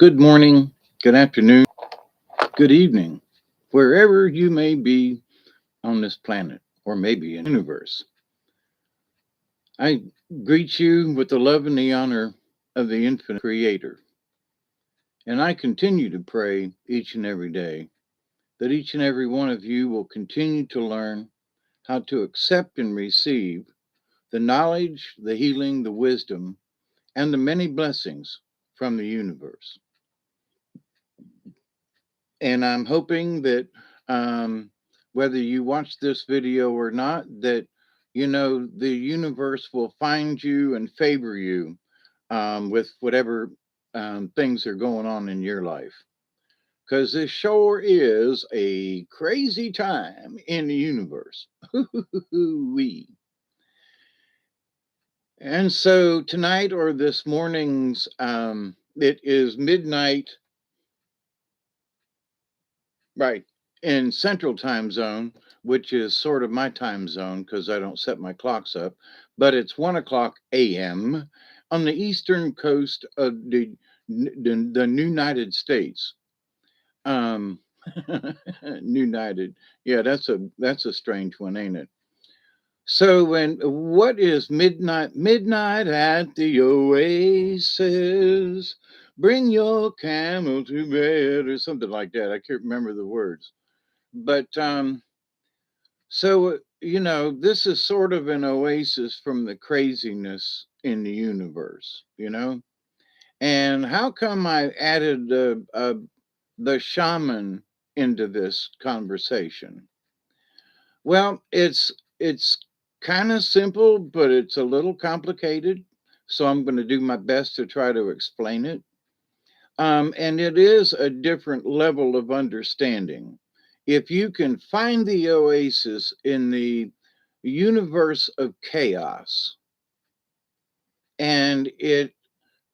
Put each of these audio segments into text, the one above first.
Good morning, good afternoon, good evening, wherever you may be on this planet or maybe in the universe. I greet you with the love and the honor of the infinite creator. And I continue to pray each and every day that each and every one of you will continue to learn how to accept and receive the knowledge, the healing, the wisdom, and the many blessings from the universe. And I'm hoping that um, whether you watch this video or not, that the universe will find you and favor you with whatever things are going on in your life. Because this sure is a crazy time in the universe. Wee. And so tonight or this morning's, it is midnight. Right. In Central Time Zone, which is sort of my time zone because I don't set my clocks up, but it's 1 o'clock a.m. on the eastern coast of the United States. Um, United. Yeah, that's a strange one, ain't it? So when what is midnight? Midnight at the Oasis. Bring your camel to bed, or something like that. I can't remember the words. But this is sort of an oasis from the craziness in the universe. And how come I added the shaman into this conversation? Well, it's kind of simple, but it's a little complicated. So I'm going to do my best to try to explain it. And it is a different level of understanding. If you can find the oasis in the universe of chaos and it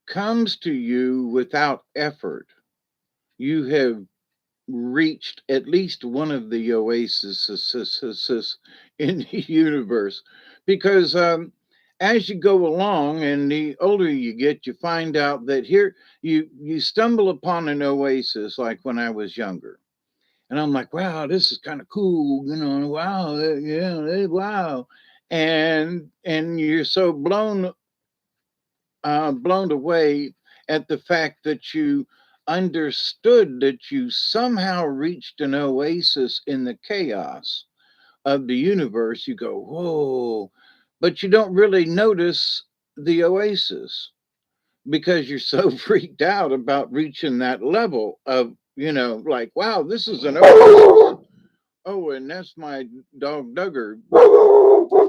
comes to you without effort, you have reached at least one of the oases in the universe. Because as you go along and the older you get, you find out that here you stumble upon an oasis like when I was younger. And I'm like, wow, this is kind of cool, wow, yeah, wow. And you're so blown away at the fact that you understood that you somehow reached an oasis in the chaos of the universe. You go, whoa, but you don't really notice the oasis because you're so freaked out about reaching that level of, like, wow, this is an oasis. Oh, and that's my dog Duggar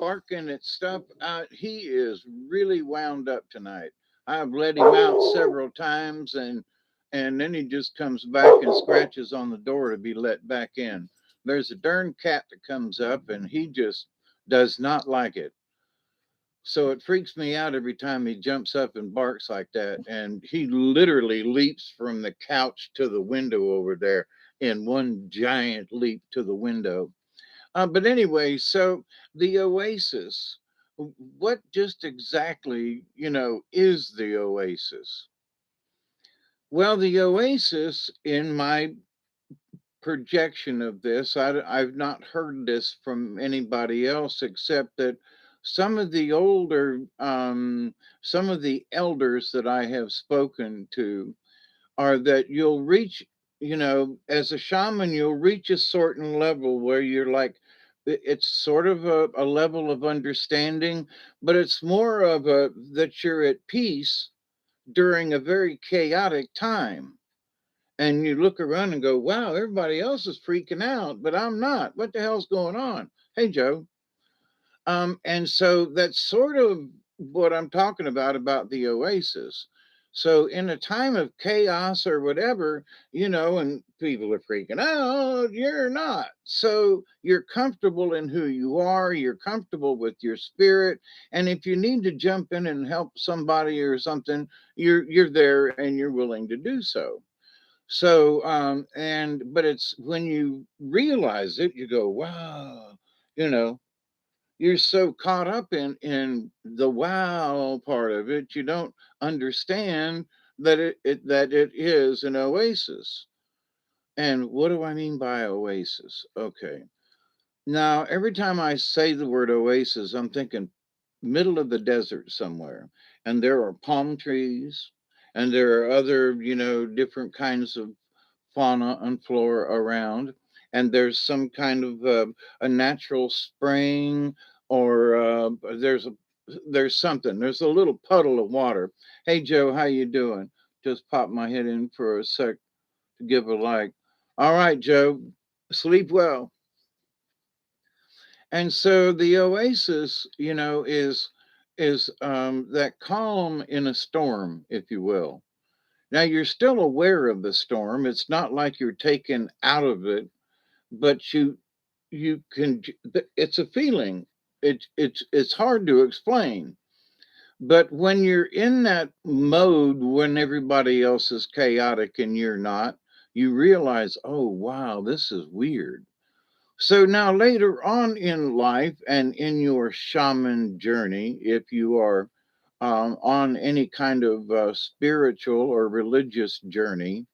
barking at stuff. He is really wound up tonight. I've let him out several times, and then he just comes back and scratches on the door to be let back in. There's a darn cat that comes up, and he just does not like it. So it freaks me out every time he jumps up and barks like that. And he literally leaps from the couch to the window over there in one giant leap to the window. But anyway, so the Oasis, what just exactly, is the Oasis? Well, the Oasis, in my projection of this, I've not heard this from anybody else except that some of the some of the elders that I have spoken to are that you'll reach, as a shaman, you'll reach a certain level where you're like, it's sort of a level of understanding, but it's more of a that you're at peace during a very chaotic time. And you look around and go, wow, everybody else is freaking out, but I'm not. What the hell's going on? Hey, Joe. And so that's sort of what I'm talking about the oasis. So in a time of chaos or whatever, and people are freaking out, you're not. So you're comfortable in who you are, you're comfortable with your spirit, and if you need to jump in and help somebody or something, you're there and you're willing to do so. So but it's when you realize it, you go, wow, you know you're so caught up in the wow part of it, you don't understand that it is an oasis. And what do I mean by oasis? Okay. Now, every time I say the word oasis, I'm thinking middle of the desert somewhere. And there are palm trees, and there are other, different kinds of fauna and flora around. And there's some kind of a natural spring, or there's something. There's a little puddle of water. Hey, Joe, how you doing? Just pop my head in for a sec to give a like. All right, Joe, sleep well. And so the oasis, is that calm in a storm, if you will. Now you're still aware of the storm. It's not like you're taken out of it, but you can. It's a feeling. It's hard to explain. But when you're in that mode, when everybody else is chaotic and you're not, you realize, oh wow, this is weird. So now later on in life and in your shaman journey, if you are on any kind of spiritual or religious journey,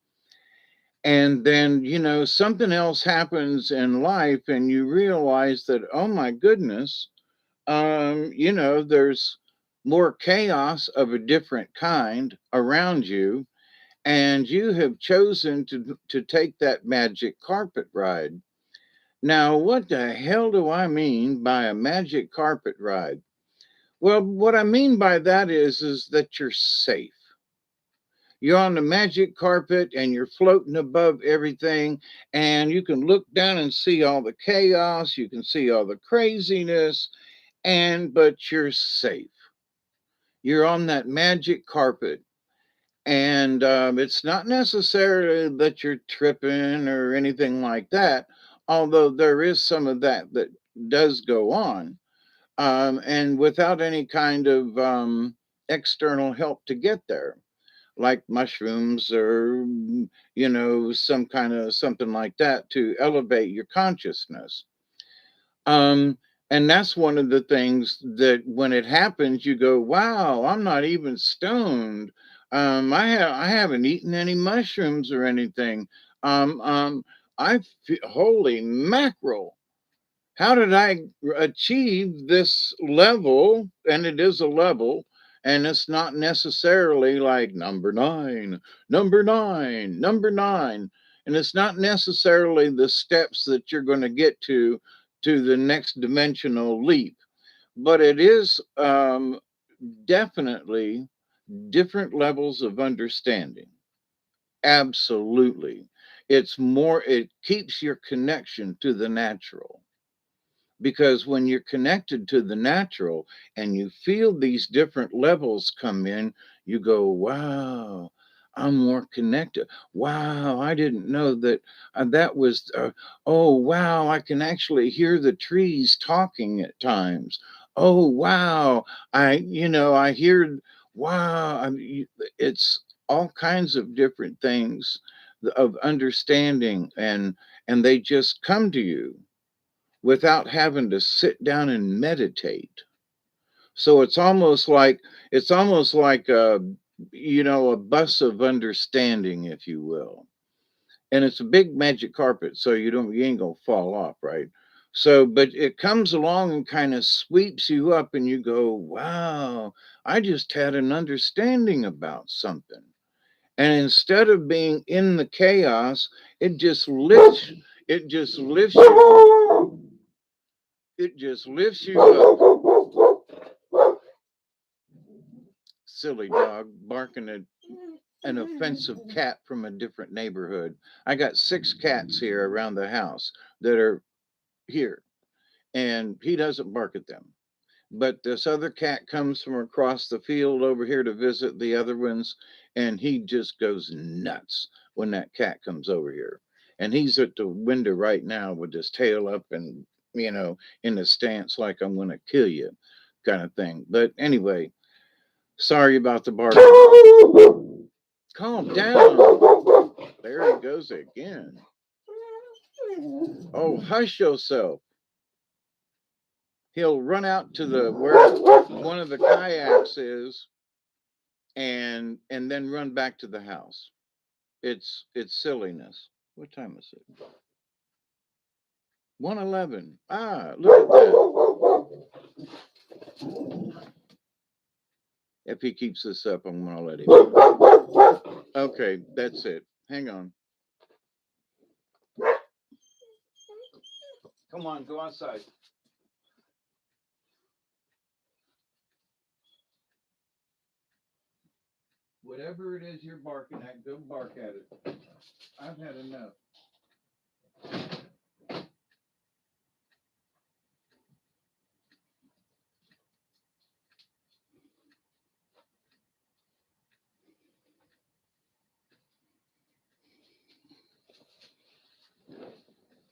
and then, something else happens in life and you realize that, oh my goodness, there's more chaos of a different kind around you, and you have chosen to take that magic carpet ride. Now, what the hell do I mean by a magic carpet ride? Well, what I mean by that is that you're safe. You're on the magic carpet and you're floating above everything, and you can look down and see all the chaos, you can see all the craziness, and but you're safe. You're on that magic carpet. And it's not necessarily that you're tripping or anything like that, although there is some of that does go on, and without any kind of external help to get there, like mushrooms or, some kind of something like that to elevate your consciousness. Um, and that's one of the things that when it happens, you go, "Wow, I'm not even stoned. I haven't eaten any mushrooms or anything. Um, um, holy mackerel! How did I achieve this level?" And it is a level, and it's not necessarily like number nine, number nine, number nine, and it's not necessarily the steps that you're going to get to the next dimensional leap, but it is definitely different levels of understanding. Absolutely. It keeps your connection to the natural, because when you're connected to the natural and you feel these different levels come in, you go, wow, I'm more connected. Wow, I didn't know that that was, oh, wow, I can actually hear the trees talking at times. Oh, wow, I hear, wow, it's all kinds of different things of understanding, and they just come to you without having to sit down and meditate. So it's almost like a bus of understanding, if you will. And it's a big magic carpet, so you ain't gonna fall off, right? So, but it comes along and kind of sweeps you up, and you go, "Wow, I just had an understanding about something." And instead of being in the chaos, it just lifts. It just lifts you. It just lifts you up. Silly dog barking at an offensive cat from a different neighborhood. I got 6 cats here around the house that are here, and he doesn't bark at them. But this other cat comes from across the field over here to visit the other ones, and he just goes nuts when that cat comes over here. And he's at the window right now with his tail up and, in a stance like I'm going to kill you kind of thing. But anyway, sorry about the barking. Calm down. There he goes again. Oh, hush yourself. He'll run out to the where one of the kayaks is, and then run back to the house. It's silliness. What time is it? 1:11. Ah, look at that. If he keeps this up, I'm gonna let him. Okay, that's it. Hang on. Come on, go outside. Whatever it is you're barking at, go bark at it. I've had enough.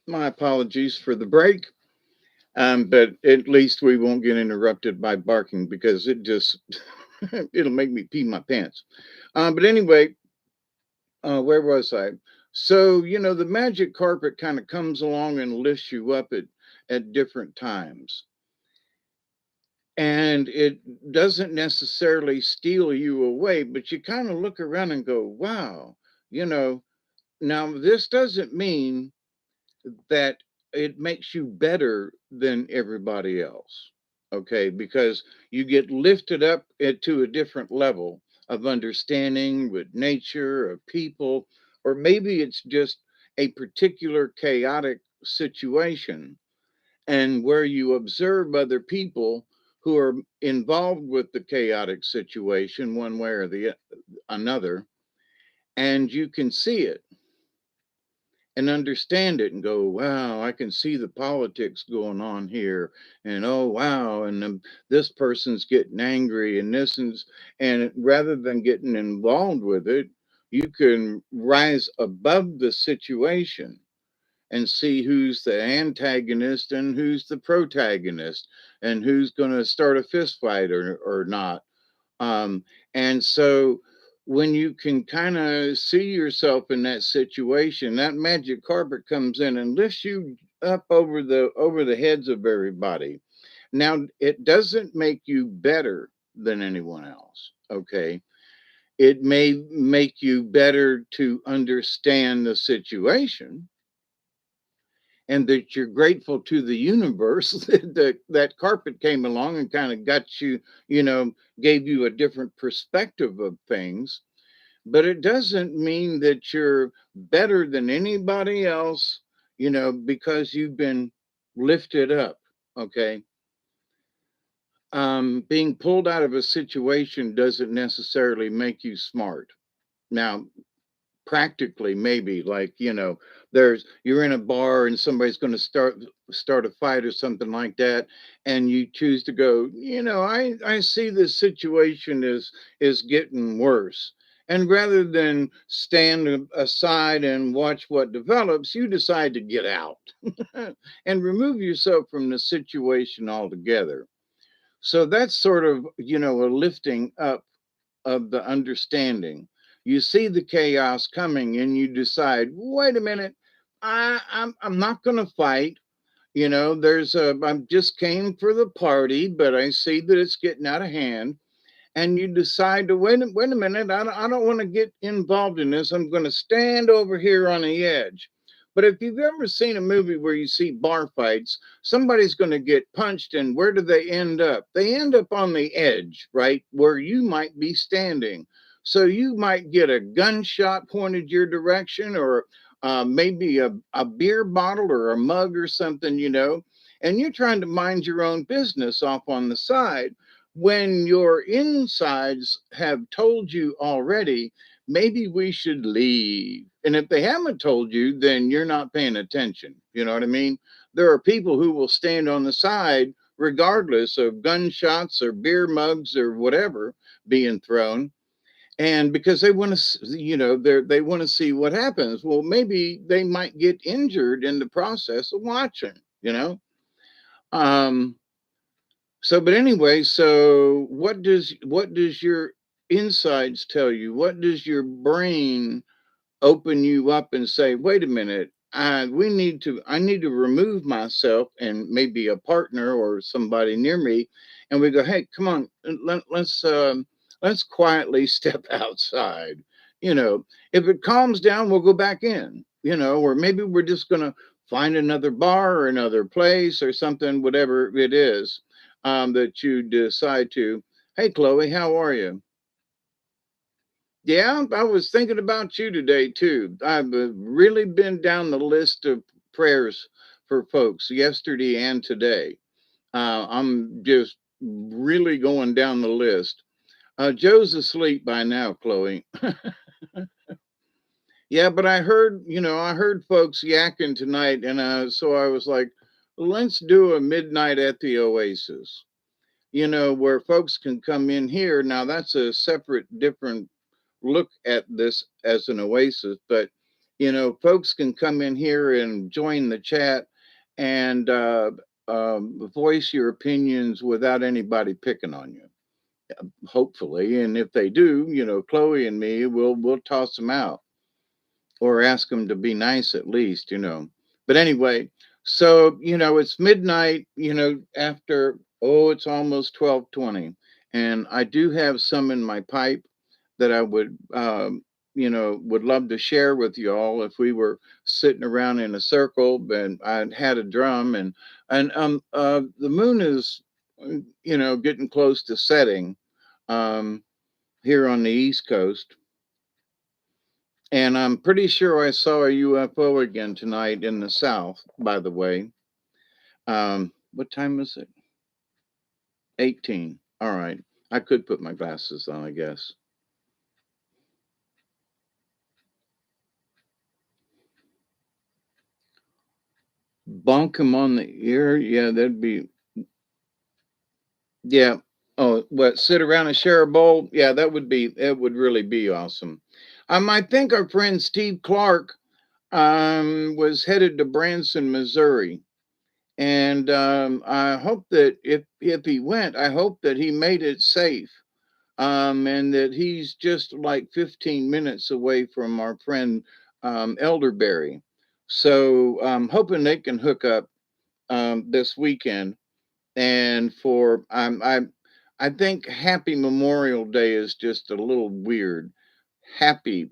My apologies for the break, but at least we won't get interrupted by barking because it just it'll make me pee my pants. But anyway, where was I? So the magic carpet kind of comes along and lifts you up at different times, and it doesn't necessarily steal you away, but you kind of look around and go, wow, you know. Now this doesn't mean that it makes you better than everybody else. Okay, because you get lifted up to a different level of understanding with nature, of people, or maybe it's just a particular chaotic situation, and where you observe other people who are involved with the chaotic situation one way or the another, and you can see it and understand it and go, wow, I can see the politics going on here. And oh, wow. And this person's getting angry and this and rather than getting involved with it, you can rise above the situation and see who's the antagonist and who's the protagonist and who's going to start a fist fight or not. um, and so when you can kind of see yourself in that situation, that magic carpet comes in and lifts you up over the heads of everybody. Now, it doesn't make you better than anyone else, okay? It may make you better to understand the situation, and that you're grateful to the universe that carpet came along and kind of got you, you know, gave you a different perspective of things. But it doesn't mean that you're better than anybody else, because you've been lifted up. Okay. Being pulled out of a situation doesn't necessarily make you smart. Now, practically, maybe, like, you're in a bar and somebody's going to start a fight or something like that, and you choose to go, I see this situation is getting worse, and rather than stand aside and watch what develops, you decide to get out and remove yourself from the situation altogether. So that's sort of, a lifting up of the understanding. You see the chaos coming and you decide, wait a minute, I'm not going to fight. I'm just came for the party, but I see that it's getting out of hand, and you decide to wait a minute, I don't want to get involved in this. I'm going to stand over here on the edge. But if you've ever seen a movie where you see bar fights, somebody's going to get punched, and where do they end up? They end up on the edge, right where you might be standing. So you might get a gunshot pointed your direction, or maybe a beer bottle or a mug or something, and you're trying to mind your own business off on the side, when your insides have told you already, maybe we should leave. And if they haven't told you, then you're not paying attention. You know what I mean? There are people who will stand on the side regardless of gunshots or beer mugs or whatever being thrown. And because they want to, they want to see what happens. Well, maybe they might get injured in the process of watching. Um, so, but anyway, so what does your insides tell you? What does your brain open you up and say, wait a minute, I need to remove myself and maybe a partner or somebody near me, and we go, hey, come on, let's let's quietly step outside. If it calms down, we'll go back in, or maybe we're just going to find another bar or another place or something, whatever it is that you decide to. Hey, Chloe, how are you? Yeah, I was thinking about you today too. I've really been down the list of prayers for folks yesterday and today. I'm just really going down the list. Joe's asleep by now, Chloe. Yeah, but I heard folks yakking tonight, and so I was like, let's do a midnight at the Oasis. Where folks can come in here. Now that's a separate, different look at this as an oasis, but folks can come in here and join the chat and voice your opinions without anybody picking on you, hopefully. And if they do, Chloe and me will toss them out or ask them to be nice at least. But anyway, so it's midnight, after, it's almost 12:20, and I do have some in my pipe that I would love to share with you all if we were sitting around in a circle and I had a drum, and the moon is getting close to setting um here on the East Coast, and I'm pretty sure I saw a UFO again tonight in the south, by the way. What time is it? 18. All right. I could put my glasses on, I guess. Bonk him on the ear. Yeah, that'd be, yeah. Oh, what, sit around and share a bowl? Yeah, it would really be awesome. I think our friend Steve Clark was headed to Branson, Missouri. And I hope that if he went, I hope that he made it safe, and that he's just like 15 minutes away from our friend Elderberry. So I'm hoping they can hook up this weekend. And I think Happy Memorial Day is just a little weird. Happy,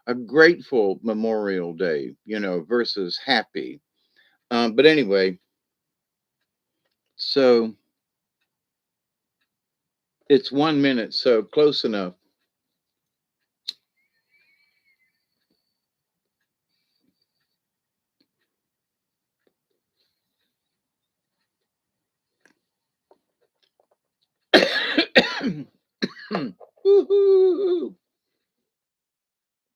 a grateful Memorial Day, versus happy. But anyway, so it's 1 minute, so close enough. Woo-hoo.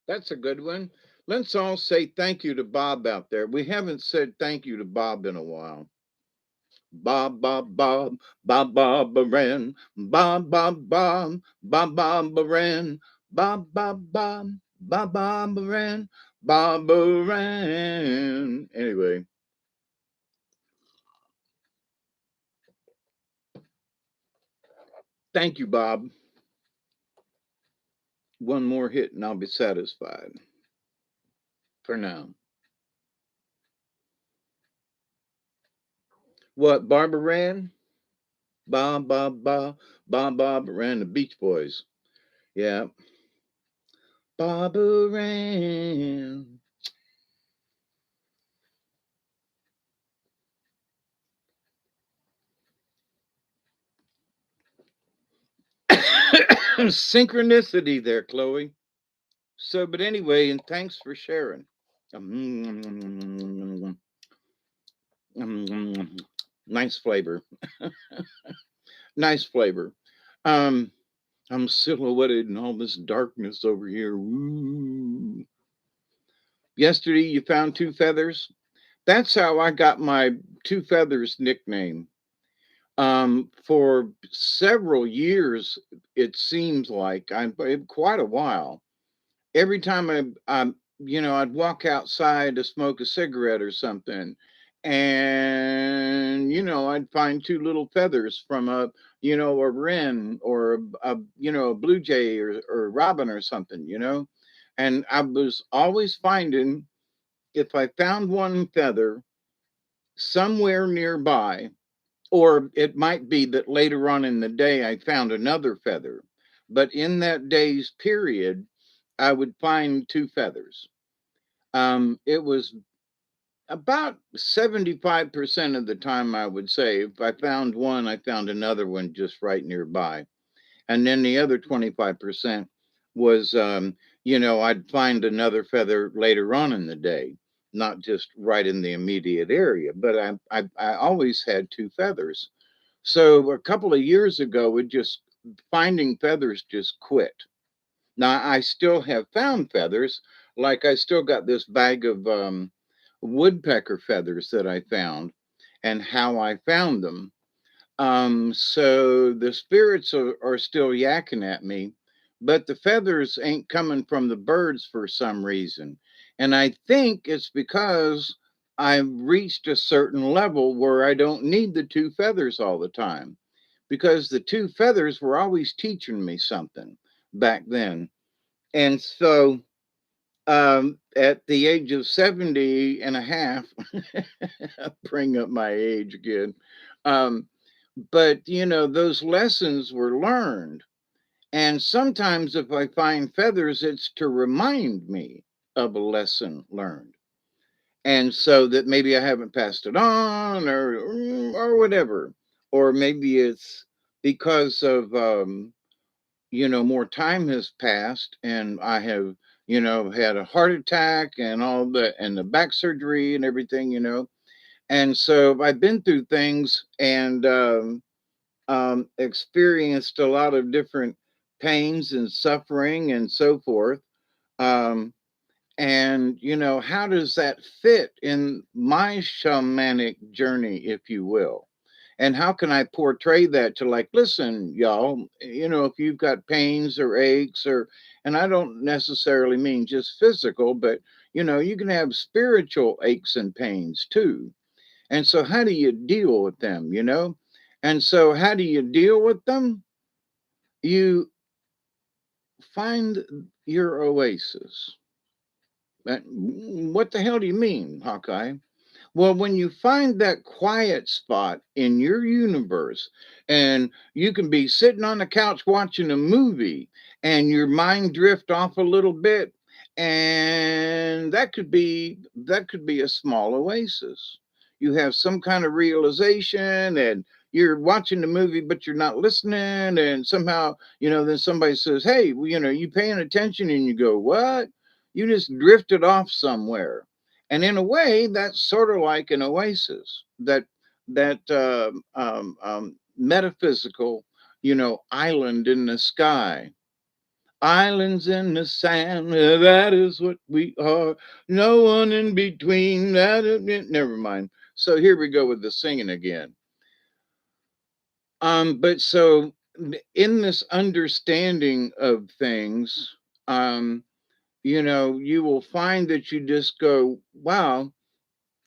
That's a good one. Let's all say thank you to Bob out there. We haven't said thank you to Bob in a while. Bob, Bob, Bob, Bob, Bob, Baran, Bob, Bob, Bob, Bob, Bob, Baran, Bob, Bob, Bob, Bob, Bob, Baran, Bob, Baran. Anyway, thank you, Bob. One more hit and I'll be satisfied for now. What, Barbara Rand? Bob, Bob, Bob, Bob, Bob Rand, the Beach Boys. Yeah. Barbara Rand. Synchronicity there, Chloe. So, but anyway, and thanks for sharing. Um, nice flavor. Nice flavor. Um, I'm silhouetted in all this darkness over here. Woo. Yesterday, you found two feathers. That's how I got my two feathers nickname. For several years, it seems like I'm quite a while. Every time I'd walk outside to smoke a cigarette or something, and I'd find two little feathers from a wren or a blue jay or a robin or something, and I was always finding if I found one feather somewhere nearby, Or it might be that later on in the day I found another feather. But in that day's period, I would find two feathers. It was about 75% of the time, I would say. If I found one, I found another one just right nearby. And then the other 25% was, I'd find another feather later on in the day, not just right in the immediate area. But I always had two feathers. So a couple of years ago, it just finding feathers just quit. Now I still have found feathers, like I still got this bag of woodpecker feathers that I found, and how I found them. So the spirits are still yakking at me, but the feathers ain't coming from the birds for some reason. And I think it's because I've reached a certain level where I don't need the two feathers all the time, because the two feathers were always teaching me something back then. And so at the age of 70 and a half, bring up my age again. Um, but those lessons were learned. And sometimes if I find feathers, it's to remind me of a lesson learned. And so that maybe I haven't passed it on, or whatever. Or maybe it's because of more time has passed and I have, had a heart attack and all the and the back surgery and everything. And so I've been through things and experienced a lot of different pains and suffering and so forth. Um, and, how does that fit in my shamanic journey, if you will? And how can I portray that to, like, listen, y'all, if you've got pains or aches, and I don't necessarily mean just physical, but, you can have spiritual aches and pains too. And so, how do you deal with them? And so, how do you deal with them? You find your oasis. What the hell do you mean, Hawkeye? Well, when you find that quiet spot in your universe, and you can be sitting on the couch watching a movie and your mind drift off a little bit, and that could be a small oasis. You have some kind of realization, and you're watching the movie but you're not listening, and somehow, then somebody says, "Hey, well, you paying attention?" And you go, "What?" You just drifted off somewhere. And in a way, that's sort of like an oasis, that metaphysical, island in the sky. Islands in the sand, that is what we are. No one in between. Never mind. So here we go with the singing again. But so in this understanding of things, um, you will find that you just go, wow,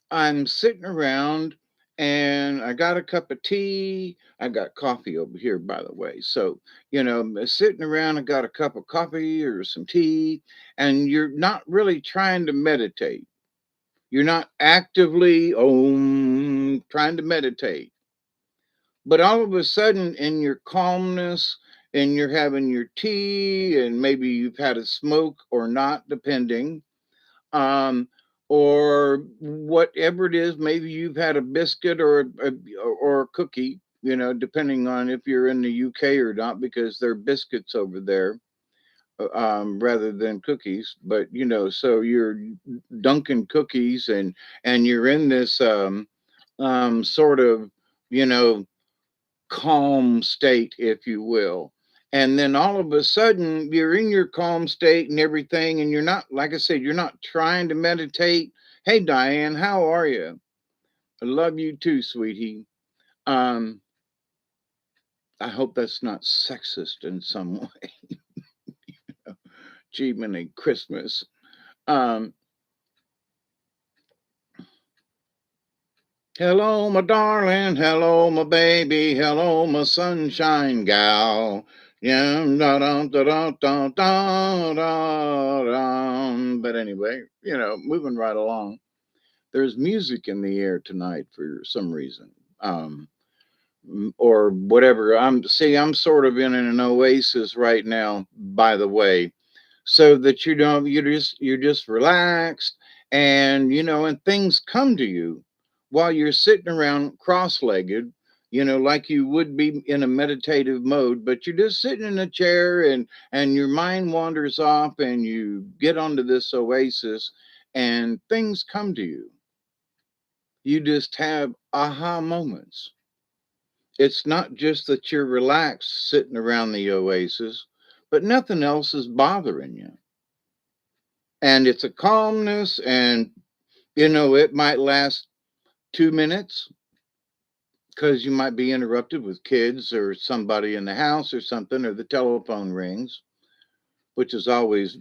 I'm sitting around and I got a cup of tea. I got coffee over here, by the way. So, sitting around, I got a cup of coffee or some tea, and you're not really trying to meditate. You're not actively trying to meditate. But all of a sudden, in your calmness, and you're having your tea, and maybe you've had a smoke or not, depending, um, or whatever it is. Maybe you've had a biscuit or a cookie, depending on if you're in the UK or not, because they're biscuits over there rather than cookies. But so you're dunking cookies, and you're in this sort of you know calm state, if you will. And then all of a sudden, you're in your calm state and everything, and you're not, like I said, you're not trying to meditate. Hey, Diane, how are you? I love you too, sweetie. Um, I hope that's not sexist in some way. Achievement in Christmas. Um, Hello, my darling. Hello, my baby. Hello, my sunshine gal. Yeah, da da da da da da da da. But anyway, moving right along. There's music in the air tonight for some reason. Um, or whatever. I'm sort of in an oasis right now, by the way, so that you don't you're just relaxed, and and things come to you while you're sitting around cross-legged, like you would be in a meditative mode, but you're just sitting in a chair, and your mind wanders off, and you get onto this oasis, and things come to you. You just have aha moments. It's not just that you're relaxed sitting around the oasis, but nothing else is bothering you. And it's a calmness, and it might last 2 minutes because you might be interrupted with kids or somebody in the house or something, or the telephone rings, which is always,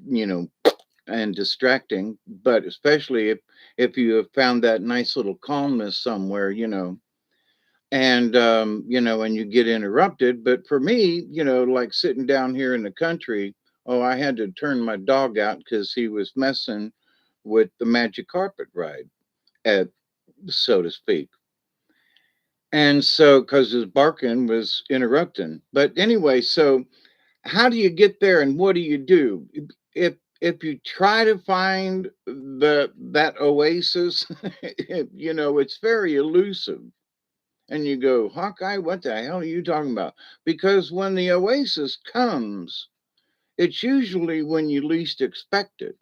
and distracting. But especially if you have found that nice little calmness somewhere, and you get interrupted. But for me, like sitting down here in the country, oh, I had to turn my dog out because he was messing with the magic carpet ride, at so to speak. And so, because his barking was interrupting. But anyway, so how do you get there, and what do you do? If you try to find that oasis, it's very elusive. And you go, Hawkeye, what the hell are you talking about? Because when the oasis comes, it's usually when you least expect it.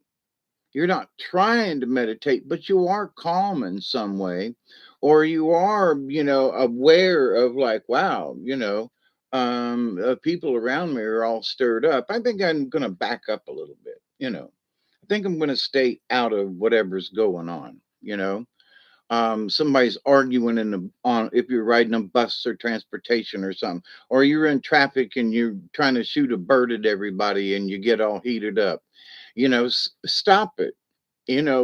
You're not trying to meditate, but you are calm in some way, or you are, aware of, like, wow, people around me are all stirred up. I think I'm going to back up a little bit. I think I'm going to stay out of whatever's going on. Somebody's arguing on if you're riding a bus or transportation or something, or you're in traffic and you're trying to shoot a bird at everybody and you get all heated up. Stop it.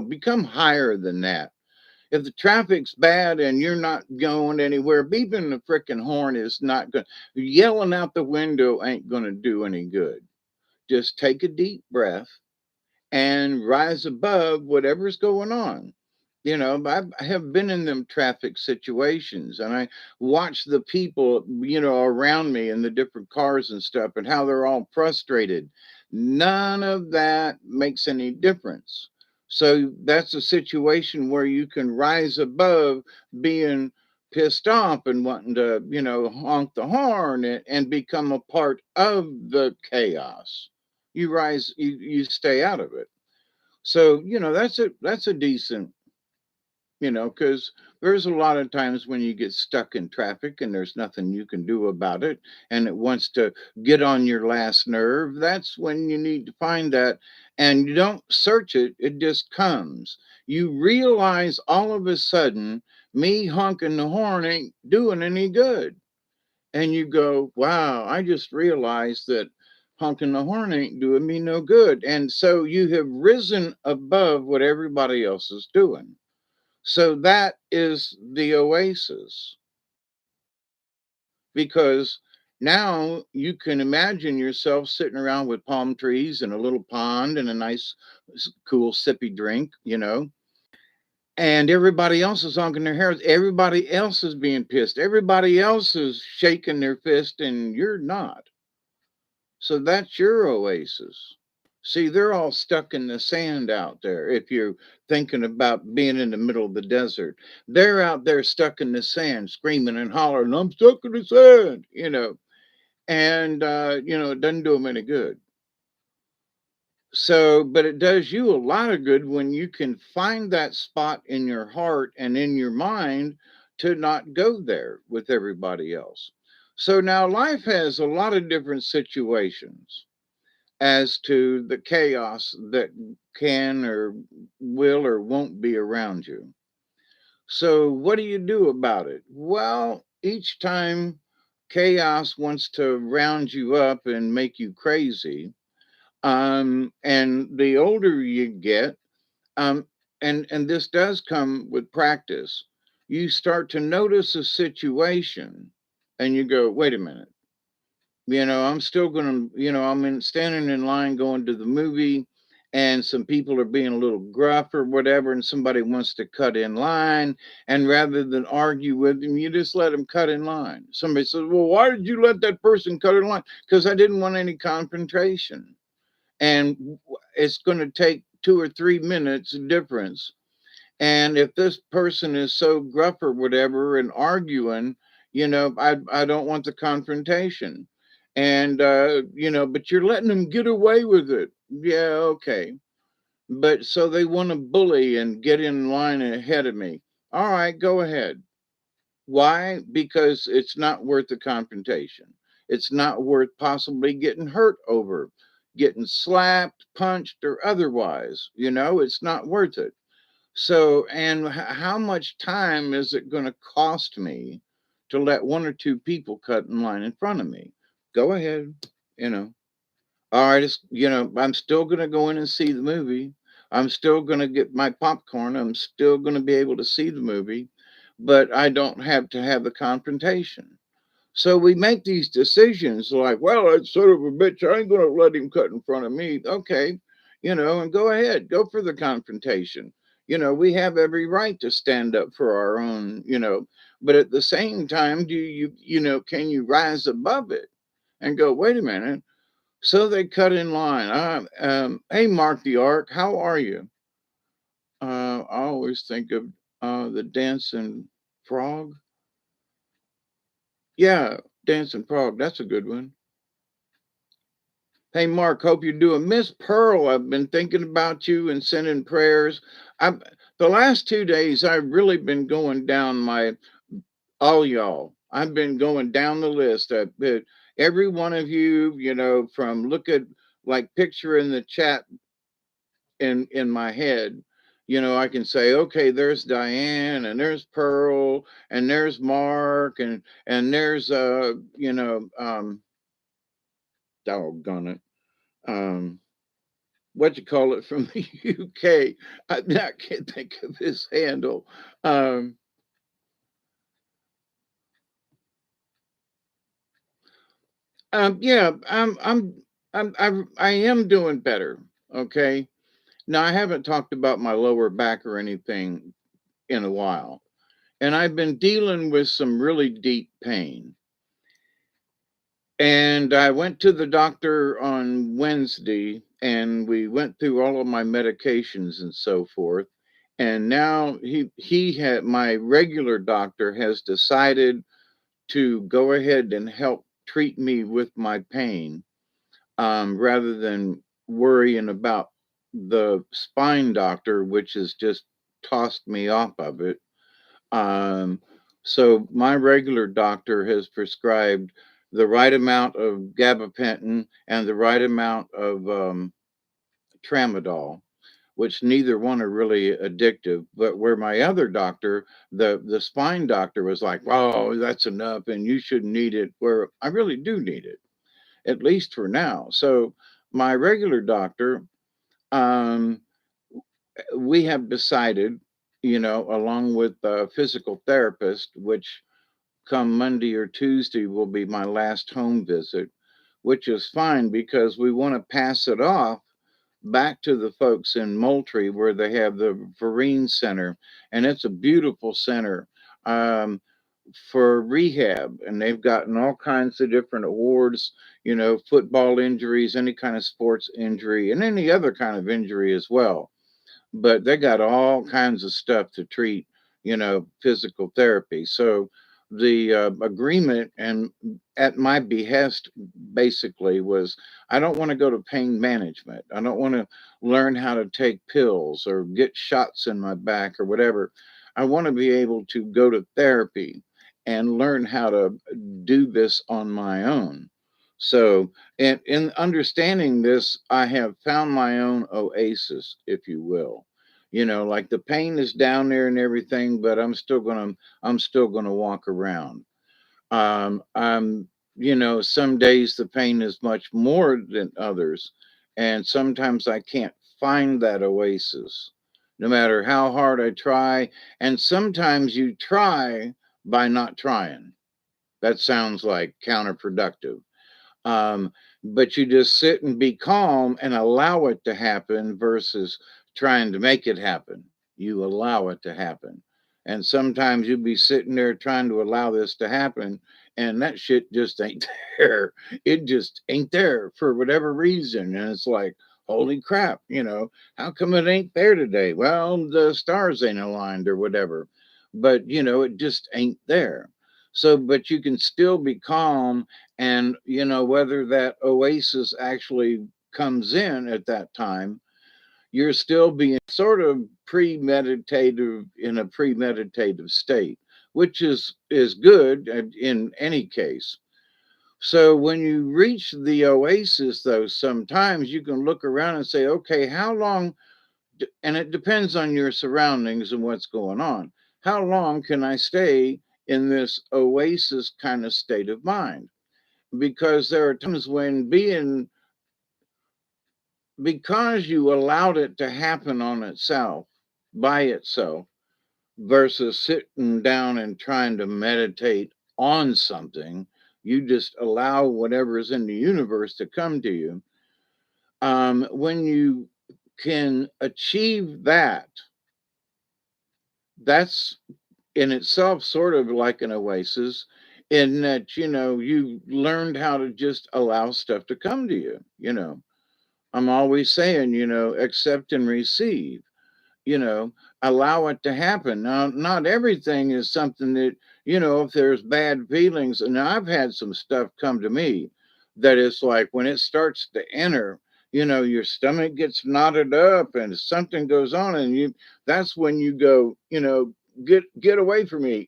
Become higher than that. If the traffic's bad and you're not going anywhere, beeping the freaking horn is not going. Yelling out the window ain't going to do any good. Just take a deep breath and rise above whatever's going on. I have been in them traffic situations, and I watch the people, around me in the different cars and stuff, and how they're all frustrated. None of that makes any difference. So that's a situation where you can rise above being pissed off and wanting to, honk the horn, and become a part of the chaos. You stay out of it. So, that's a decent, because there's a lot of times when you get stuck in traffic and there's nothing you can do about it, and it wants to get on your last nerve. That's when you need to find that, and you don't search it, it just comes. You realize all of a sudden, me honking the horn ain't doing any good. And you go, wow, I just realized that honking the horn ain't doing me no good. And so you have risen above what everybody else is doing. So that is the oasis, because now you can imagine yourself sitting around with palm trees and a little pond and a nice, cool, sippy drink, and everybody else is honking their hair. Everybody else is being pissed. Everybody else is shaking their fist, and you're not. So that's your oasis. See, they're all stuck in the sand out there. If you're thinking about being in the middle of the desert, they're out there stuck in the sand, screaming and hollering, I'm stuck in the sand, and, it doesn't do them any good. So, but it does you a lot of good when you can find that spot in your heart and in your mind to not go there with everybody else. So now life has a lot of different situations as to the chaos that can or will or won't be around you. So, what do you do about it? Well, each time chaos wants to round you up and make you crazy, and the older you get, um, and this does come with practice, you start to notice a situation, and you go, wait a minute. I'm still gonna, I'm standing in line going to the movie, and some people are being a little gruff or whatever, and somebody wants to cut in line, and rather than argue with them, you just let them cut in line. Somebody says, well, why did you let that person cut in line? Because I didn't want any confrontation. And it's going to take 2 or 3 minutes difference. And if this person is so gruff or whatever and arguing, I don't want the confrontation. And but you're letting them get away with it. Yeah, okay. But so they want to bully and get in line ahead of me. All right, go ahead. Why? Because it's not worth the confrontation. It's not worth possibly getting hurt over, getting slapped, punched, or otherwise. It's not worth it. So, and how much time is it going to cost me to let 1 or 2 people cut in line in front of me? Go ahead. You know, all right, I'm still going to go in and see the movie. I'm still going to get my popcorn. I'm still going to be able to see the movie, but I don't have to have the confrontation. So we make these decisions like, well, that son of a bitch, I ain't going to let him cut in front of me. Okay, and go ahead, go for the confrontation. We have every right to stand up for our own, but at the same time, can you rise above it and go, wait a minute? So they cut in line. Hey, Mark the Ark, how are you? I always think of the dancing frog. Yeah, dancing frog. That's a good one. Hey, Mark, hope you're doing. Miss Pearl, I've been thinking about you and sending prayers. I've the last 2 days I've really been going down all y'all. I've been going down the list. Every one of you, from look at like picture in the chat in my head, I can say, okay, there's Diane and there's Pearl and there's Mark and there's doggone it. What you call it from the UK. I can't think of his handle. Um, yeah, I am doing better. Okay. Now I haven't talked about my lower back or anything in a while, and I've been dealing with some really deep pain. And I went to the doctor on Wednesday and we went through all of my medications and so forth. And now he had my regular doctor has decided to go ahead and help treat me with my pain, rather than worrying about the spine doctor, which has just tossed me off of it. Um, so my regular doctor has prescribed the right amount of gabapentin and the right amount of tramadol, which neither one are really addictive. But where my other doctor, the spine doctor, was like, "Oh, that's enough, and you shouldn't need it." Where I really do need it, at least for now. So my regular doctor, um, we have decided, along with a physical therapist, which come Monday or Tuesday will be my last home visit, which is fine because we want to pass it off back to the folks in Moultrie where they have the Vereen Center, and it's a beautiful center um, for rehab, and they've gotten all kinds of different awards, football injuries, any kind of sports injury, and any other kind of injury as well, but they got all kinds of stuff to treat, physical therapy. So the agreement and at my behest basically was I don't want to go to pain management. I don't want to learn how to take pills or get shots in my back or whatever. I want to be able to go to therapy and learn how to do this on my own. So, in understanding this, I have found my own oasis, if you will. Like the pain is down there and everything, but I'm still gonna walk around. I'm, some days the pain is much more than others, and sometimes I can't find that oasis, no matter how hard I try. And sometimes you try by not trying. That sounds like counterproductive. um, but you just sit and be calm and allow it to happen versus trying to make it happen. You allow it to happen. And sometimes you'll be sitting there trying to allow this to happen, and that shit just ain't there. It just ain't there for whatever reason. And it's like, holy crap, how come it ain't there today? Well, the stars ain't aligned or whatever. But, it just ain't there. So, but you can still be calm, and whether that oasis actually comes in at that time, you're still being sort of premeditative, in a premeditative state, which is good in any case. So when you reach the oasis, though, sometimes you can look around and say, okay, how long, and it depends on your surroundings and what's going on, how long can I stay in this oasis kind of state of mind? Because there are times when because you allowed it to happen on itself, by itself, versus sitting down and trying to meditate on something, you just allow whatever is in the universe to come to you. When you can achieve that, that's in itself sort of like an oasis, in that you learned how to just allow stuff to come to you. I'm always saying, accept and receive, you know, allow it to happen. Now, not everything is something that, if there's bad feelings, and I've had some stuff come to me that it's like when it starts to enter, your stomach gets knotted up and something goes on, and that's when you go, get away from me.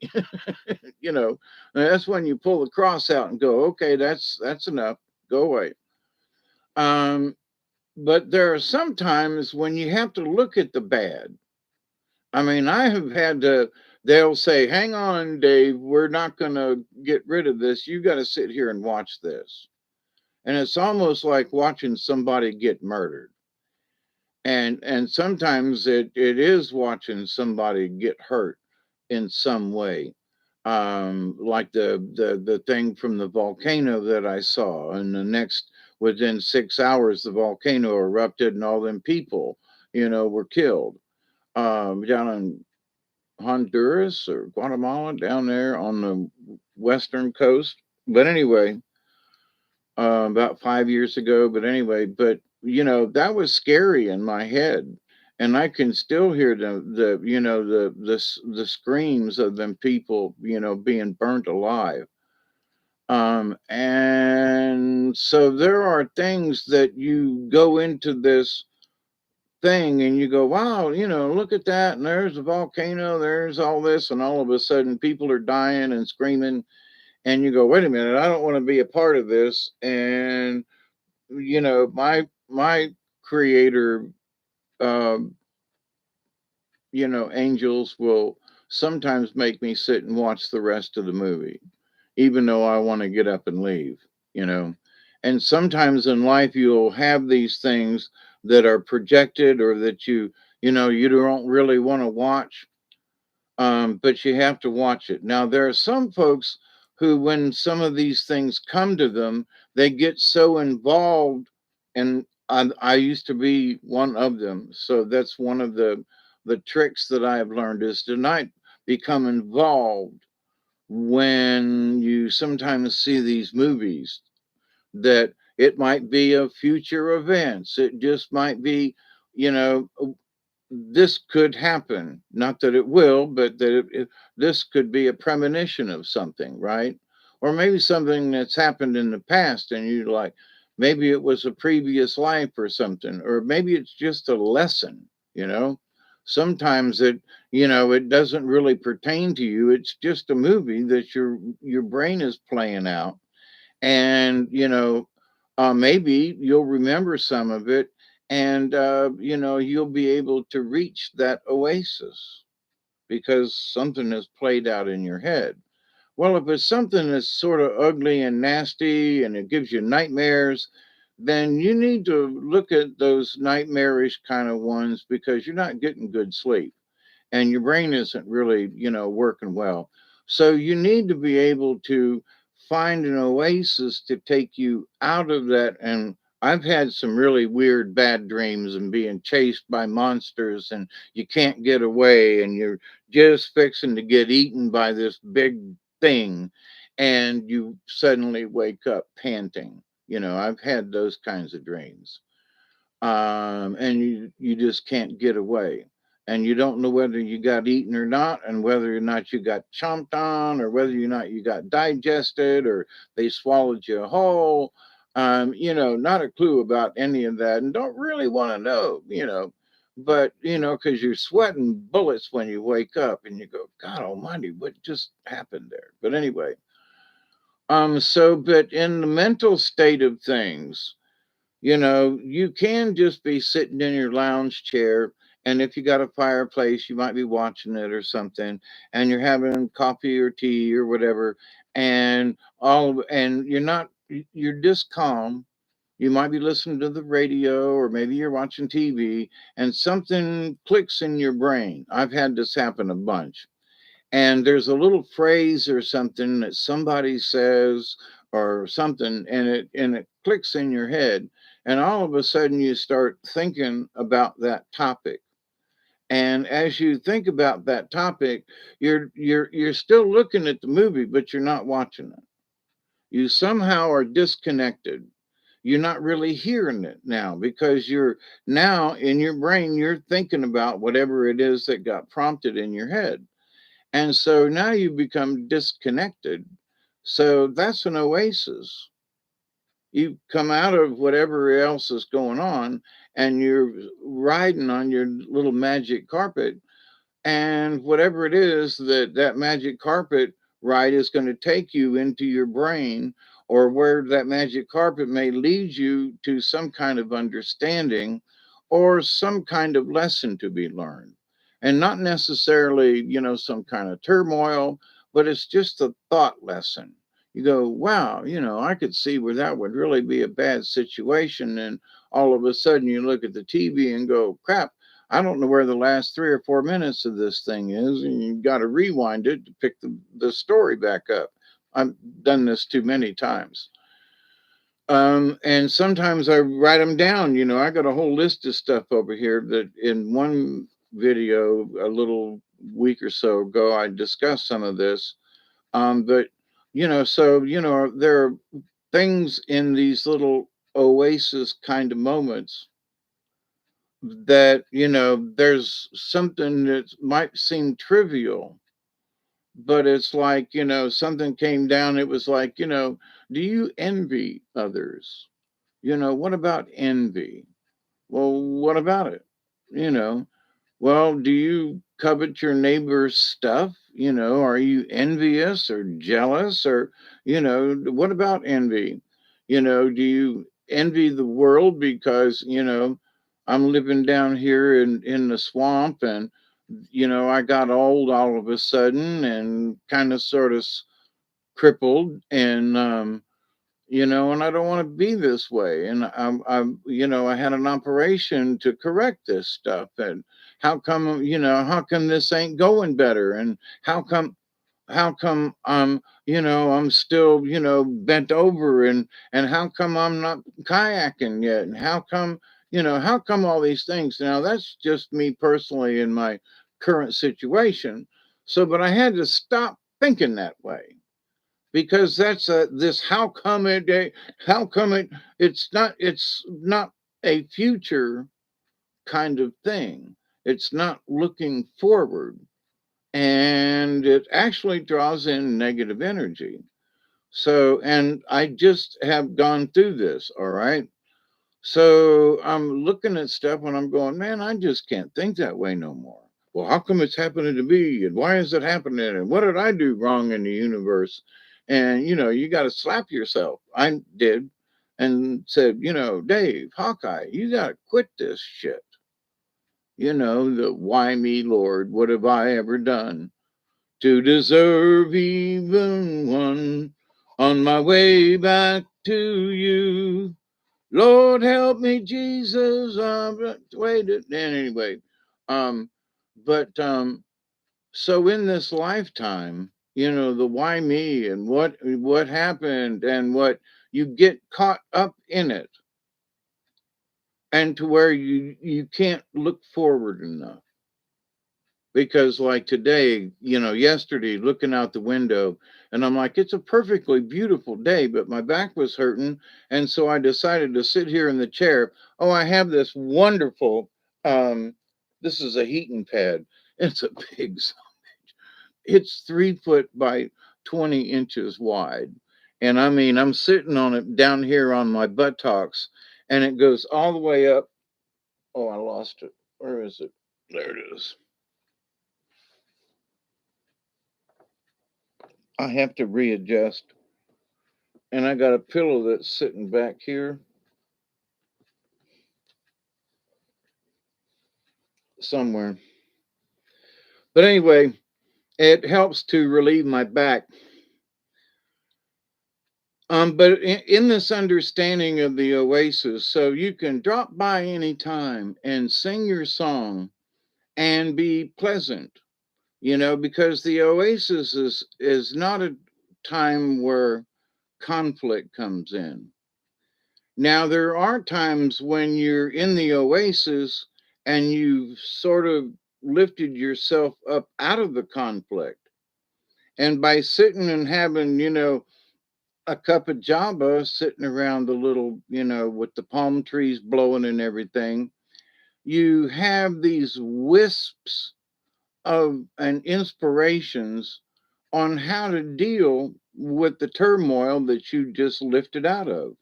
you know, that's when you pull the cross out and go, okay, that's enough, go away. Um, but there are some times when you have to look at the bad. I mean, I have had to, they'll say, hang on, Dave, we're not going to get rid of this. You got to sit here and watch this. And it's almost like watching somebody get murdered. And sometimes it is watching somebody get hurt in some way. Like the thing from the volcano that I saw, and the next, within 6 hours, the volcano erupted and all them people, were killed. Down in Honduras or Guatemala, down there on the western coast. But anyway, about 5 years ago. But anyway, that was scary in my head, and I can still hear the screams of them people, being burnt alive. And so there are things that you go into this thing and you go, wow, look at that. And there's a volcano, there's all this. And all of a sudden, people are dying and screaming. And you go, wait a minute, I don't want to be a part of this. And, my creator, um, angels will sometimes make me sit and watch the rest of the movie, even though I want to get up and leave, you know. And sometimes in life, you'll have these things that are projected, or that you don't really want to watch, but you have to watch it. Now, there are some folks who, when some of these things come to them, they get so involved, and I used to be one of them. So that's one of the tricks that I have learned, is to not become involved when you sometimes see these movies, that it might be of future events. It just might be, you know, this could happen. Not that it will, but that this could be a premonition of something, right? Or maybe something that's happened in the past, and you like, maybe it was a previous life or something, or maybe it's just a lesson, you know? Sometimes it doesn't really pertain to you. It's just a movie that your brain is playing out, and maybe you'll remember some of it, and you'll be able to reach that oasis because something has played out in your head. Well, if it's something that's sort of ugly and nasty and it gives you nightmares, then you need to look at those nightmarish kind of ones, because you're not getting good sleep and your brain isn't really working well. So you need to be able to find an oasis to take you out of that. And I've had some really weird bad dreams and being chased by monsters and you can't get away and you're just fixing to get eaten by this big thing and you suddenly wake up panting. I've had those kinds of dreams. And you just can't get away. And you don't know whether you got eaten or not, and whether or not you got chomped on, or whether or not you got digested, or they swallowed you whole. Not a clue about any of that, and don't really want to know. But because you're sweating bullets when you wake up, and you go, God Almighty, what just happened there? But anyway, but in the mental state of things, you can just be sitting in your lounge chair, and if you got a fireplace, you might be watching it or something, and you're having coffee or tea or whatever, and you're just calm. You might be listening to the radio, or maybe you're watching TV, and something clicks in your brain. I've had this happen a bunch, and there's a little phrase or something that somebody says or something, and it clicks in your head, and all of a sudden you start thinking about that topic. And as you think about that topic, you're still looking at the movie, but you're not watching it. You somehow are disconnected. You're not really hearing it now, because you're now in your brain, you're thinking about whatever it is that got prompted in your head. And so now you become disconnected. So that's an oasis. You come out of whatever else is going on, and you're riding on your little magic carpet, and whatever it is that magic carpet ride is going to take you into your brain, or where that magic carpet may lead you to some kind of understanding or some kind of lesson to be learned. And not necessarily some kind of turmoil, but it's just a thought lesson. You go, wow, I could see where that would really be a bad situation. And all of a sudden you look at the TV and go, crap, I don't know where the last 3 or 4 minutes of this thing is, and you got to rewind it to pick the story back up. I've done this too many times. And sometimes I write them down. I got a whole list of stuff over here that in one video a little week or so ago, I discussed some of this. But, there are things in these little oasis kind of moments that there's something that might seem trivial, but it's like something came down. It was like, do you envy others? What about envy? Well, what about it? you know well, do you covet your neighbor's stuff? Are you envious or jealous? Or what about envy? Do you envy the world because I'm living down here in the swamp, and I got old all of a sudden and kind of sort of crippled, and I don't want to be this way. And I had an operation to correct this stuff. And how come this ain't going better? And how come I'm still, bent over, and how come I'm not kayaking yet? And how come all these things? Now that's just me personally in my current situation. So, but I had to stop thinking that way, because that's this how come it's not a future kind of thing. It's not looking forward, and it actually draws in negative energy. So, and I just have gone through this, all right? So I'm looking at stuff and I'm going, man, I just can't think that way no more. Well, how come it's happening to me? And why is it happening? And what did I do wrong in the universe? And, you got to slap yourself. I did, and said, Dave, Hawkeye, you got to quit this shit. The why me, Lord? What have I ever done to deserve even one on my way back to you? Lord help me, Jesus. Waited. And anyway, um, but so in this lifetime, the why me and what happened and what you get caught up in it, and to where you can't look forward enough. Because like today, yesterday, looking out the window, and I'm like, it's a perfectly beautiful day, but my back was hurting, and so I decided to sit here in the chair. Oh, I have this wonderful um this is a heating pad. It's a big, it's 3 foot by 20 inches wide. And I mean, I'm sitting on it down here on my buttocks, and it goes all the way up. Oh, I lost it. Where is it? There it is. I have to readjust. And I got a pillow that's sitting back here somewhere. But anyway, it helps to relieve my back. But in this understanding of the Oasis, so you can drop by any time and sing your song and be pleasant, because the Oasis is not a time where conflict comes in. Now, there are times when you're in the Oasis and you've sort of lifted yourself up out of the conflict. And by sitting and having, a cup of java, sitting around the little, with the palm trees blowing and everything, you have these wisps of and inspirations on how to deal with the turmoil that you just lifted out of.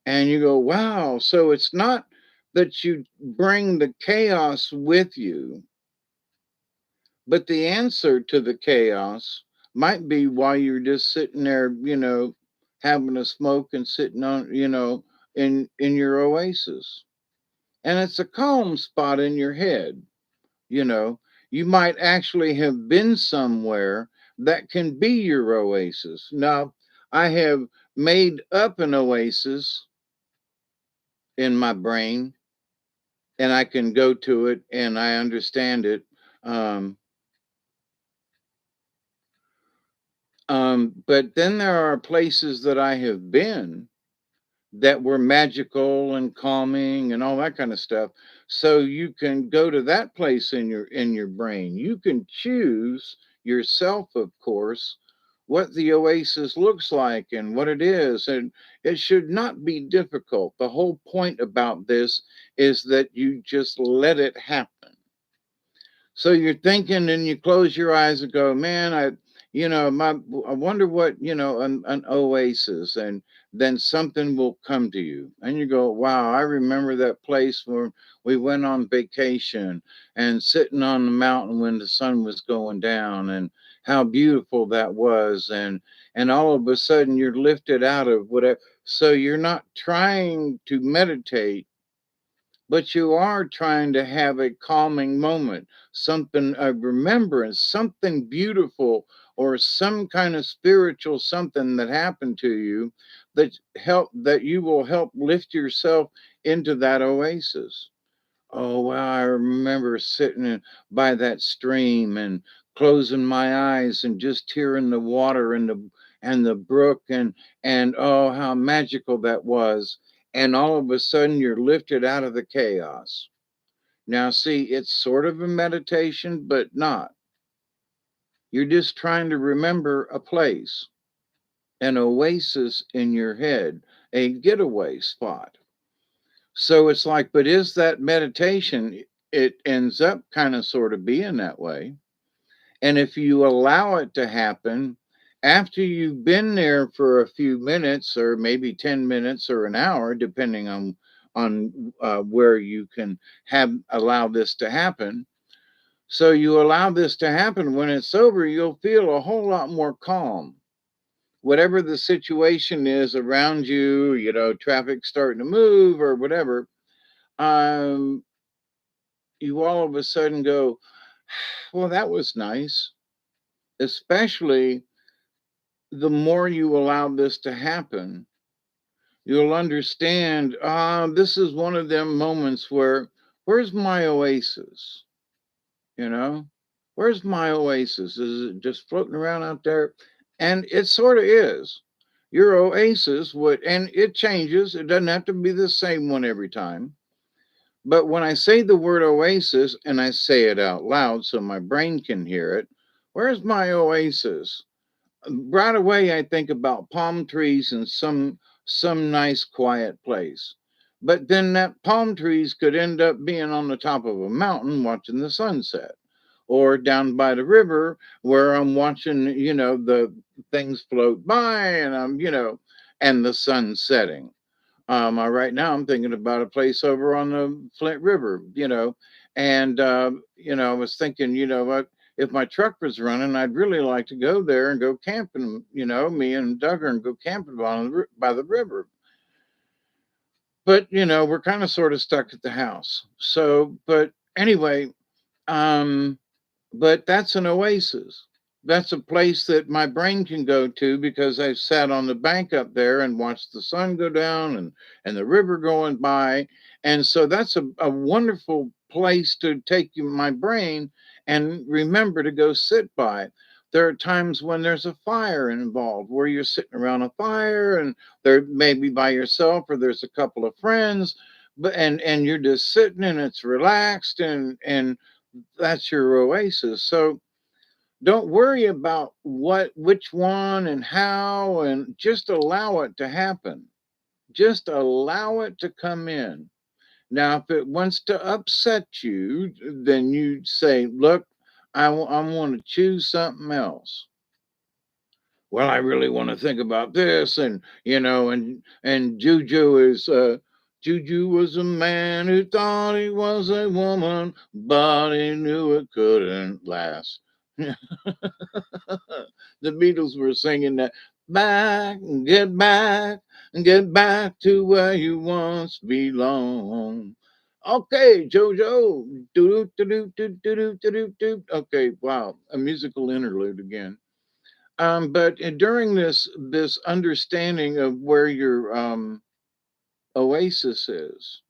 And you go, wow. So it's not that you bring the chaos with you, but the answer to the chaos might be while you're just sitting there, having a smoke and sitting on, in your oasis. And it's a calm spot in your head. you know you might actually have been somewhere that can be your oasis. Now, I have made up an oasis in my brain, and I can go to it and I understand it. um, but then there are places that I have been that were magical and calming and all that kind of stuff. So you can go to that place in your brain. You can choose yourself, of course, what the oasis looks like and what it is. And it should not be difficult. The whole point about this is that you just let it happen. So you're thinking and you close your eyes and go, man, I wonder what, an oasis. And then something will come to you. And you go, wow, I remember that place where we went on vacation and sitting on the mountain when the sun was going down, and how beautiful that was. And all of a sudden you're lifted out of whatever. So you're not trying to meditate, but you are trying to have a calming moment, something of remembrance, something beautiful, or some kind of spiritual something that happened to you that you will help lift yourself into that oasis. Oh wow, I remember sitting by that stream and closing my eyes and just hearing the water and the brook, and oh how magical that was. And all of a sudden you're lifted out of the chaos. Now see, it's sort of a meditation, but not. You're just trying to remember a place, an oasis in your head, a getaway spot. So it's like, but is that meditation? It ends up kind of sort of being that way. And if you allow it to happen, after you've been there for a few minutes, or maybe 10 minutes or an hour, depending on where you can have allow this to happen. So you allow this to happen. When it's over, you'll feel a whole lot more calm. Whatever the situation is around you, traffic starting to move or whatever, um, you all of a sudden go, well, that was nice. Especially the more you allow this to happen, you'll understand, this is one of them moments where, where's my oasis? You know? Where's my oasis? Is it just floating around out there? And it sort of is. Your oasis would, and it changes. It doesn't have to be the same one every time. But when I say the word oasis and I say it out loud so my brain can hear it, where's my oasis? Right away I think about palm trees and some nice quiet place. But then that palm trees could end up being on the top of a mountain watching the sunset, or down by the river where I'm watching, the things float by and and the sun setting. Right now I'm thinking about a place over on the Flint River, and I was thinking, what if my truck was running, I'd really like to go there and go camping, me and Duggar and go camping by the river. But we're kind of sort of stuck at the house. So, but anyway, um, but that's an oasis. That's a place that my brain can go to because I've sat on the bank up there and watched the sun go down and the river going by. And so that's a wonderful place to take my brain and remember to go sit by. There are times when there's a fire involved where you're sitting around a fire and there maybe by yourself or there's a couple of friends, but and you're just sitting and it's relaxed and that's your oasis. So don't worry about which one and how, and just allow it to happen. Just allow it to come in. Now, if it wants to upset you, then you say, look, I want to choose something else. Well, I really want to think about this, and and Juju was a man who thought he was a woman, but he knew it couldn't last. The Beatles were singing that back, get back to where you once belong. Okay, Jojo. Do do do do do do do do. Okay, wow, a musical interlude again. But during this understanding of where your oasis is,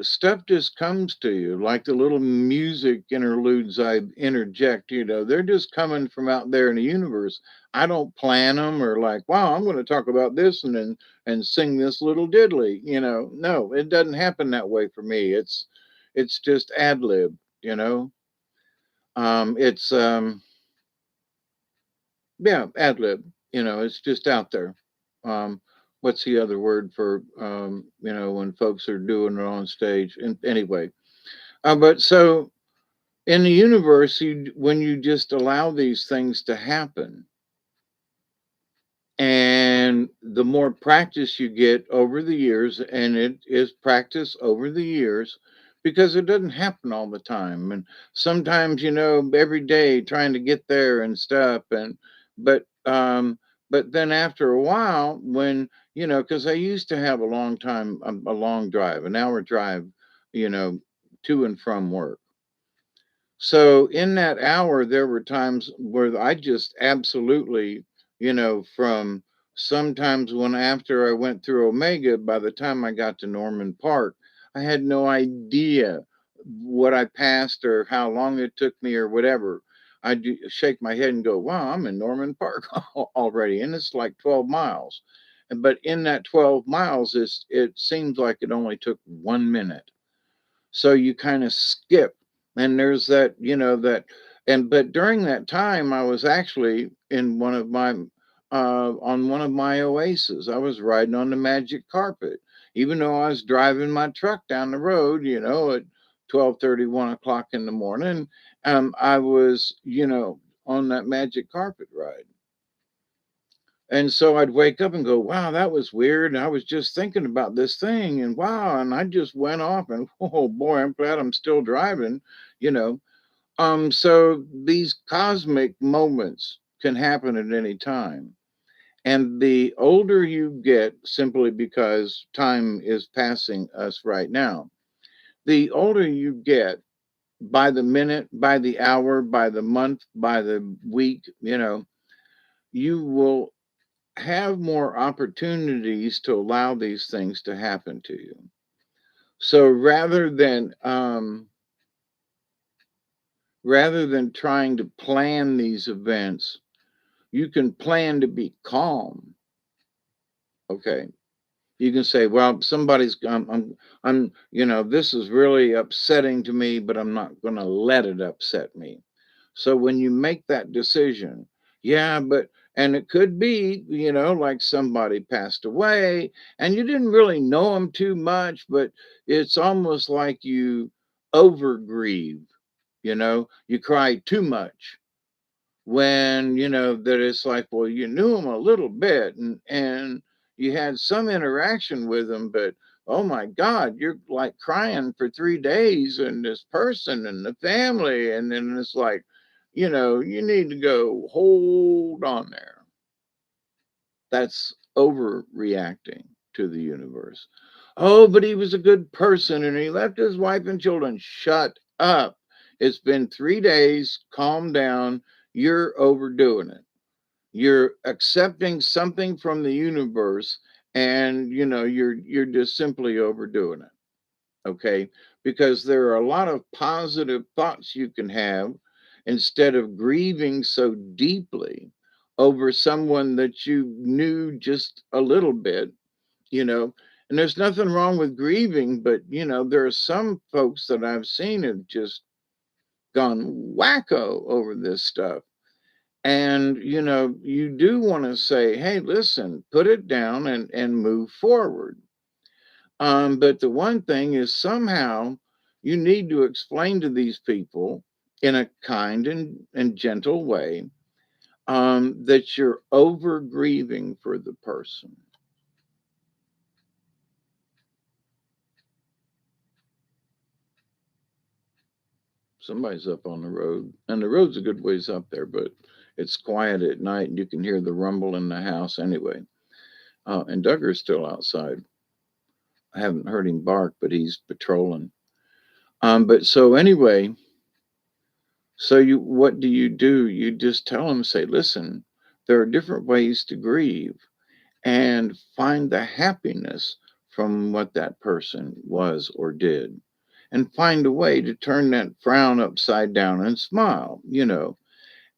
stuff just comes to you like the little music interludes I interject. They're just coming from out there in the universe. I don't plan them or like, wow, I'm going to talk about this and sing this little diddly. No, it doesn't happen that way for me. It's just ad lib. You know, it's Yeah, ad lib. It's just out there. Um, what's the other word for when folks are doing it on stage? And anyway, but so in the universe, when you just allow these things to happen, and the more practice you get over the years, and it is practice over the years, because it doesn't happen all the time. And sometimes, every day trying to get there and stuff. But, but then after a while, when, because I used to have a long time, a long drive, an hour drive, you know, to and from work. So in that hour, there were times where I just absolutely, from sometimes when after I went through Omega, by the time I got to Norman Park, I had no idea what I passed or how long it took me or whatever. Shake my head and go, wow, I'm in Norman Park already. And it's like 12 miles. But in that 12 miles, it seems like it only took 1 minute, so you kind of skip. And there's that, but during that time I was actually in one of my on one of my oases. I was riding on the magic carpet, even though I was driving my truck down the road, at 12:30, 1 o'clock in the morning. I was, on that magic carpet ride. And so I'd wake up and go, wow, that was weird. And I was just thinking about this thing and wow. And I just went off and oh boy, I'm glad I'm still driving, you know. So these cosmic moments can happen at any time. And the older you get, simply because time is passing us right now, the older you get by the minute, by the hour, by the month, by the week, you will have more opportunities to allow these things to happen to you. So rather than Rather than trying to plan these events, you can plan to be calm. Okay. You can say, well, this is really upsetting to me, but I'm not going to let it upset me. So when you make that decision, yeah, and it could be, like somebody passed away and you didn't really know them too much, but it's almost like you over grieve, you cry too much when that it's like, well, you knew him a little bit and you had some interaction with him, but oh my god, you're like crying for 3 days and this person and the family, and then it's like, you need to go, hold on there. That's overreacting to the universe. Oh, but he was a good person and he left his wife and children. Shut up. It's been 3 days. Calm down. You're overdoing it. You're accepting something from the universe, and you're just simply overdoing it. Okay? Because there are a lot of positive thoughts you can have instead of grieving so deeply over someone that you knew just a little bit, you know. And there's nothing wrong with grieving, but there are some folks that I've seen have just gone wacko over this stuff. And you do want to say, hey, listen, put it down and move forward. But the one thing is, somehow you need to explain to these people in a kind and gentle way, that you're over grieving for the person. Somebody's up on the road, and the road's a good ways up there, but it's quiet at night and you can hear the rumble in the house anyway. And Duggar's still outside. I haven't heard him bark, but he's patrolling. But so anyway, so what do? You just tell them, say, listen, there are different ways to grieve and find the happiness from what that person was or did. And find a way to turn that frown upside down and smile,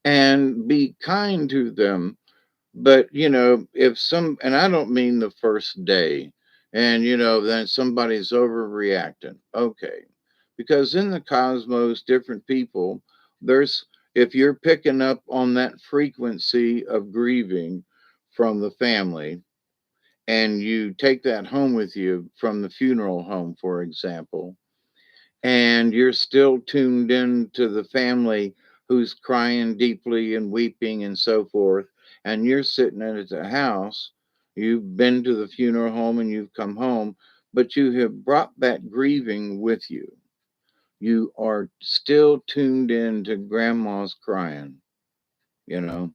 and be kind to them. But if and I don't mean the first day, and then somebody's overreacting. Okay. Because in the cosmos, different people, there's if you're picking up on that frequency of grieving from the family, and you take that home with you from the funeral home, for example, and you're still tuned in to the family who's crying deeply and weeping and so forth, and you're sitting at the house, you've been to the funeral home and you've come home, but you have brought that grieving with you. You are still tuned in to grandma's crying, you know.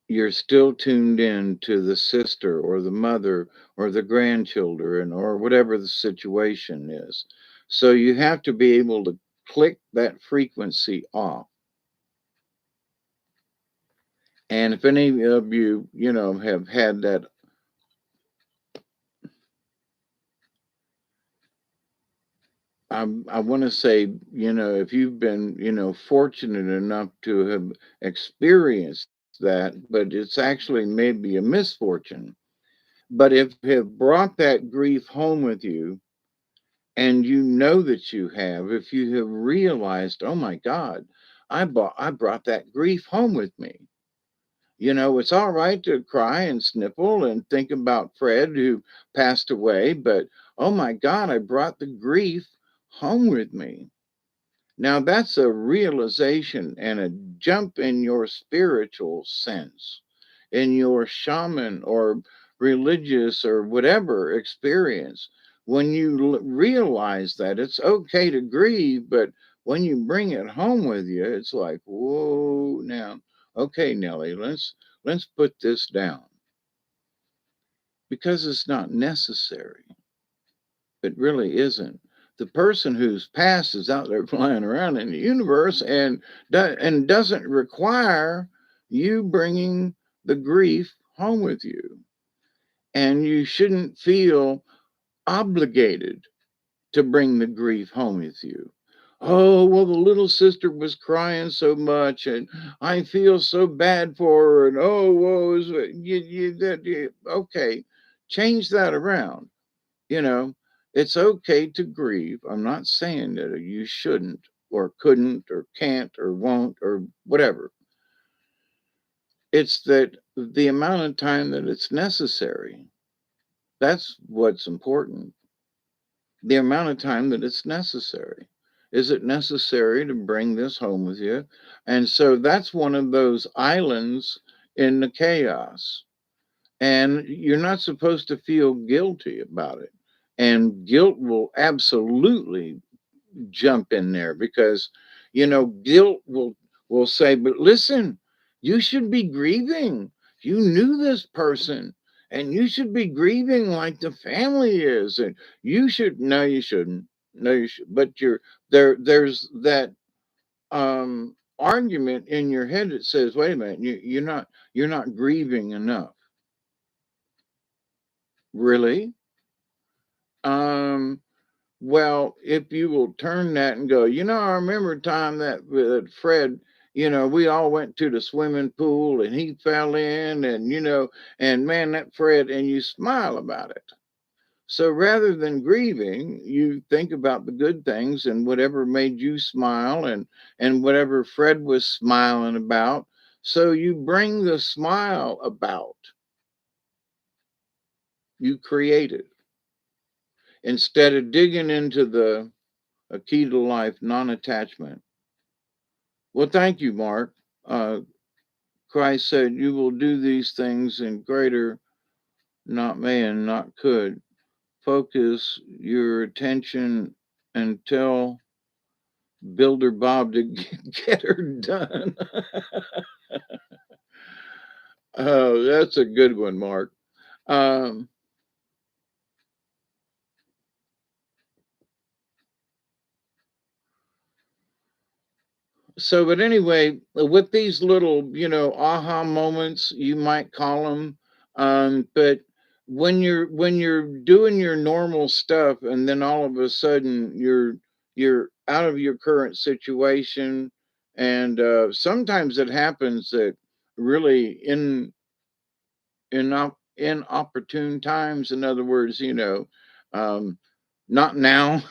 You're still tuned in to the sister or the mother or the grandchildren or whatever the situation is. So you have to be able to click that frequency off. And if any of you, have had that, I want to say, if you've been, fortunate enough to have experienced that, but it's actually maybe a misfortune. But if you have brought that grief home with you, and that you have, if you have realized, oh my God, I brought that grief home with me. It's all right to cry and sniffle and think about Fred who passed away, but oh my God, I brought the grief home with me. Now that's a realization and a jump in your spiritual sense, in your shaman or religious or whatever experience. When you realize that it's okay to grieve, but when you bring it home with you, it's like, whoa, now, okay, Nellie, let's put this down because it's not necessary. It really isn't. The person who's past is out there flying around in the universe and doesn't require you bringing the grief home with you. And you shouldn't feel obligated to bring the grief home with you. Oh, well, the little sister was crying so much, and I feel so bad for her. And oh, whoa, okay, change that around. You know, it's okay to grieve. I'm not saying that you shouldn't, or couldn't, or can't, or won't, or whatever. It's that the amount of time that it's necessary. That's what's important. The amount of time that it's necessary. Is it necessary to bring this home with you? And so that's one of those islands in the chaos. And you're not supposed to feel guilty about it. And guilt will absolutely jump in there because guilt will say, but listen, you should be grieving. You knew this person, and you should be grieving like the family is. And you should no, you shouldn't. No, you should. But there's that argument in your head that says, wait a minute, you're not grieving enough. Really? um Well, if you will turn that and go, I remember a time that Fred, we all went to the swimming pool and he fell in, and and man, that Fred, and you smile about it. So rather than grieving, you think about the good things and whatever made you smile, and whatever Fred was smiling about. So you bring the smile about. You create it instead of digging into the a key to life, non-attachment. Well, thank you, Mark. Uh, Christ said, "You will do these things in greater, not man, not could." Focus your attention and tell Builder Bob to get her done. Oh, that's a good one, Mark. Um, but anyway, with these little, aha moments, you might call them, but when you're doing your normal stuff, and then all of a sudden you're out of your current situation, and sometimes it happens that really inopportune times. In other words, um, not now.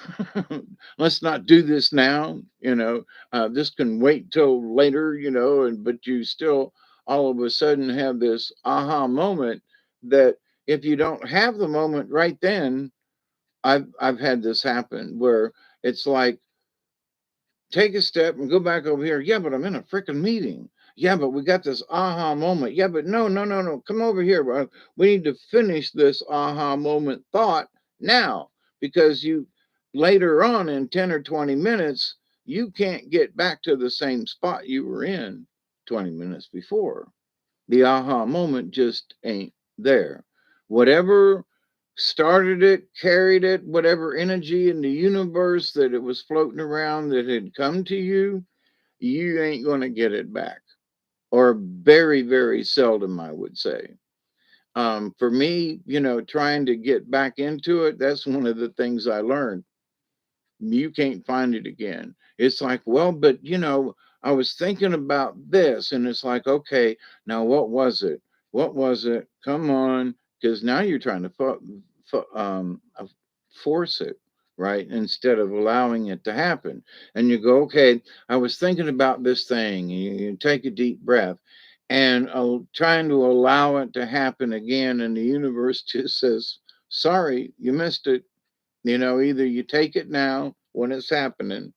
Let's not do this now. This can wait till later. And but you still all of a sudden have this aha moment that if you don't have the moment right then, I've had this happen where it's like, take a step and go back over here. Yeah, but I'm in a freaking meeting. Yeah, but we got this aha moment. Yeah, but no, no, no, no. Come over here. We need to finish this aha moment thought now, because you later on in 10 or 20 minutes, you can't get back to the same spot you were in 20 minutes before. The aha moment just ain't there. Whatever started it, carried it, whatever energy in the universe that it was floating around that had come to you, you ain't going to get it back. Or very, very seldom, I would say. For me, trying to get back into it, that's one of the things I learned. You can't find it again. It's like, well, but I was thinking about this, and it's like, okay, now what was it? What was it? Come on, because now you're trying to force it, right? Instead of allowing it to happen. And you go, okay, I was thinking about this thing. And you take a deep breath, and trying to allow it to happen again, and the universe just says, sorry, you missed it. Either you take it now when it's happening,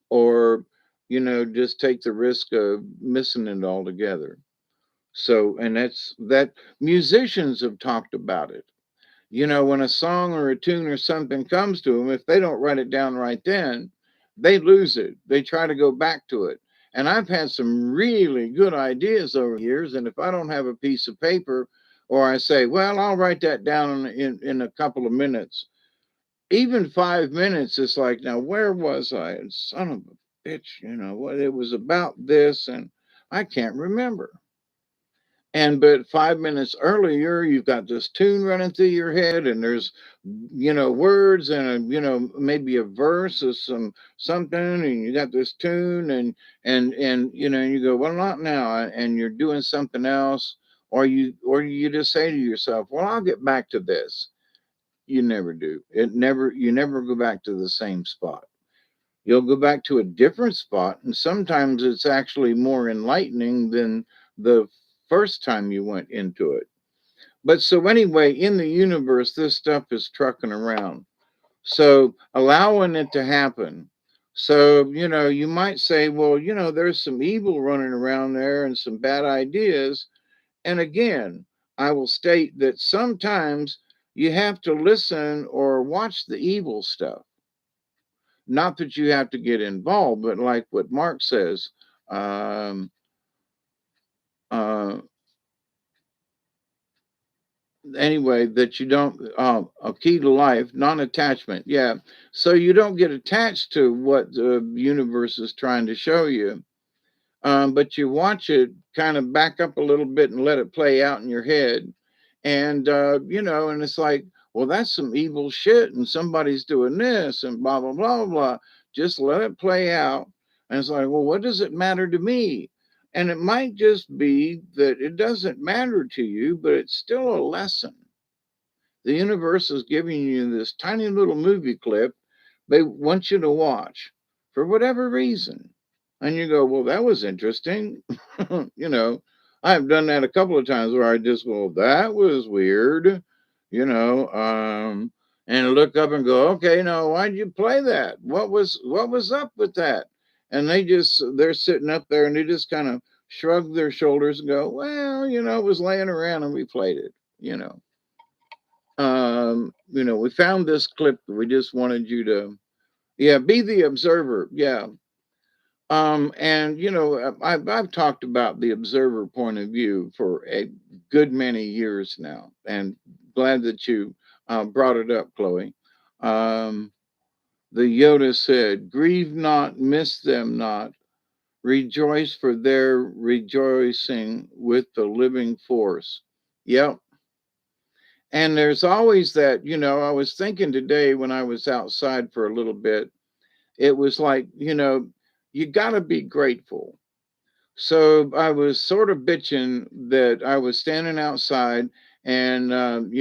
or, just take the risk of missing it altogether. So, and that musicians have talked about it. When a song or a tune or something comes to them, if they don't write it down right then, they lose it. They try to go back to it. And I've had some really good ideas over the years. And if I don't have a piece of paper, or I say, well, I'll write that down in a couple of minutes, even 5 minutes, it's like, now where was I? And son of a bitch, what it was about this, and I can't remember. And but 5 minutes earlier, you've got this tune running through your head, and there's words and maybe a verse or something, and you got this tune, and you go, well, not now, and you're doing something else, or you just say to yourself, well, I'll get back to this. You never do. You never go back to the same spot. You'll go back to a different spot, and sometimes it's actually more enlightening than the first time you went into it. But so, anyway, in the universe, this stuff is trucking around. So, allowing it to happen. So, you might say, well, there's some evil running around there and some bad ideas. And again, I will state that sometimes you have to listen or watch the evil stuff. Not that you have to get involved, but like what Mark says, um, uh, anyway, that you don't, a key to life, non-attachment. Yeah. So you don't get attached to what the universe is trying to show you, but you watch it kind of back up a little bit and let it play out in your head. And it's like, well, that's some evil shit, and somebody's doing this, and blah, blah, blah, blah, blah. Just let it play out. And it's like, well, what does it matter to me? And it might just be that it doesn't matter to you, but it's still a lesson. The universe is giving you this tiny little movie clip they want you to watch for whatever reason. And you go, well, that was interesting. you know, I've done that a couple of times where I just, well, that was weird, you know, um, and look up and go, okay, now why'd you play that? What was up with that? And they're sitting up there and they just kind of shrug their shoulders and go, well, it was laying around and we played it, you know. We found this clip. We just wanted you to, yeah, be the observer. Yeah. And I've talked about the observer point of view for a good many years now, and glad that you brought it up, Chloe. Um, the Yoda said, "Grieve not, miss them not, rejoice for their rejoicing with the living force." Yep. And there's always that, I was thinking today when I was outside for a little bit, it was like, you got to be grateful. So I was sort of bitching that I was standing outside and, um,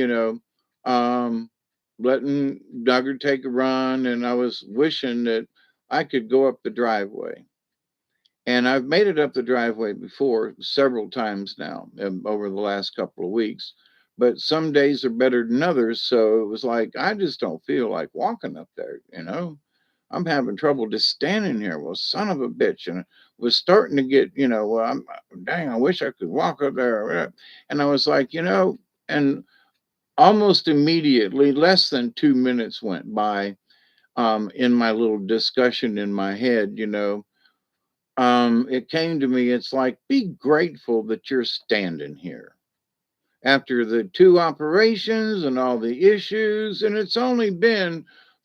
letting Duggar take a run. And I was wishing that I could go up the driveway. And I've made it up the driveway before several times now over the last couple of weeks. But some days are better than others. So it was like, I just don't feel like walking up there. I'm having trouble just standing here. Well, son of a bitch. And it was starting to get, well, dang, I wish I could walk up there. And I was like, and almost immediately, less than 2 minutes went by in my little discussion in my head, it came to me, it's like, be grateful that you're standing here after the two operations and all the issues. And it's only been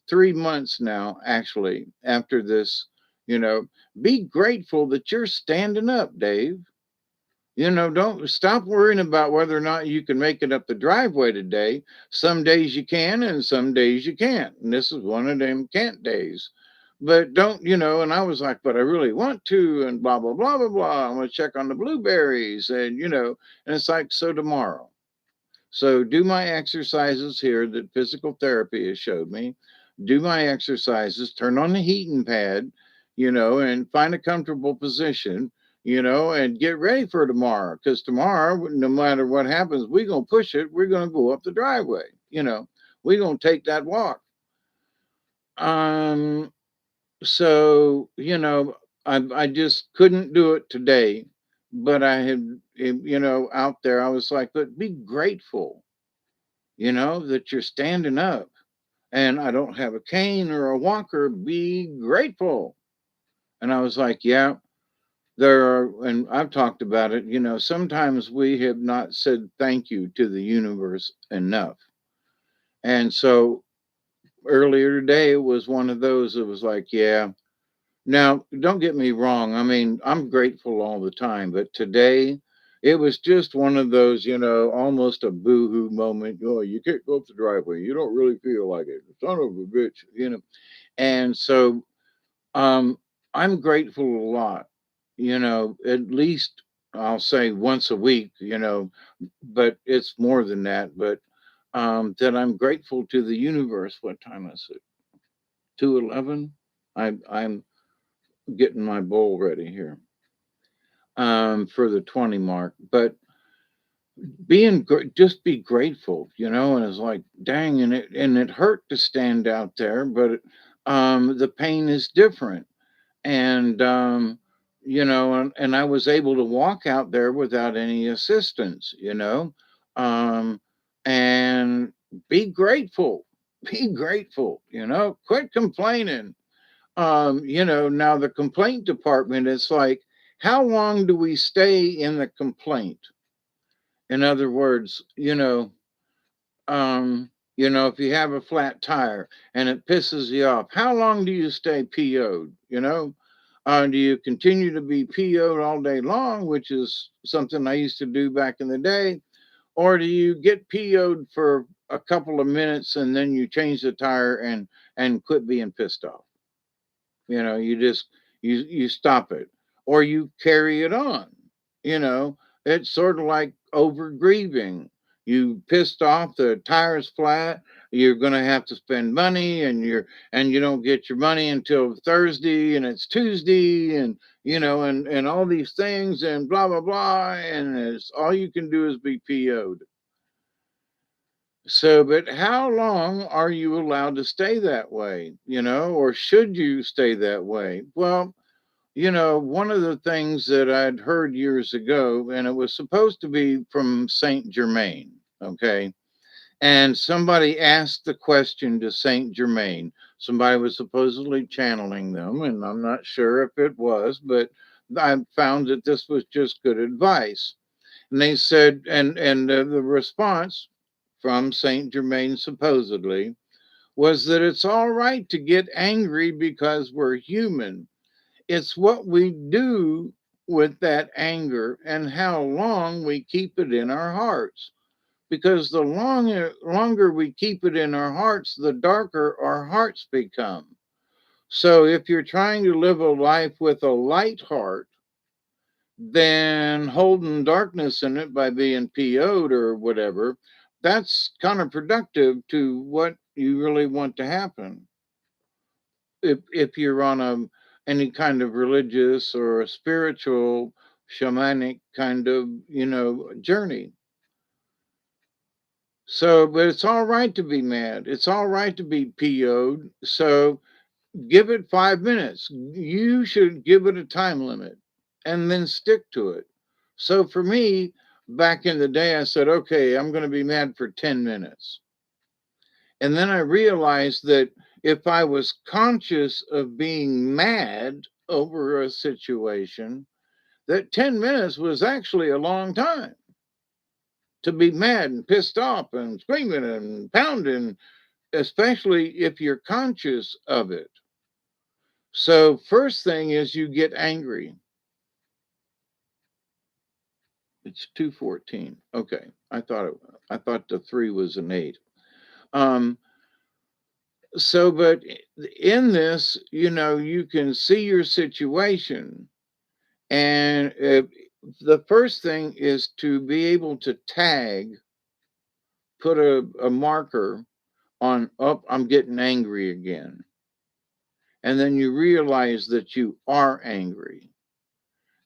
3 months now, actually, after this. You know, be grateful that you're standing up, Dave. Don't stop worrying about whether or not you can make it up the driveway today. Some days you can, and some days you can't. And this is one of them can't days. But don't, and I was like, but I really want to, and blah, blah, blah, blah, blah. I'm going to check on the blueberries, and it's like, so tomorrow. So do my exercises here that physical therapy has showed me. Do my exercises, turn on the heating pad, and find a comfortable position, and get ready for tomorrow. Because tomorrow, no matter what happens, we're going to push it. We're going to go up the driveway. We're going to take that walk. Um, so, I just couldn't do it today. But I had, out there, I was like, but be grateful that you're standing up, and I don't have a cane or a walker. Be grateful. And I was like, yeah, there are, and I've talked about it, sometimes we have not said thank you to the universe enough. And so earlier today it was one of those that was like, yeah. Now, don't get me wrong. I mean, I'm grateful all the time, but today It was just one of those, almost a boo-hoo moment. Oh, you can't go up the driveway. You don't really feel like it. Son of a bitch. And so um, I'm grateful a lot, at least I'll say once a week, but it's more than that. But that I'm grateful to the universe. What time is it? 2:11. I'm getting my bowl ready here for the 20 mark. But just be grateful, and it's like, dang, and it hurt to stand out there, but the pain is different. And and I was able to walk out there without any assistance, um and be grateful. Be grateful, quit complaining. Now the complaint department is like, how long do we stay in the complaint? In other words, if you have a flat tire and it pisses you off, how long do you stay PO'd? Do you continue to be PO'd all day long, which is something I used to do back in the day? Or do you get PO'd for a couple of minutes and then you change the tire and quit being pissed off? You just you stop it, or you carry it on. you know it's sort of like over grieving. You pissed off, the tire's flat, you're going to have to spend money, and you don't get your money until Thursday, and it's Tuesday, and all these things, and blah blah blah, and it's all you can do is be PO'd. So, but how long are you allowed to stay that way, or should you stay that way? Well, one of the things that I'd heard years ago, and it was supposed to be from Saint Germain, okay? And somebody asked the question to Saint Germain. Somebody was supposedly channeling them, and I'm not sure if it was, but I found that this was just good advice. And they said, and the response from Saint Germain supposedly was that it's all right to get angry because we're human. It's what we do with that anger and how long we keep it in our hearts. Because the longer we keep it in our hearts, the darker our hearts become. So if you're trying to live a life with a light heart, then holding darkness in it by being PO'd or whatever, that's counterproductive to what you really want to happen. If you're on any kind of religious or a spiritual shamanic kind of journey. So, but it's all right to be mad, it's all right to be PO'd. So give it 5 minutes. You should give it a time limit and then stick to it. So for me, back in the day, I said, okay, I'm going to be mad for 10 minutes. And then I realized that if I was conscious of being mad over a situation, that 10 minutes was actually a long time to be mad and pissed off and screaming and pounding, especially if you're conscious of it. So, first thing is you get angry. It's 2:14. Okay. I thought the 3 was an 8. Um, but in this, you can see your situation. And the first thing is to be able to put a marker on, oh, I'm getting angry again. And then you realize that you are angry.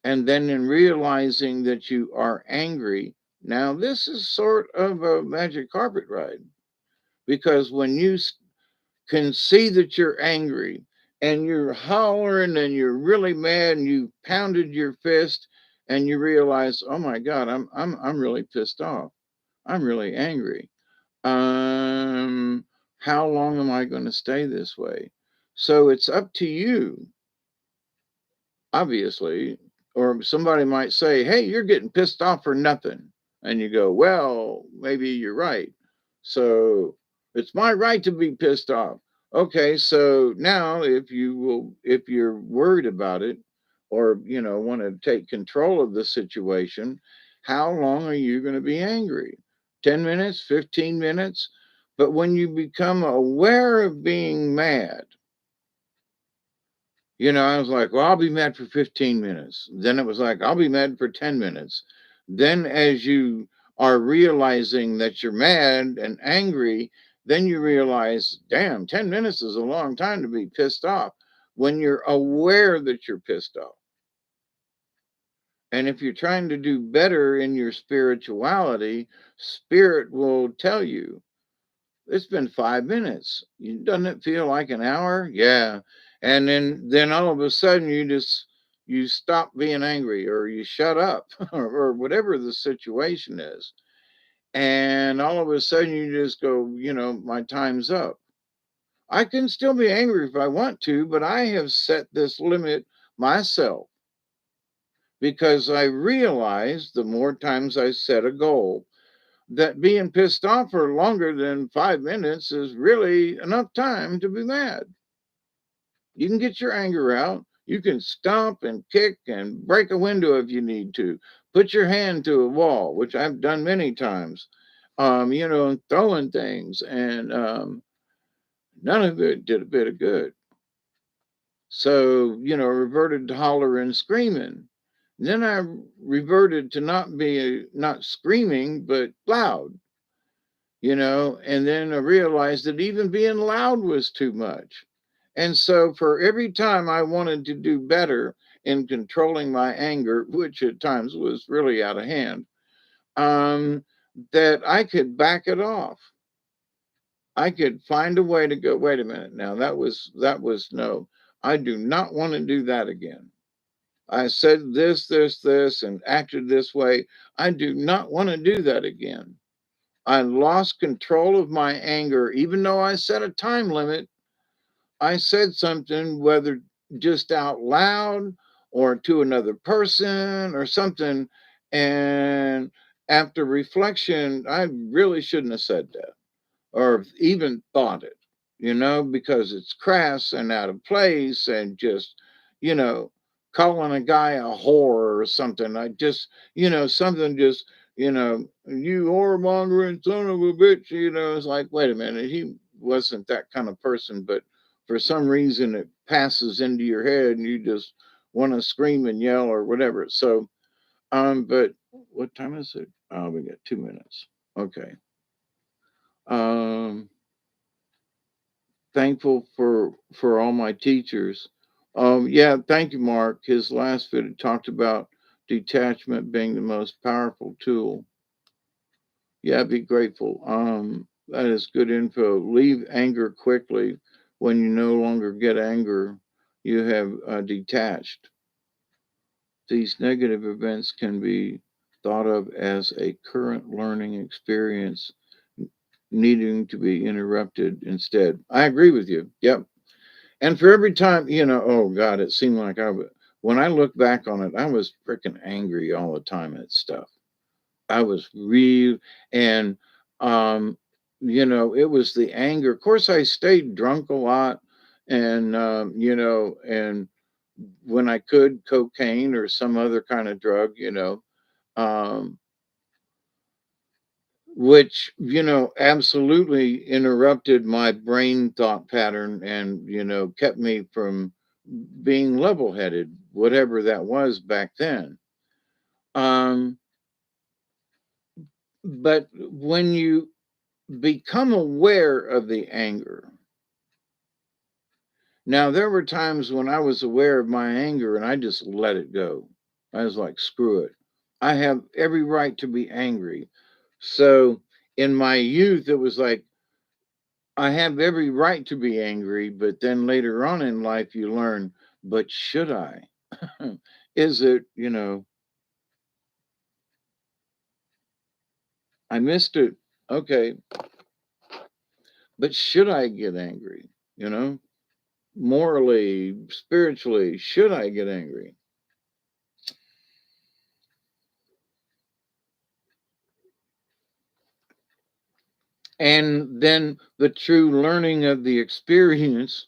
And then in realizing that you are angry, now this is sort of a magic carpet ride, because when you can see that you're angry and you're hollering and you're really mad and you pounded your fist and you realize, oh my God, I'm really pissed off. I'm really angry. How long am I going to stay this way? So it's up to you, obviously. Or somebody might say, hey, you're getting pissed off for nothing. And you go, well, maybe you're right. So it's my right to be pissed off. Okay, so now if you're worried about it, or want to take control of the situation, how long are you going to be angry? 10 minutes, 15 minutes? But when you become aware of being mad, I was like, well, I'll be mad for 15 minutes. Then it was like, I'll be mad for 10 minutes. Then, as you are realizing that you're mad and angry, then you realize, damn, 10 minutes is a long time to be pissed off when you're aware that you're pissed off. And if you're trying to do better in your spirituality, spirit will tell you, it's been 5 minutes. Doesn't it feel like an hour? Yeah. And then all of a sudden you stop being angry or you shut up or whatever the situation is. And all of a sudden you just go, my time's up. I can still be angry if I want to, but I have set this limit myself because I realize the more times I set a goal, that being pissed off for longer than 5 minutes is really enough time to be mad. You can get your anger out. You can stomp and kick and break a window if you need to. Put your hand to a wall, which I've done many times, throwing things, and none of it did a bit of good. So, reverted to hollering and screaming. Then I reverted to not screaming, but loud, and then I realized that even being loud was too much. And so for every time I wanted to do better in controlling my anger, which at times was really out of hand, that I could back it off. I could find a way to go, wait a minute, now that was no, I do not want to do that again. I said this, and acted this way. I do not want to do that again. I lost control of my anger, even though I set a time limit. I said something, whether just out loud or to another person or something. And after reflection, I really shouldn't have said that or even thought it, because it's crass and out of place and just, you know, calling a guy a whore or something. I just, something just, you whoremongering son of a bitch, it's like, wait a minute, he wasn't that kind of person, but for some reason it passes into your head and you just want to scream and yell or whatever. So, but what time is it? Oh, we got 2 minutes. Okay. Um, Thankful for all my teachers. Yeah, thank you, Mark. His last video talked about detachment being the most powerful tool. Yeah, be grateful. That is good info. Leave anger quickly. When you no longer get anger, you have detached. These negative events can be thought of as a current learning experience needing to be interrupted instead. I agree with you. Yep. And for every time, oh God, it seemed like when I look back on it, I was freaking angry all the time at stuff. I was real, and, it was the anger. Of course, I stayed drunk a lot, and, and when I could, cocaine or some other kind of drug, um, which absolutely interrupted my brain thought pattern and kept me from being level headed, whatever that was back then. um but when you become aware of the anger, now there were times when I was aware of my anger and I just let it go. I was like, screw it, I have every right to be angry. So in my youth it was like, I have every right to be angry, but then later on in life you learn, but should I? Is it, I missed it. Okay, but should I get angry? You know, morally, spiritually, should I get angry? And then the true learning of the experience.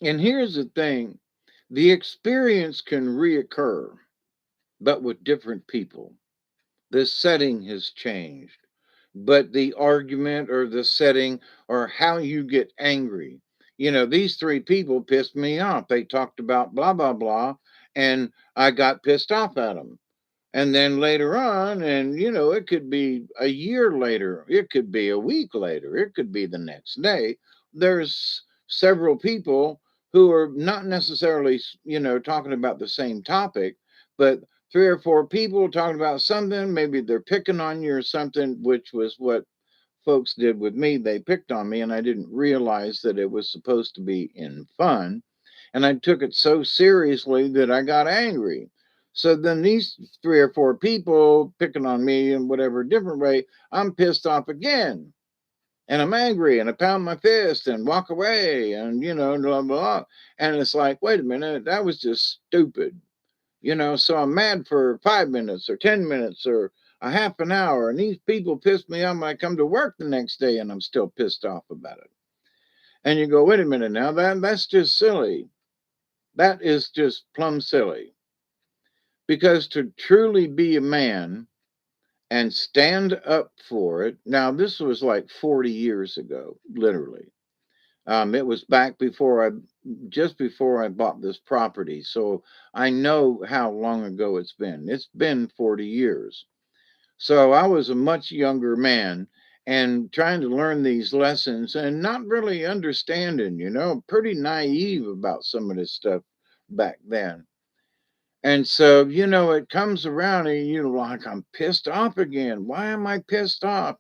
And here's the thing, The experience can reoccur, but with different people. The setting has changed, but the argument or the setting or how you get angry. These three people pissed me off. They talked about blah, blah, blah, and I got pissed off at them. And then later on, and it could be a year later, it could be a week later, it could be the next day. There's several people who are not necessarily, talking about the same topic, but three or four people talking about something. Maybe they're picking on you or something, which was what folks did with me. They picked on me, and I didn't realize that it was supposed to be in fun. And I took it so seriously that I got angry. So then these three or four people picking on me in whatever different way, I'm pissed off again. And I'm angry and I pound my fist and walk away and, blah, blah. And it's like, wait a minute, that was just stupid. So I'm mad for 5 minutes or 10 minutes or a half an hour. And these people piss me off when I come to work the next day and I'm still pissed off about it. And you go, wait a minute now, that's just silly. That is just plumb silly. Because to truly be a man and stand up for it, now this was like 40 years ago, literally. It was back just before I bought this property. So I know how long ago it's been. It's been 40 years. So I was a much younger man and trying to learn these lessons and not really understanding, pretty naive about some of this stuff back then. And so, it comes around and like, I'm pissed off again. Why am I pissed off?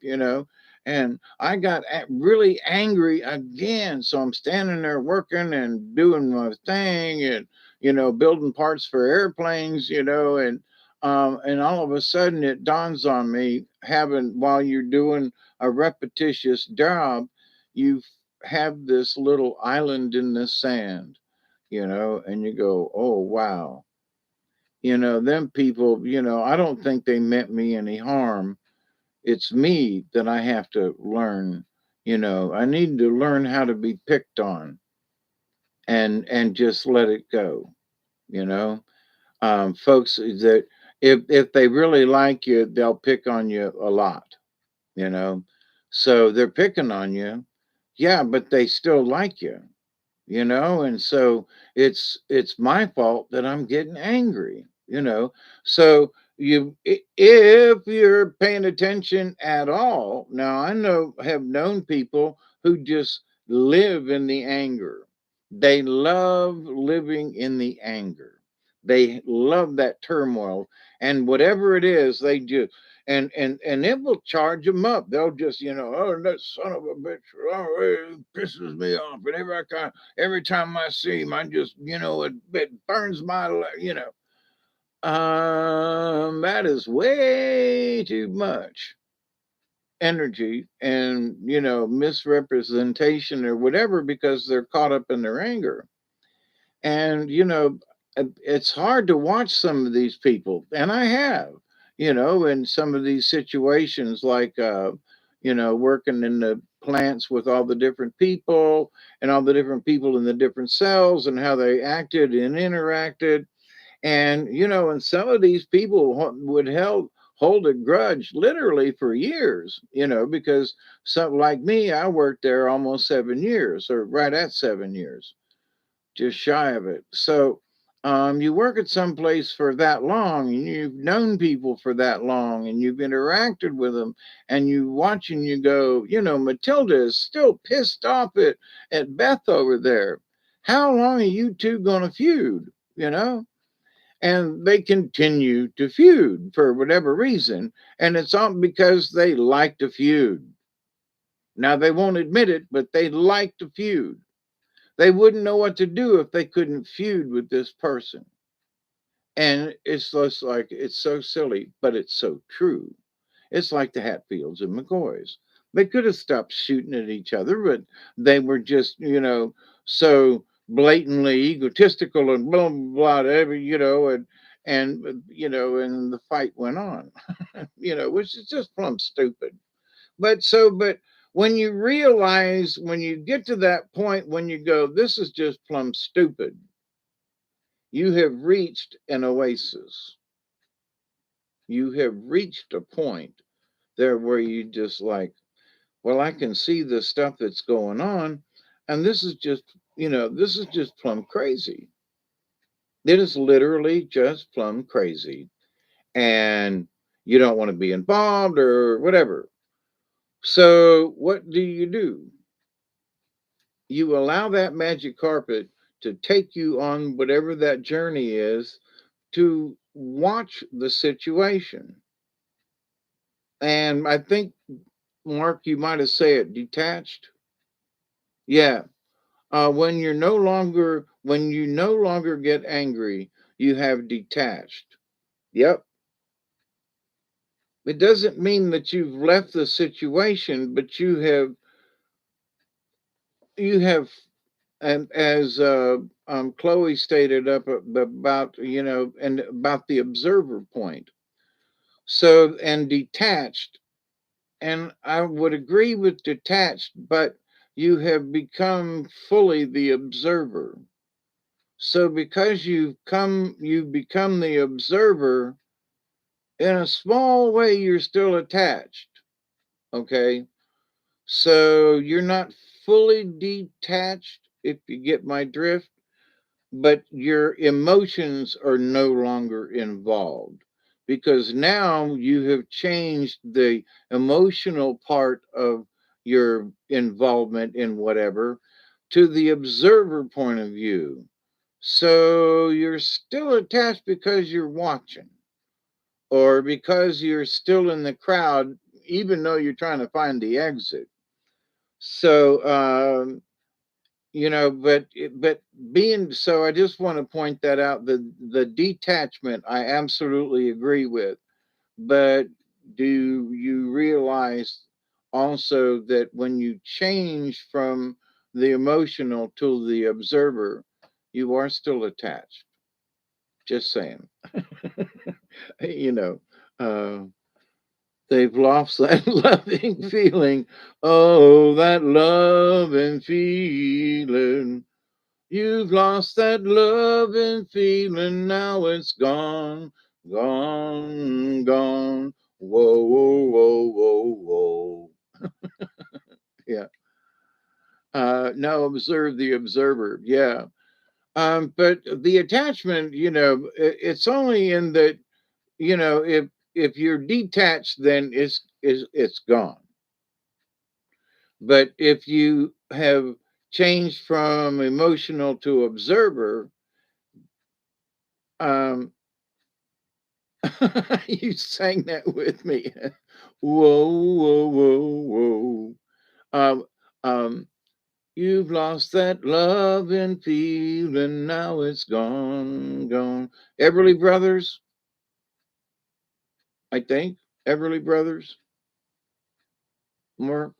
And I got really angry again. So I'm standing there working and doing my thing and, building parts for airplanes, and all of a sudden it dawns on me while you're doing a repetitious job, you have this little island in the sand, and you go, oh, wow. Them people, I don't think they meant me any harm. It's me that I have to learn. I need to learn how to be picked on and just let it go. You know, Folks that if they really like you, they'll pick on you a lot. You know, so they're picking on you, yeah, but they still like you. And so it's my fault that I'm getting angry. So if you're paying attention at all, now I have known people who just live in the anger. They love living in the anger. They love that turmoil, and whatever it is they do, and it will charge them up. They'll just, oh, that son of a bitch, oh, it pisses me off. And every time I see him, I just, it burns my, that is way too much energy and, misrepresentation or whatever because they're caught up in their anger. And, it's hard to watch some of these people. And I have, in some of these situations, like, working in the plants with all the different people and all the different people in the different cells and how they acted and interacted. And, and some of these people would hold a grudge literally for years, because some like me, I worked there almost 7 years or right at 7 years, just shy of it. So you work at some place for that long and you've known people for that long and you've interacted with them and you watch and you go, Matilda is still pissed off at Beth over there. How long are you two going to feud? And they continue to feud for whatever reason. And it's all because they like to feud. Now, they won't admit it, but they like to feud. They wouldn't know what to do if they couldn't feud with this person. And it's just like, it's so silly, but it's so true. It's like the Hatfields and McCoys. They could have stopped shooting at each other, but they were just, so blatantly egotistical and blah, blah, blah, and the fight went on, which is just plumb stupid. But when you realize, when you get to that point, when you go, this is just plumb stupid, You have reached an oasis. You have reached a point there where you just like, well, I can see the stuff that's going on, and this is just, this is just plumb crazy. It is literally just plumb crazy. And you don't want to be involved or whatever. So, what do? You allow that magic carpet to take you on whatever that journey is to watch the situation. And I think, Mark, you might have said it detached. Yeah. When you no longer get angry, you have detached. Yep. It doesn't mean that you've left the situation, but you have, and as Chloe stated up about, and about the observer point. So, and detached, and I would agree with detached, but you have become fully the observer. So, because you become the observer, in a small way, you're still attached. Okay. So, you're not fully detached, if you get my drift, but your emotions are no longer involved because now you have changed the emotional part of your involvement in whatever to the observer point of view. So you're still attached because you're watching or because you're still in the crowd, even though you're trying to find the exit. So, but being so, I just want to point that out. The detachment I absolutely agree with, but do you realize also that when you change from the emotional to the observer, you are still attached? Just saying. you know uh they've lost that loving feeling. Oh, that loving feeling. You've lost that loving feeling, now it's gone, gone, gone. Whoa, whoa, whoa, whoa, whoa. Yeah. No, observe the observer. Yeah. But the attachment, it's only in that, if you're detached, then it's gone. But if you have changed from emotional to observer, um, you sang that with me. Whoa, whoa, whoa, whoa. Um, um, you've lost that love and feeling, now it's gone, gone. Everly Brothers, I think. Everly Brothers. Mark,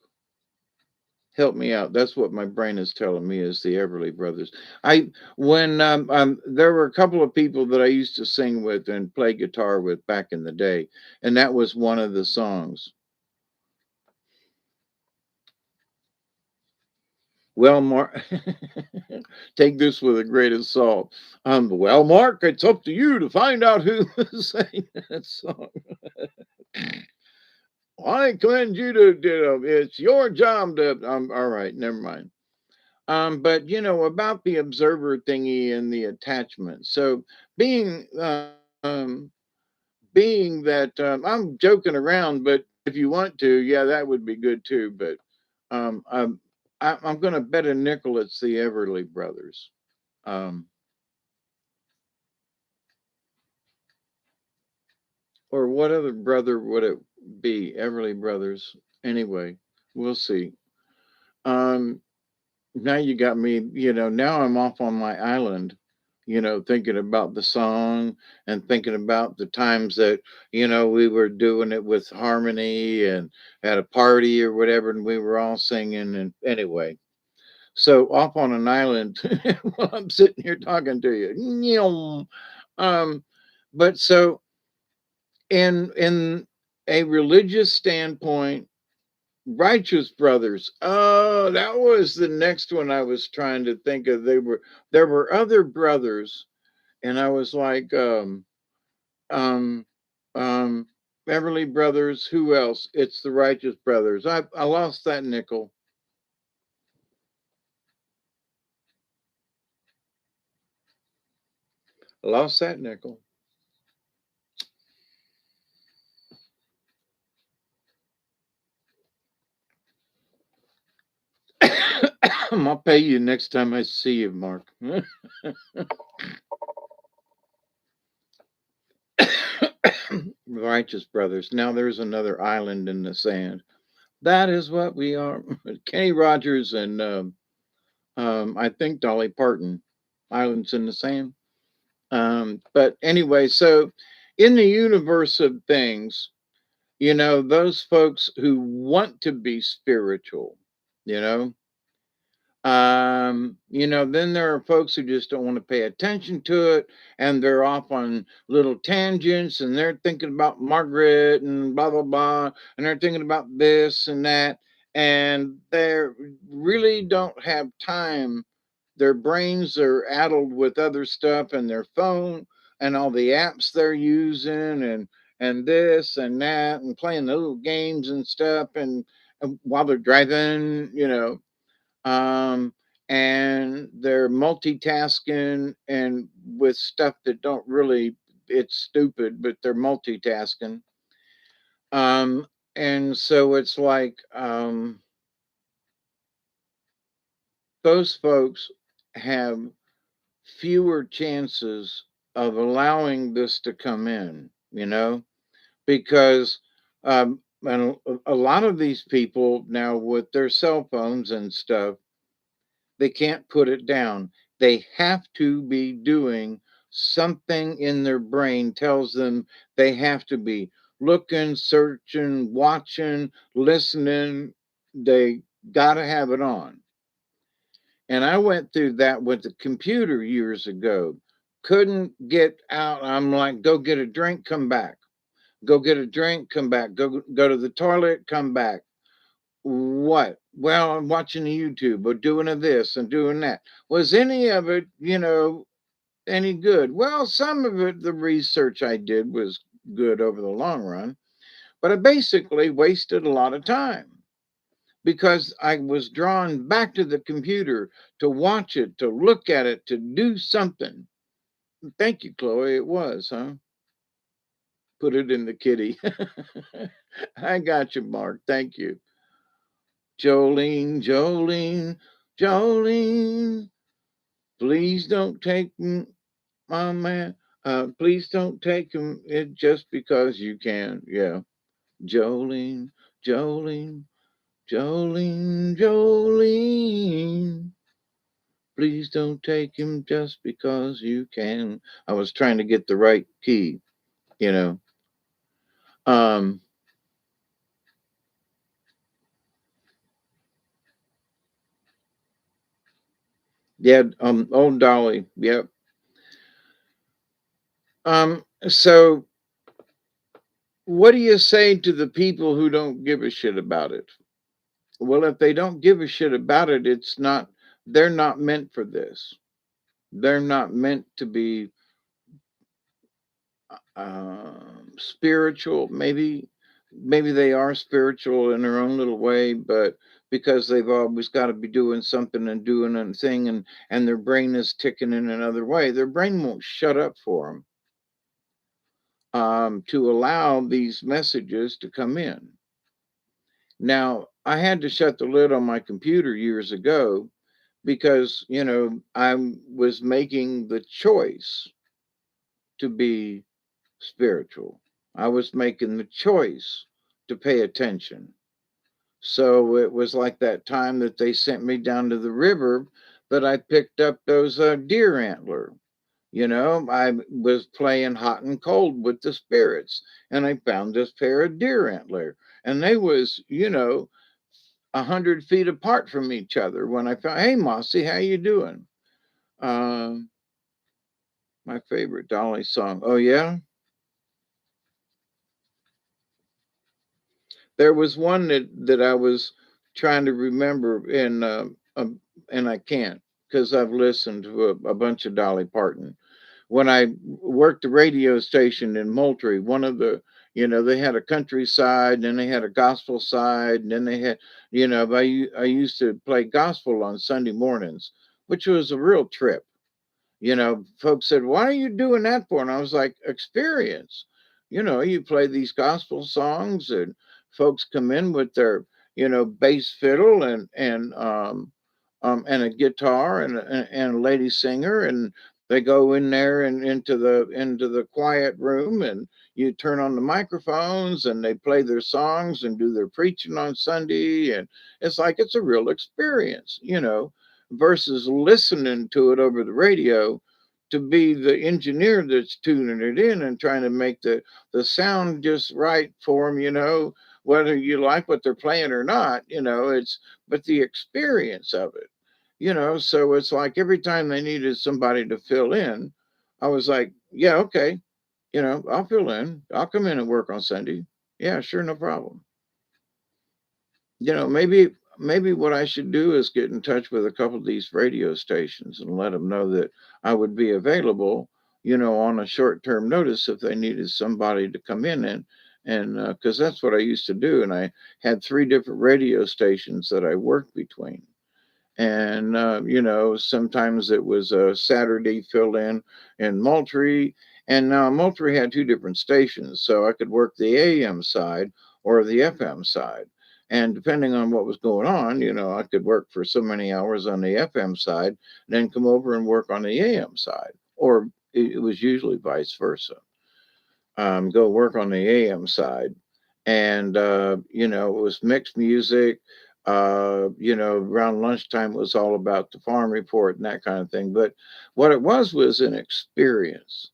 help me out. That's what my brain is telling me is the Everly Brothers. I when there were a couple of people that I used to sing with and play guitar with back in the day, and that was one of the songs. Well, Mark, take this with a grain of salt. Well, Mark, it's up to you to find out who sang that song. I commend you to, it's your job to. All right, never mind. But about the observer thingy and the attachment. So being, being that I'm joking around, but if you want to, yeah, that would be good too. But um, I'm, I'm going to bet a nickel it's the Everly Brothers. Um, or what other brother would it be? Everly Brothers. Anyway, we'll see. Um, Now you got me, now I'm off on my island, thinking about the song and thinking about the times that, we were doing it with harmony and at a party or whatever, and we were all singing. And anyway, so off on an island while I'm sitting here talking to you. Nyom. Um, but so in a religious standpoint, Righteous Brothers. Oh, that was the next one I was trying to think of. There were other brothers And I was like, um, um, Beverly Brothers. Who else? It's the Righteous Brothers. I lost that nickel. I lost that nickel. I'll pay you next time I see you, Mark. Righteous Brothers. Now there's another island in the sand. That is what we are. Kenny Rogers and I think Dolly Parton. Islands in the Sand. But anyway, so in the universe of things, those folks who want to be spiritual, you know, then there are folks who just don't want to pay attention to it, and they're off on little tangents, and they're thinking about Margaret and blah blah blah, and they're thinking about this and that, and they really don't have time. Their brains are addled with other stuff and their phone and all the apps they're using, and this and that, and playing the little games and stuff, and while they're driving, um, and they're multitasking and with stuff that don't really, it's stupid, but they're multitasking. Um, and so it's like, those folks have fewer chances of allowing this to come in, because and a lot of these people now with their cell phones and stuff, they can't put it down. They have to be doing something in their brain tells them they have to be looking, searching, watching, listening. They got to have it on. And I went through that with the computer years ago. Couldn't get out. I'm like, go get a drink, come back. Go get a drink, come back. Go to the toilet, come back. What? Well, I'm watching YouTube or doing a this and doing that. Was any of it, any good? Well, some of it, the research I did was good over the long run, but I basically wasted a lot of time because I was drawn back to the computer to watch it, to look at it, to do something. Thank you, Chloe. It was, huh? Put it in the kitty. I got you, Mark. Thank you. Jolene, Jolene, Jolene, please don't take my man. Please don't take him it just because you can. Yeah. Jolene, Jolene, Jolene, Jolene. Please don't take him just because you can. I was trying to get the right key, you know. Um, yeah, old Dolly. Yep. So what do you say to the people who don't give a shit about it? Well, if they don't give a shit about it, they're not meant for this. They're not meant to be spiritual. Maybe they are spiritual in their own little way, but because they've always got to be doing something and doing a thing, and their brain is ticking in another way, their brain won't shut up for them, to allow these messages to come in. Now, I had to shut the lid on my computer years ago because, I was making the choice to be spiritual. I was making the choice to pay attention. So it was like that time that they sent me down to the river that I picked up those deer antler. I was playing hot and cold with the spirits, and I found this pair of deer antler, and they was 100 feet apart from each other. When I found, hey Mossy, how you doing? Um, my favorite Dolly song. Oh yeah, there was one that I was trying to remember, and I can't because I've listened to a bunch of Dolly Parton. when I worked the radio station in Moultrie, one of the, they had a country side, and then they had a gospel side, and then they had, I used to play gospel on Sunday mornings, which was a real trip. Folks said, "Why are you doing that for?" And I was like, "Experience." You play these gospel songs, and folks come in with their, bass fiddle and a guitar and a lady singer, and they go in there and into the quiet room, and you turn on the microphones, and they play their songs and do their preaching on Sunday, and it's like it's a real experience, versus listening to it over the radio, to be the engineer that's tuning it in and trying to make the sound just right for them, whether you like what they're playing or not, it's but the experience of it, so it's like every time they needed somebody to fill in, I was like, yeah, okay, I'll fill in, I'll come in and work on Sunday. Yeah, sure, no problem. Maybe what I should do is get in touch with a couple of these radio stations and let them know that I would be available, on a short-term notice if they needed somebody to come in, and because that's what I used to do, and I had three different radio stations that I worked between. And sometimes it was a Saturday fill in Moultrie, and now Moultrie had two different stations, so I could work the AM side or the FM side, and depending on what was going on, I could work for so many hours on the FM side, then come over and work on the AM side, or it was usually vice versa. Go work on the AM side. And, it was mixed music. Around lunchtime it was all about the farm report and that kind of thing. But what it was an experience.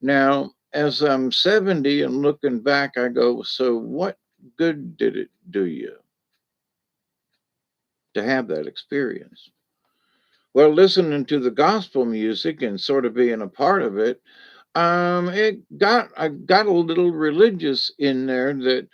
Now, as I'm 70 and looking back, I go, so what good did it do you to have that experience? Well, listening to the gospel music and sort of being a part of it, I got a little religious in there, that,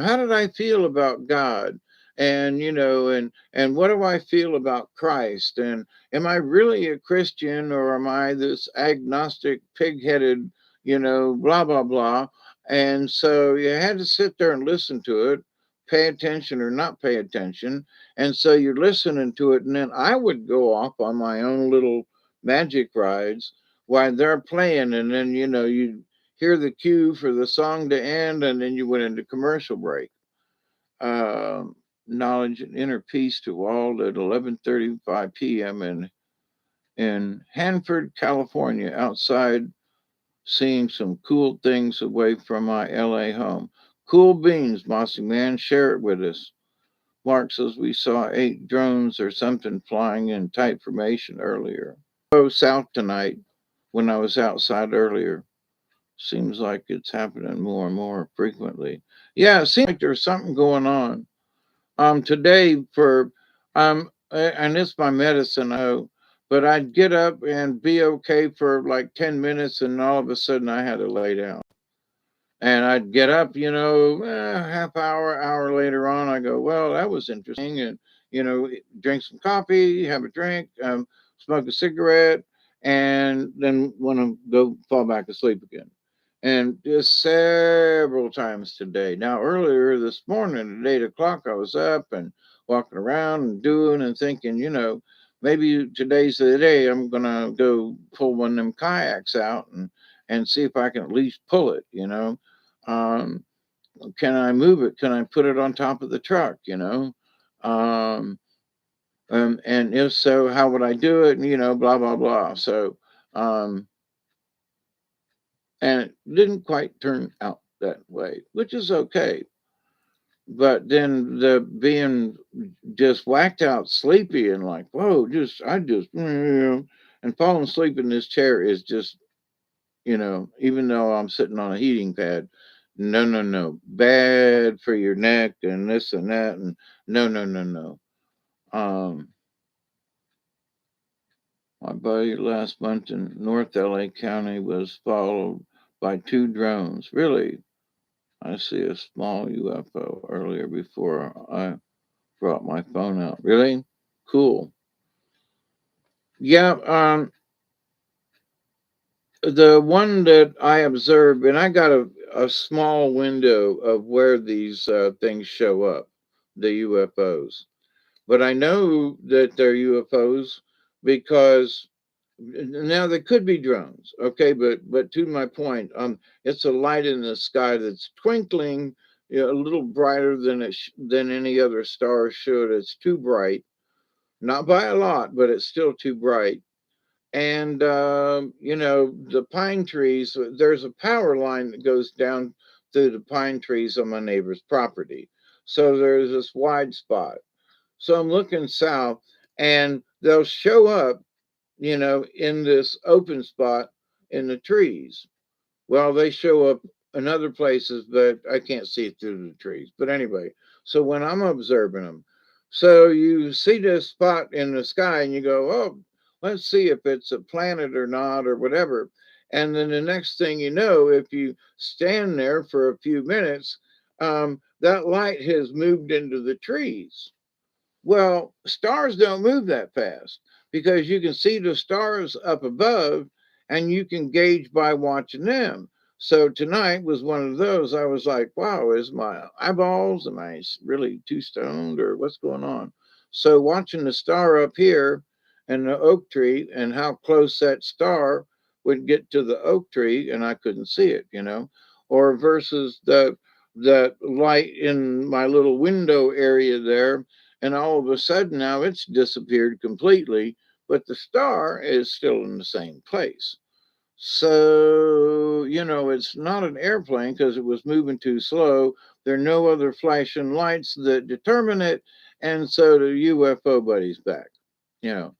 how did I feel about God? And, and what do I feel about Christ? And am I really a Christian, or am I this agnostic, pig-headed, blah, blah, blah. And so you had to sit there and listen to it, pay attention or not pay attention. And so you're listening to it, and then I would go off on my own little magic rides while they're playing, and then you hear the cue for the song to end, and then you went into commercial break. Knowledge and inner peace to all at 11:35 p.m. in Hanford, California, outside, seeing some cool things away from my LA home. Cool beans, Mossy Man, share it with us. Mark says we saw 8 drones or something flying in tight formation earlier. Go south tonight when I was outside earlier. Seems like it's happening more and more frequently. Yeah, it seems like there's something going on. Today for and it's my medicine, I know, but I'd get up and be okay for like 10 minutes, and all of a sudden I had to lay down. And I'd get up, half hour later on, I go, well, that was interesting. And, drink some coffee, have a drink, smoke a cigarette, and then want to go fall back asleep again. And just several times today. Now, earlier this morning at 8 o'clock, I was up and walking around and doing and thinking, maybe today's the day I'm going to go pull one of them kayaks out and see if I can at least pull it, um, can I move it? Can I put it on top of the truck? Um, and if so, how would I do it? And, blah, blah, blah. So, um, and it didn't quite turn out that way, which is okay. But then the being just whacked out sleepy and like, whoa, and falling asleep in this chair is just, even though I'm sitting on a heating pad, no, no, no, bad for your neck and this and that. And no, no, no, no. Um, my buddy last month in North LA County was followed by 2 drones. Really? I see a small UFO earlier before I brought my phone out. Really? Cool. Yeah, The one that I observed, and I got a small window of where these things show up, the UFOs. But I know that they're UFOs because now they could be drones, okay. But to my point, it's a light in the sky that's twinkling, you know, a little brighter than than any other star should. It's too bright, not by a lot, but it's still too bright. And you know, the pine trees. There's a power line that goes down through the pine trees on my neighbor's property. So there's this wide spot. So I'm looking south, and they'll show up, you know, in this open spot in the trees. Well, they show up in other places, but I can't see through the trees. But anyway, so when I'm observing them, so you see this spot in the sky and you go, oh, let's see if it's a planet or not or whatever. And then the next thing you know, if you stand there for a few minutes, that light has moved into the trees. Well, stars don't move that fast because you can see the stars up above and you can gauge by watching them. So tonight was one of those. I was like, wow, is my eyeballs, am I really too stoned or what's going on? So watching the star up here and the oak tree and how close that star would get to the oak tree and I couldn't see it, you know, or versus the light in my little window area there, and all of a sudden now it's disappeared completely, but the star is still in the same place. So, you know, it's not an airplane because it was moving too slow. There are no other flashing lights that determine it. And so the UFO buddy's back, you know,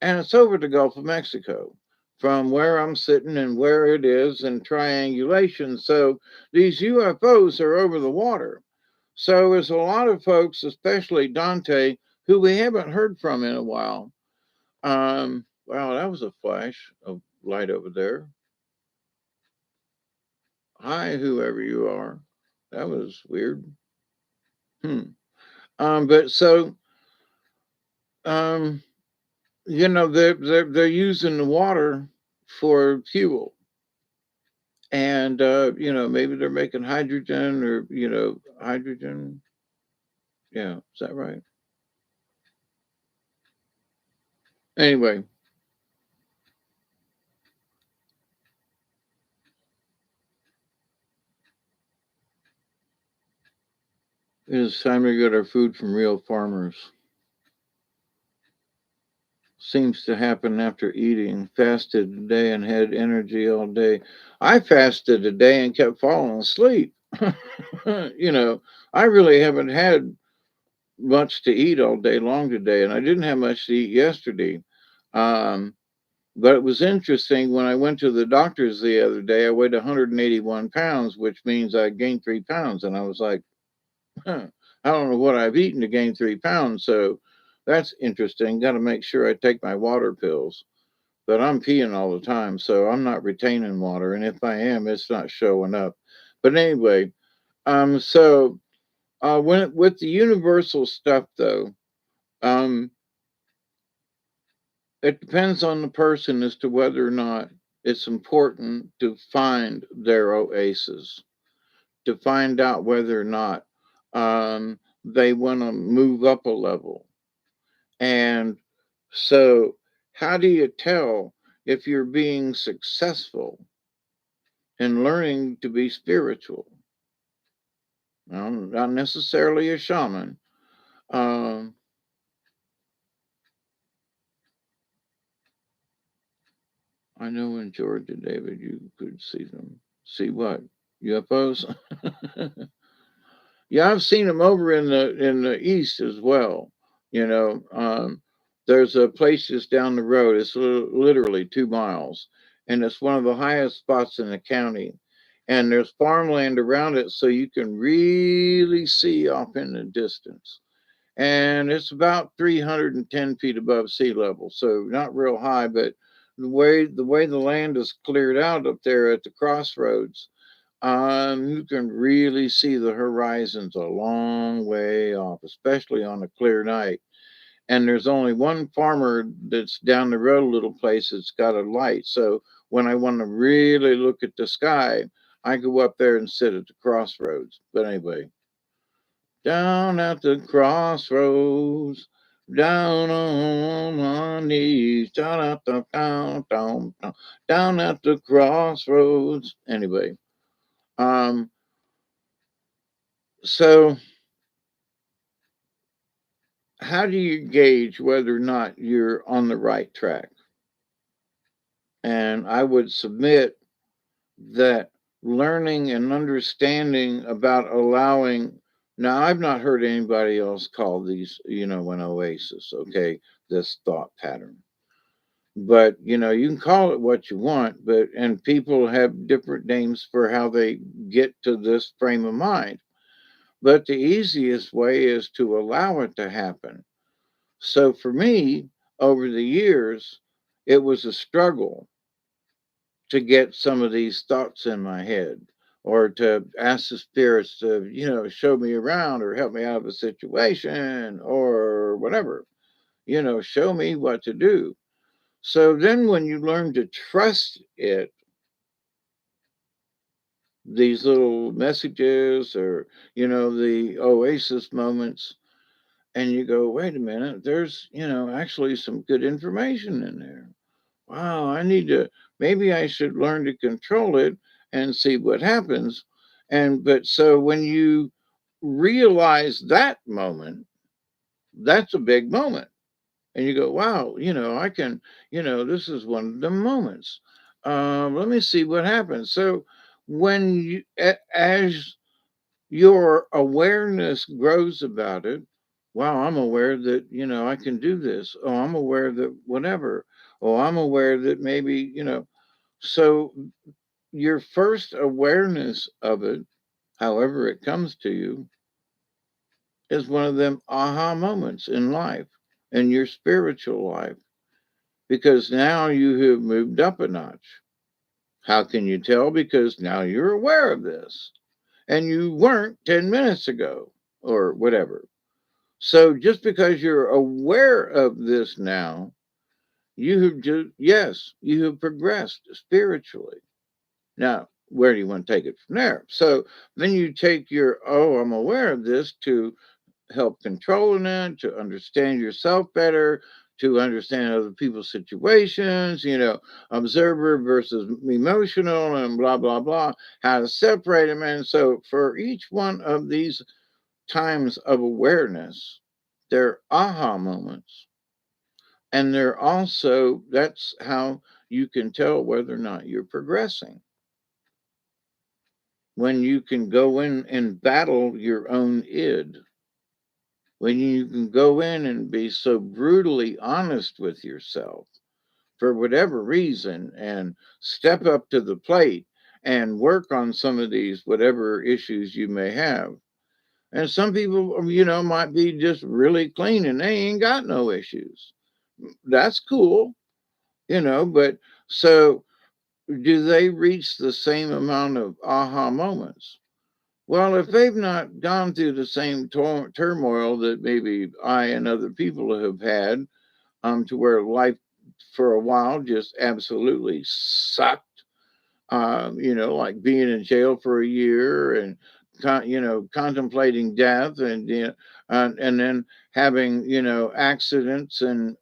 and it's over the Gulf of Mexico from where I'm sitting and where it is in triangulation. So these UFOs are over the water. So there's a lot of folks, especially Dante, who we haven't heard from in a while. Wow, that was a flash of light over there. Hi, whoever you are. That was weird. Hmm. But so, um, you know, they're using the water for fuel, and you know, maybe they're making hydrogen or you know, hydrogen. Yeah, is that right? Anyway, it's time to get our food from real farmers. Seems to happen after eating. Fasted a day and had energy all day. I fasted a day and kept falling asleep. You know, I really haven't had much to eat all day long today, and I didn't have much to eat yesterday. Um, but it was interesting when I went to the doctor's the other day. I weighed 181 pounds, which means I gained 3 pounds, and I was like, huh, I don't know what I've eaten to gain 3 pounds. So that's interesting. Got to make sure I take my water pills, but I'm peeing all the time, so I'm not retaining water. And if I am, it's not showing up. But anyway, so with the universal stuff though, um, it depends on the person as to whether or not it's important to find their oasis, to find out whether or not they want to move up a level. And so, how do you tell if you're being successful in learning to be spiritual? Now, not necessarily a shaman. Um, I know in Georgia, David, you could see them. See what? UFOs? Yeah, I've seen them over in the east as well. You know, there's a place just down the road. It's literally 2 miles, and it's one of the highest spots in the county. And there's farmland around it, so you can really see off in the distance. And it's about 310 feet above sea level, so not real high. But the way the land is cleared out up there at the crossroads, you can really see the horizons a long way off, especially on a clear night. And there's only one farmer that's down the road a little place that's got a light. So when I want to really look at the sky, I go up there and sit at the crossroads. But anyway, down at the crossroads, down on my knees, down at the down at the crossroads. Anyway, um, so how do you gauge whether or not you're on the right track? And I would submit that learning and understanding about allowing, now I've not heard anybody else call these, an oasis, okay, this thought pattern. But you can call it what you want, but and people have different names for how they get to this frame of mind. But the easiest way is to allow it to happen. So for me, over the years, it was a struggle to get some of these thoughts in my head, or to ask the spirits to, show me around or help me out of a situation or whatever, show me what to do. So then when you learn to trust it, these little messages, or, the oasis moments, and you go, wait a minute, there's, actually some good information in there. Wow, I need to, maybe I should learn to control it and see what happens. But so when you realize that moment, that's a big moment. And you go, wow, I can, this is one of the moments. Let me see what happens. So when as your awareness grows about it, wow, I'm aware that, I can do this. Oh, I'm aware that whatever. Oh, I'm aware that maybe, so your first awareness of it, however it comes to you, is one of them aha moments in life, in your spiritual life, because now you have moved up a notch. How can you tell? Because now you're aware of this and you weren't 10 minutes ago or whatever. So just because you're aware of this now, you have just, yes, you have progressed spiritually. Now, where do you want to take it from there? So then you take your, oh, I'm aware of this, to help controlling it, to understand yourself better, to understand other people's situations, observer versus emotional, and blah, blah, blah, how to separate them. And so for each one of these times of awareness, they're aha moments. And they're also, that's how you can tell whether or not you're progressing. When you can go in and battle your own id, when you can go in and be so brutally honest with yourself for whatever reason, and step up to the plate and work on some of these whatever issues you may have. And some people, might be just really clean and they ain't got no issues. That's cool, but so do they reach the same amount of aha moments? Well, if they've not gone through the same turmoil that maybe I and other people have had, to where life for a while just absolutely sucked, like being in jail for a year, and contemplating death, and and then having accidents, and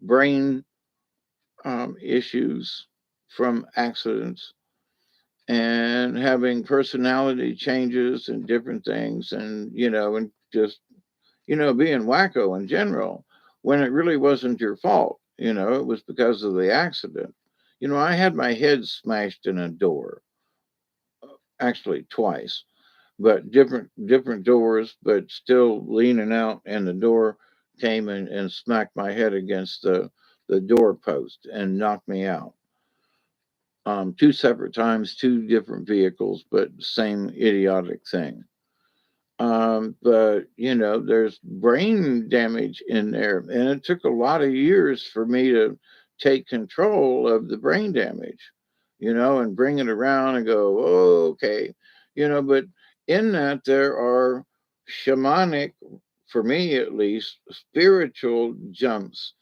brain issues from accidents, and having personality changes and different things, and and just being wacko in general, when it really wasn't your fault. It was because of the accident. I had my head smashed in a door, actually twice, but different doors, but still leaning out, and the door came and smacked my head against the doorpost and knocked me out. Two separate times, two different vehicles, but same idiotic thing. But there's brain damage in there, and it took a lot of years for me to take control of the brain damage, and bring it around and go, oh, okay, but in that there are shamanic, for me at least, spiritual jumps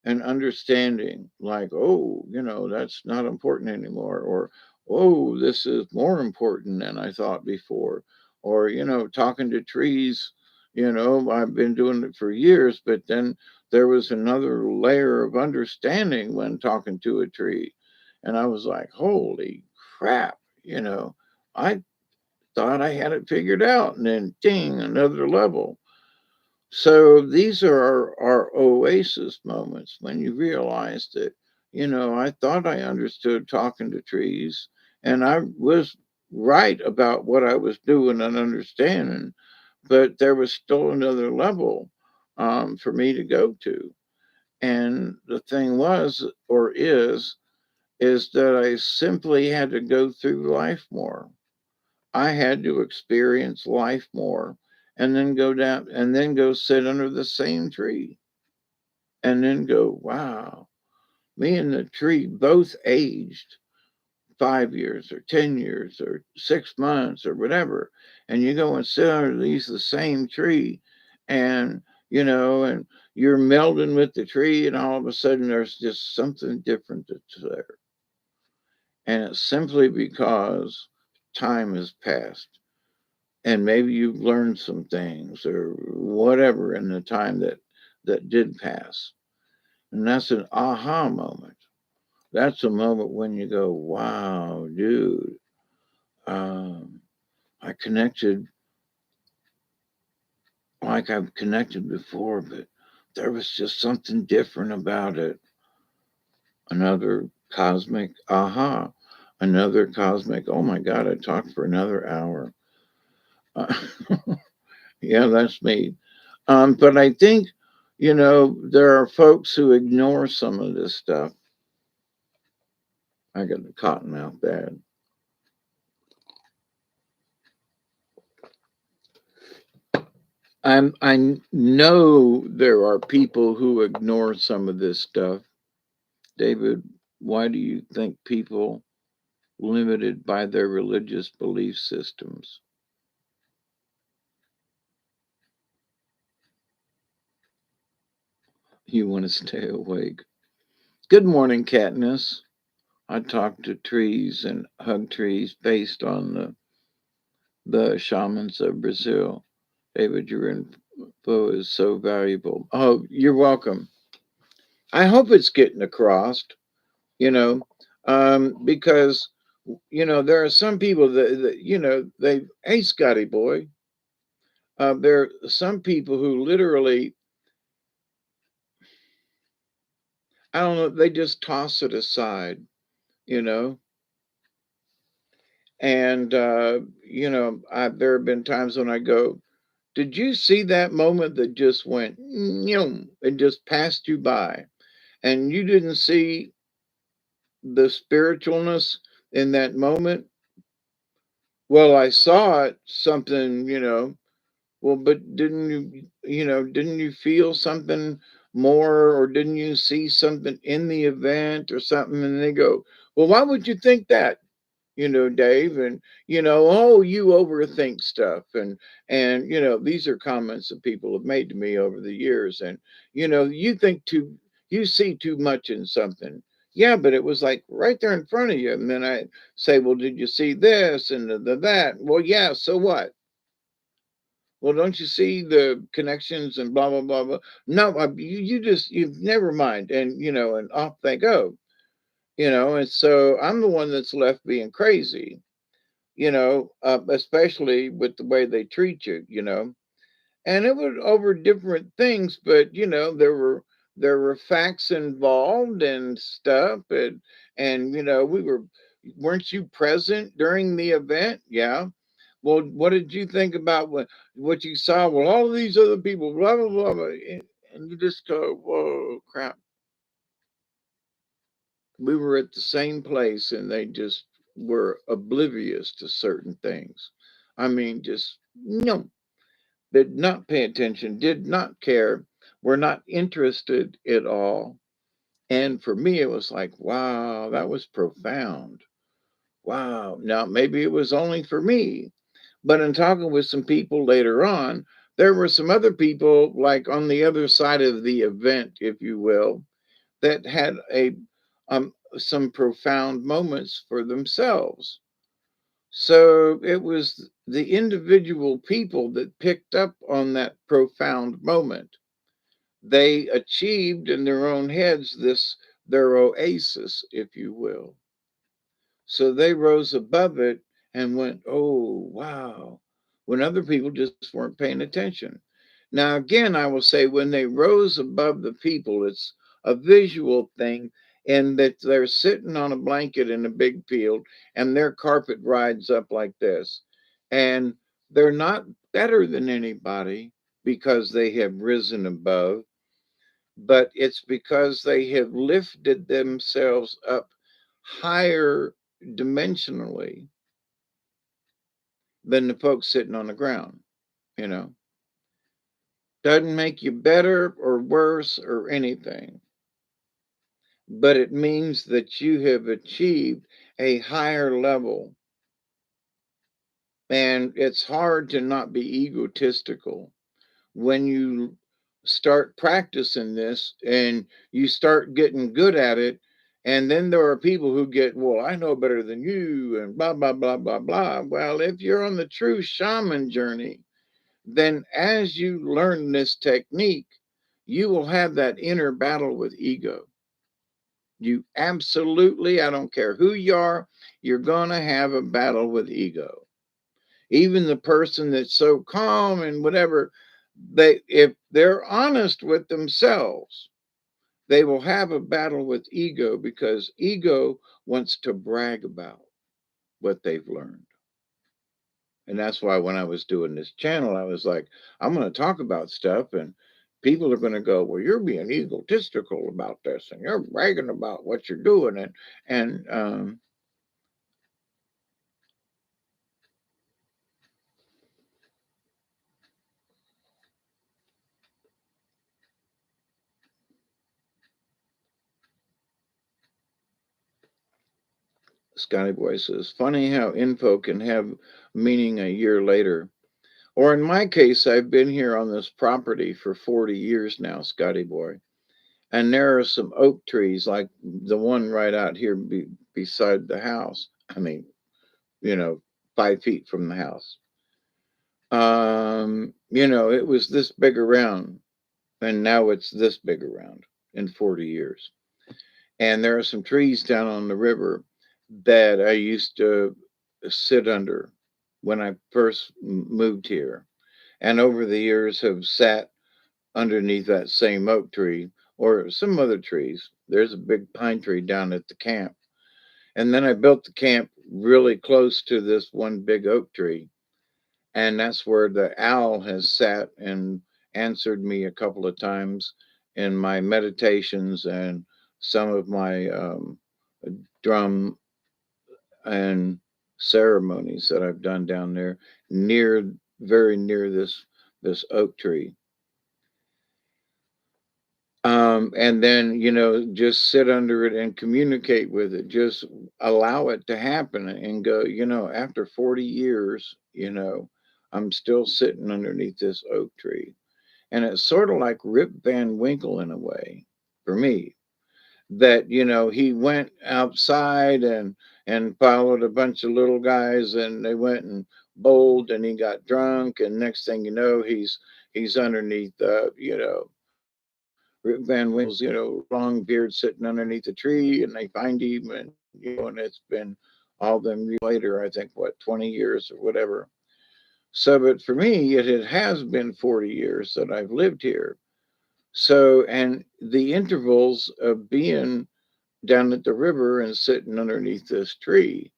and understanding, like, oh, that's not important anymore, or oh, this is more important than I thought before, or talking to trees. I've been doing it for years, but then there was another layer of understanding when talking to a tree, and I was like, holy crap, I thought I had it figured out, and then ding, another level. So these are our oasis moments when you realize that, I thought I understood talking to trees, and I was right about what I was doing and understanding, but there was still another level for me to go to. And the thing was, or is that I simply had to go through life more. I had to experience life more, and then go down and then go sit under the same tree and then go, wow, me and the tree both aged 5 years or 10 years or 6 months or whatever. And you go and sit underneath the same tree, and, and you're melding with the tree, and all of a sudden there's just something different that's there. And it's simply because time has passed, and maybe you've learned some things or whatever in the time that did pass. And that's an aha moment. That's a moment when you go, wow, dude, I connected like I've connected before, but there was just something different about it. Another cosmic aha, another cosmic, oh my God, I talked for another hour. Uh, yeah, that's me. But I think, there are folks who ignore some of this stuff. I got the cotton mouth bad. I know there are people who ignore some of this stuff. David, why do you think people limited by their religious belief systems? You want to stay awake. Good morning, Katniss. I talk to trees and hug trees based on the shamans of Brazil. David, your info is so valuable. Oh, you're welcome. I hope it's getting across, you know, because, there are some people that hey, Scotty boy, there are some people who literally, I don't know, they just toss it aside, you know, and, there have been times when I go, did you see that moment that just went, it just passed you by? And you didn't see the spiritualness in that moment? Well, I saw it, something, well, but didn't you feel something more, or didn't you see something in the event or something? And they go, well, why would you think that? Dave, and oh, you overthink stuff, and these are comments that people have made to me over the years, and you see too much in something. Yeah, but it was like right there in front of you, and then I say, well, did you see this and that? Well, yeah, so what? Well, don't you see the connections and blah blah blah blah? No, you never mind, and and off they go, and so I'm the one that's left being crazy, especially with the way they treat you, and it was over different things, but there were facts involved and stuff, and we weren't you present during the event? Yeah. Well, what did you think about what you saw? Well, all of these other people, blah blah blah, blah, and you just go, whoa, crap. We were at the same place, and they just were oblivious to certain things. I mean, just no, did not pay attention, did not care, were not interested at all. And for me, it was like, wow, that was profound. Wow. Now, maybe it was only for me, but in talking with some people later on, there were some other people, like on the other side of the event, if you will, that had a some profound moments for themselves. So it was the individual people that picked up on that profound moment. They achieved in their own heads this their oasis, if you will. So they rose above it and went, oh, wow, when other people just weren't paying attention. Now, again, I will say when they rose above the people, it's a visual thing in that they're sitting on a blanket in a big field and their carpet rides up like this. And they're not better than anybody because they have risen above, but it's because they have lifted themselves up higher dimensionally than the folks sitting on the ground, you know. Doesn't make you better or worse or anything, but it means that you have achieved a higher level. And it's hard to not be egotistical when you start practicing this and you start getting good at it. And then there are people who get, well, I know better than you, and blah, blah, blah, blah, blah. Well, if you're on the true shaman journey, then as you learn this technique, you will have that inner battle with ego. You absolutely, I don't care who you are, you're going to have a battle with ego. Even the person that's so calm and whatever, they if they're honest with themselves, they will have a battle with ego because ego wants to brag about what they've learned. And that's why when I was doing this channel, I was like, I'm going to talk about stuff and people are going to go, well, you're being egotistical about this and you're bragging about what you're doing. And Scotty Boy says, funny how info can have meaning a year later. Or in my case, I've been here on this property for 40 years now, Scotty Boy. And there are some oak trees like the one right out here beside the house. I mean, you know, 5 feet from the house. It was this big around, and now it's this big around in 40 years. And there are some trees down on the river that I used to sit under when I first moved here, and over the years have sat underneath that same oak tree or some other trees. There's a big pine tree down at the camp. And then I built the camp really close to this one big oak tree. And that's where the owl has sat and answered me a couple of times in my meditations and some of my drum and ceremonies that I've done down there near, very near this oak tree. And then just sit under it and communicate with it, just allow it to happen and go, after 40 years, I'm still sitting underneath this oak tree. And it's sort of like Rip Van Winkle in a way for me, that he went outside and followed a bunch of little guys and they went and bowled and he got drunk, and next thing you know, he's underneath Rip Van Winkle's, long beard sitting underneath a tree, and they find him, and it's been all them years later, I think, what, 20 years or whatever. So, but for me, it has been 40 years that I've lived here. So, and the intervals of being down at the river and sitting underneath this tree,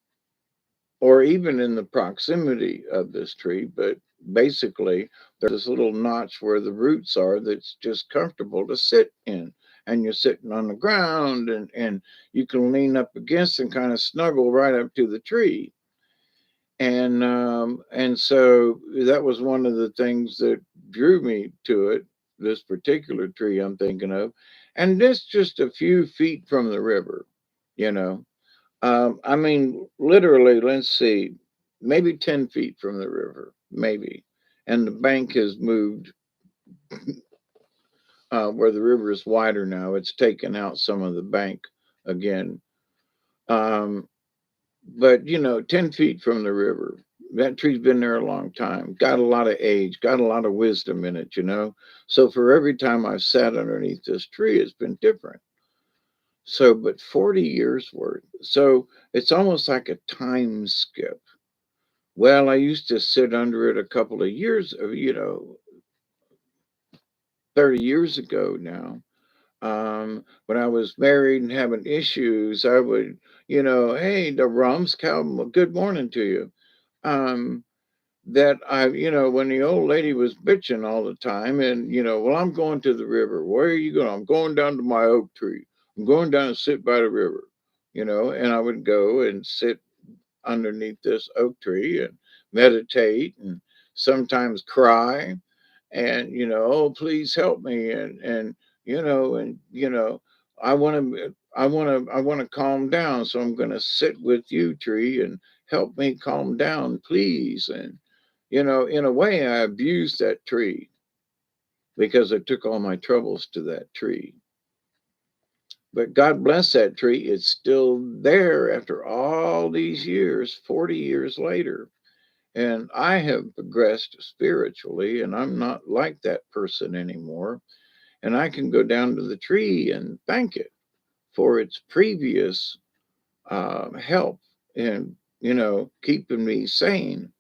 or even in the proximity of this tree, but basically there's this little notch where the roots are that's just comfortable to sit in. And you're sitting on the ground and you can lean up against and kind of snuggle right up to the tree. And so that was one of the things that drew me to it, this particular tree I'm thinking of. And this just a few feet from the river, you know. I mean, literally, let's see, maybe 10 feet from the river, maybe. And the bank has moved where the river is wider now. It's taken out some of the bank again. Um, but 10 feet from the river. That tree's been there a long time, got a lot of age, got a lot of wisdom in it. So for every time I've sat underneath this tree, it's been different. So, but 40 years worth. So it's almost like a time skip. Well, I used to sit under it a couple of years, 30 years ago now. When I was married and having issues, I would, hey, the Rums, good morning to you. Um, that when the old lady was bitching all the time, and well, I'm going to the river. Where are you going? I'm going down to my oak tree. I'm going down and sit by the river. And I would go and sit underneath this oak tree and meditate and sometimes cry and oh, please help me, and I want to calm down, so I'm going to sit with you, tree, and help me calm down, please. And in a way I abused that tree because I took all my troubles to that tree. But God bless that tree, it's still there after all these years, 40 years later. And I have progressed spiritually, and I'm not like that person anymore. And I can go down to the tree and thank it for its previous help in, keeping me sane.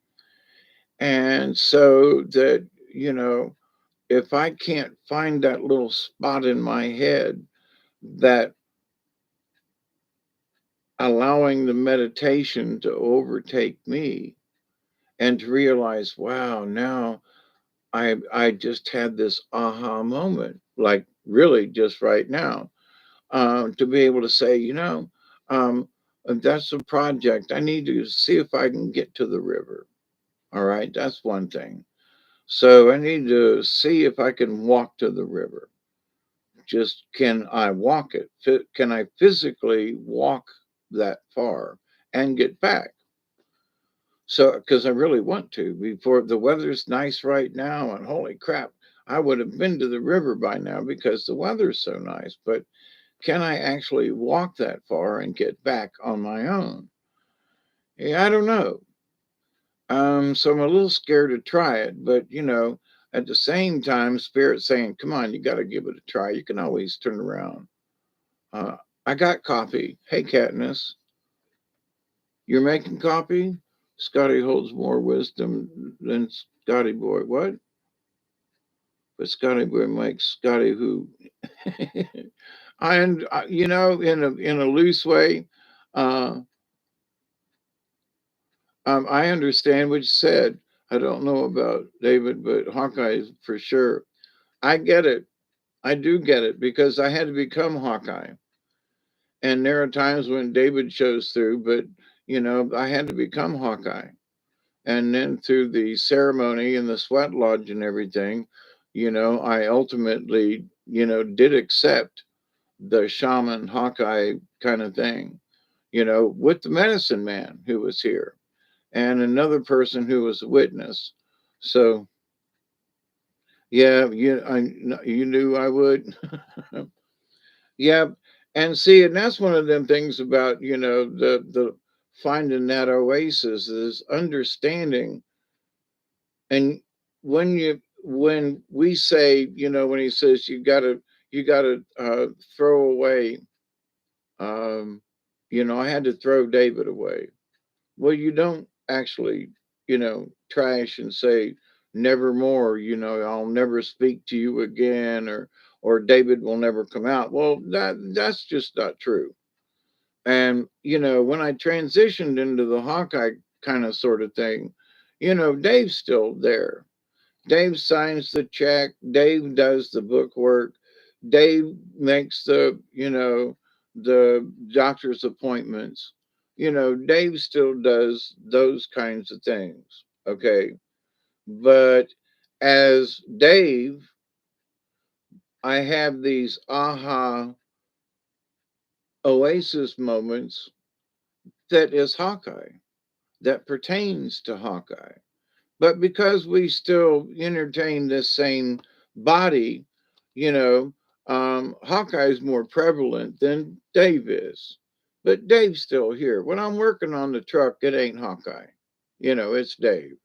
And so that, if I can't find that little spot in my head that allowing the meditation to overtake me and to realize, wow, now I just had this aha moment, like really just right now, to be able to say, um, that's a project. I need to see if I can get to the river. All right, that's one thing. So I need to see if I can walk to the river. Just can I walk it? Can I physically walk that far and get back? So, because I really want to, before the weather's nice right now, and holy crap, I would have been to the river by now because the weather's so nice. But can I actually walk that far and get back on my own? Yeah, I don't know. So I'm a little scared to try it, but at the same time, Spirit's saying, "Come on, you got to give it a try. You can always turn around." Uh, I got coffee. Hey, Katniss, you're making coffee? Scotty holds more wisdom than Scotty Boy. What? But Scotty Boy makes Scotty who? And in a loose way, uh, I understand what you said. I don't know about David, but Hawkeye for sure. I get it. I do get it because I had to become Hawkeye. And there are times when David shows through, but I had to become Hawkeye. And then through the ceremony and the sweat lodge and everything, I ultimately, did accept the shaman Hawkeye kind of thing, with the medicine man who was here and another person who was a witness. So yeah, you knew I would. Yeah, and see, and that's one of them things about the finding that oasis is understanding. And when we say, when he says you gotta throw away, um, I had to throw David away. Well, you don't actually, trash and say never more, I'll never speak to you again, or David will never come out. Well, that's just not true. And when I transitioned into the Hawkeye kind of sort of thing, Dave's still there. Dave signs the check. Dave does the book work. Dave makes the doctor's appointments. Dave still does those kinds of things. Okay. But as Dave, I have these aha Oasis moments that is Hawkeye, that pertains to Hawkeye. But because we still entertain this same body, you know, Hawkeye is more prevalent than Dave is. But Dave's still here. When I'm working on the truck, it ain't Hawkeye. It's Dave.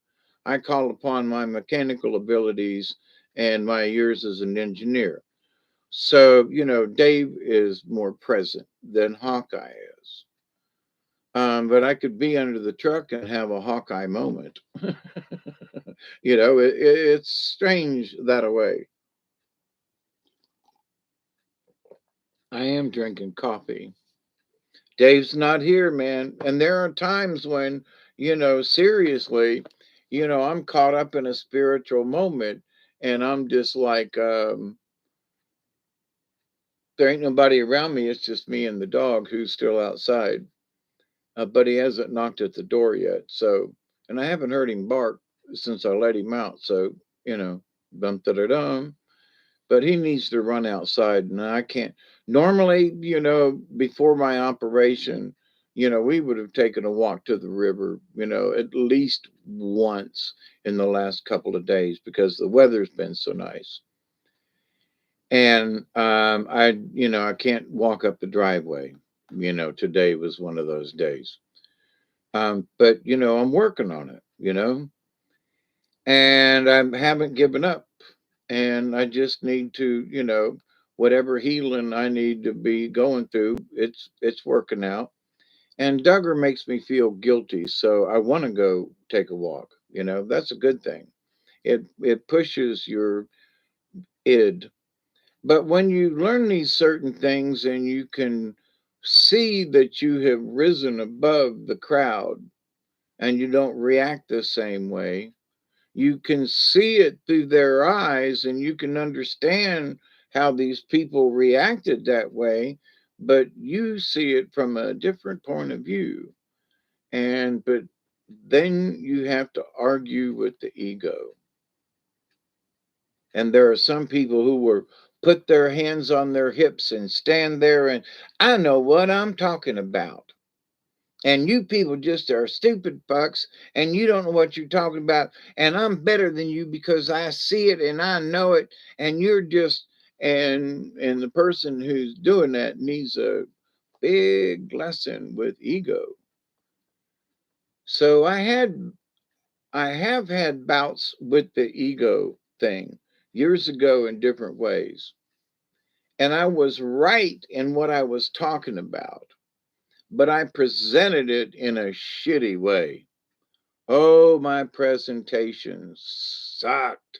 I call upon my mechanical abilities and my years as an engineer. So, Dave is more present than Hawkeye is. But I could be under the truck and have a Hawkeye moment. It's strange that way. I am drinking coffee. Dave's not here, man. And there are times when, seriously, I'm caught up in a spiritual moment and I'm just like, there ain't nobody around me. It's just me and the dog who's still outside. But he hasn't knocked at the door yet. So, and I haven't heard him bark since I let him out. So, dum da da dum. But he needs to run outside, and I can't. Normally, before my operation, we would have taken a walk to the river, at least once in the last couple of days because the weather's been so nice. And I can't walk up the driveway. Today was one of those days. But I'm working on it, and I haven't given up. And I just need to, whatever healing I need to be going through, it's working out. And Duggar makes me feel guilty, so I want to go take a walk. That's a good thing. It pushes your id. But when you learn these certain things and you can see that you have risen above the crowd and you don't react the same way, you can see it through their eyes and you can understand how these people reacted that way, but you see it from a different point of view. But then you have to argue with the ego. And there are some people who will put their hands on their hips and stand there and I know what I'm talking about. And you people just are stupid fucks and you don't know what you're talking about. And I'm better than you because I see it and I know it. And you're just and the person who's doing that needs a big lesson with ego. So I have had bouts with the ego thing years ago in different ways. And I was right in what I was talking about, but I presented it in a shitty way. Oh, my presentation sucked.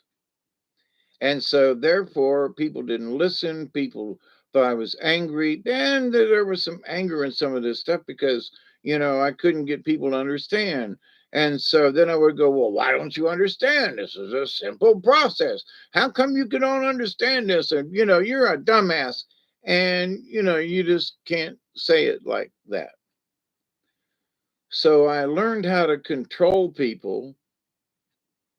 And so, therefore, people didn't listen. People thought I was angry. And there was some anger in some of this stuff because, I couldn't get people to understand. And so then I would go, well, why don't you understand? This is a simple process. How come you don't understand this? And, you're a dumbass. And, you just can't say it like that. So I learned how to control people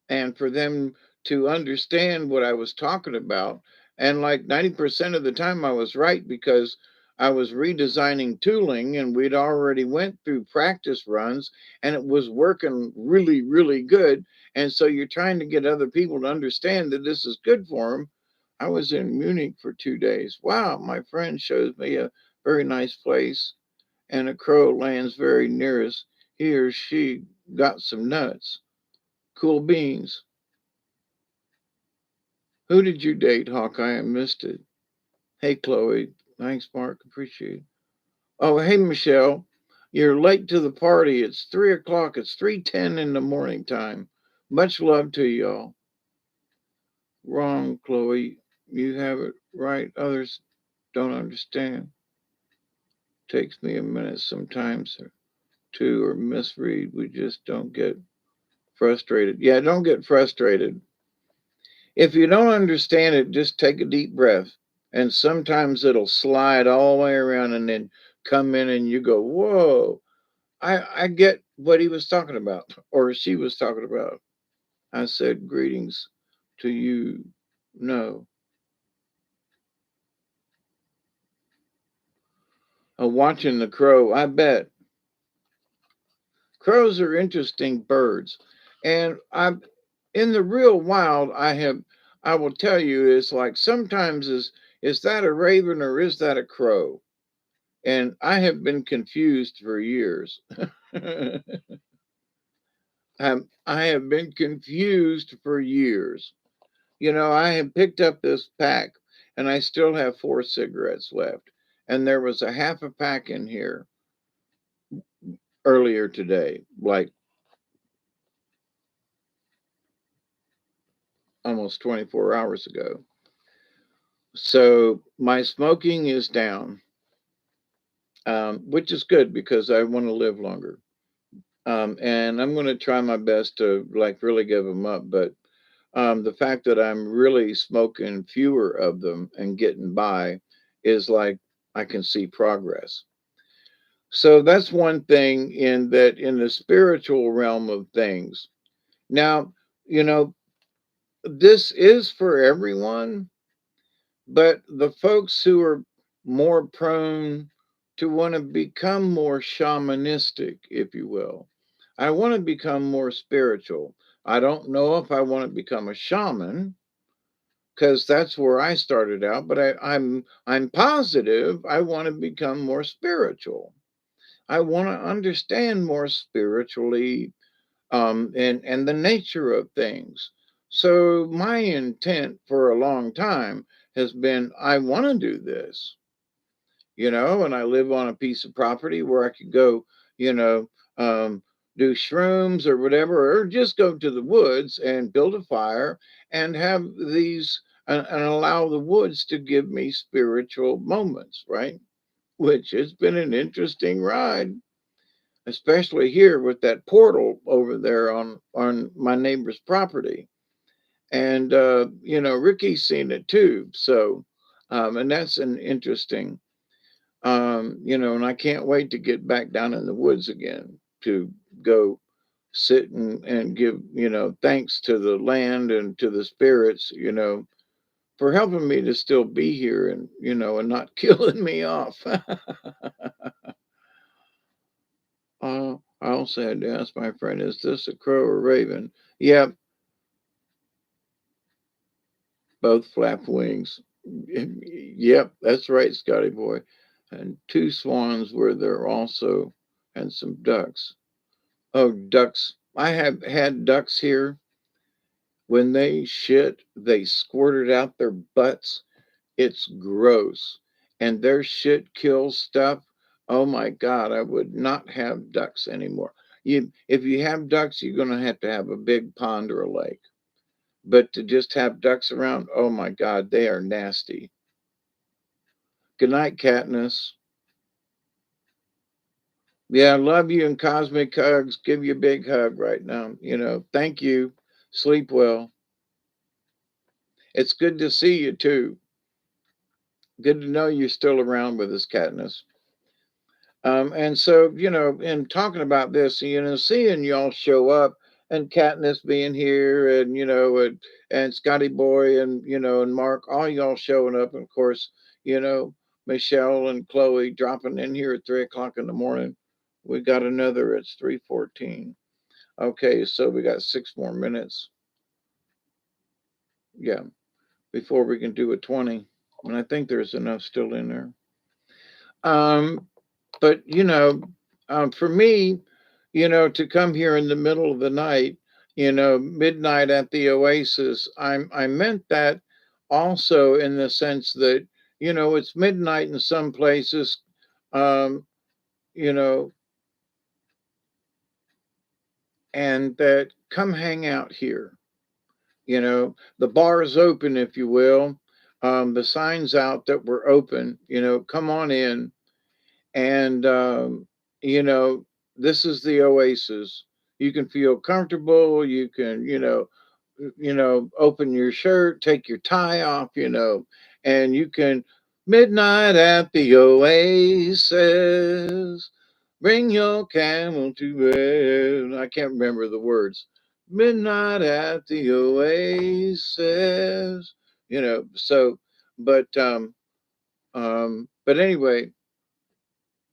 and for them to understand what I was talking about. And like 90% of the time I was right because I was redesigning tooling and we'd already went through practice runs and it was working really, really good. And so you're trying to get other people to understand that this is good for them. I was in Munich for 2 days. Wow, my friend shows me a very nice place and a crow lands very near us. He or she got some nuts. Cool beans. Who did you date, Hawkeye? I missed it. Hey, Chloe. Thanks, Mark. Appreciate it. Oh, hey, Michelle. You're late to the party. It's 3 o'clock. It's 3:10 in the morning time. Much love to y'all. Wrong, Chloe. You have it right. Others don't understand. Takes me a minute sometimes to or misread. We just don't get frustrated. Yeah, don't get frustrated. If you don't understand it, just take a deep breath. And sometimes it'll slide all the way around and then come in and you go, whoa, I get what he was talking about or she was talking about. I said, greetings to you. No. Watching the crow, I bet. Crows are interesting birds. And in the real wild, I will tell you, it's like sometimes is that a raven or is that a crow? And I have been confused for years. I have been confused for years. I have picked up this pack and I still have 4 cigarettes left. And there was a half a pack in here earlier today, like almost 24 hours ago. So my smoking is down, which is good because I want to live longer. And I'm going to try my best to like really give them up. But the fact that I'm really smoking fewer of them and getting by is like I can see progress. So that's one thing in that in the spiritual realm of things. Now, you know, this is for everyone, but the folks who are more prone to want to become more shamanistic, if you will. I want to become more spiritual. I don't know if I want to become a shaman because that's where I started out, but I'm positive I want to become more spiritual. I want to understand more spiritually and the nature of things. So my intent for a long time has been I want to do this, and I live on a piece of property where I could go, you know, um, do shrooms or whatever, or just go to the woods and build a fire and have these and allow the woods to give me spiritual moments, right? Which has been an interesting ride, especially here with that portal over there on my neighbor's property. And Ricky's seen it too. So and that's an interesting and I can't wait to get back down in the woods again to go sit and give, thanks to the land and to the spirits, for helping me to still be here and not killing me off. I also had to ask my friend, is this a crow or raven? Yeah, both flap wings. Yep, that's right, Scotty boy. And 2 swans were there also, and some ducks. Oh, ducks. I have had ducks here. When they shit, they squirted out their butts. It's gross. And their shit kills stuff. Oh my God, I would not have ducks anymore. If you have ducks, you're going to have a big pond or a lake. But to just have ducks around, oh my God, they are nasty. Good night, Katniss. Yeah, love you and cosmic hugs. Give you a big hug right now. Thank you. Sleep well. It's good to see you too. Good to know you're still around with us, Katniss. And so, in talking about this, seeing y'all show up and Katniss being here and Scotty Boy and Mark, all y'all showing up. And of course, you know, Michelle and Chloe dropping in here at 3 o'clock in the morning. We got another, it's 3:14. Okay, so we got 6 more minutes. Yeah, before we can do a 20. And I think there's enough still in there. Um, but for me, to come here in the middle of the night, midnight at the Oasis, I meant that also in the sense that it's midnight in some places, um, you know, and that come hang out here. The bar is open, if you will. The signs out that we're open. Come on in. And you know this is the Oasis. You can feel comfortable. You can open your shirt, take your tie off, and you can midnight at the Oasis, bring your camel to bed. I can't remember the words. Midnight at the Oasis, so but anyway,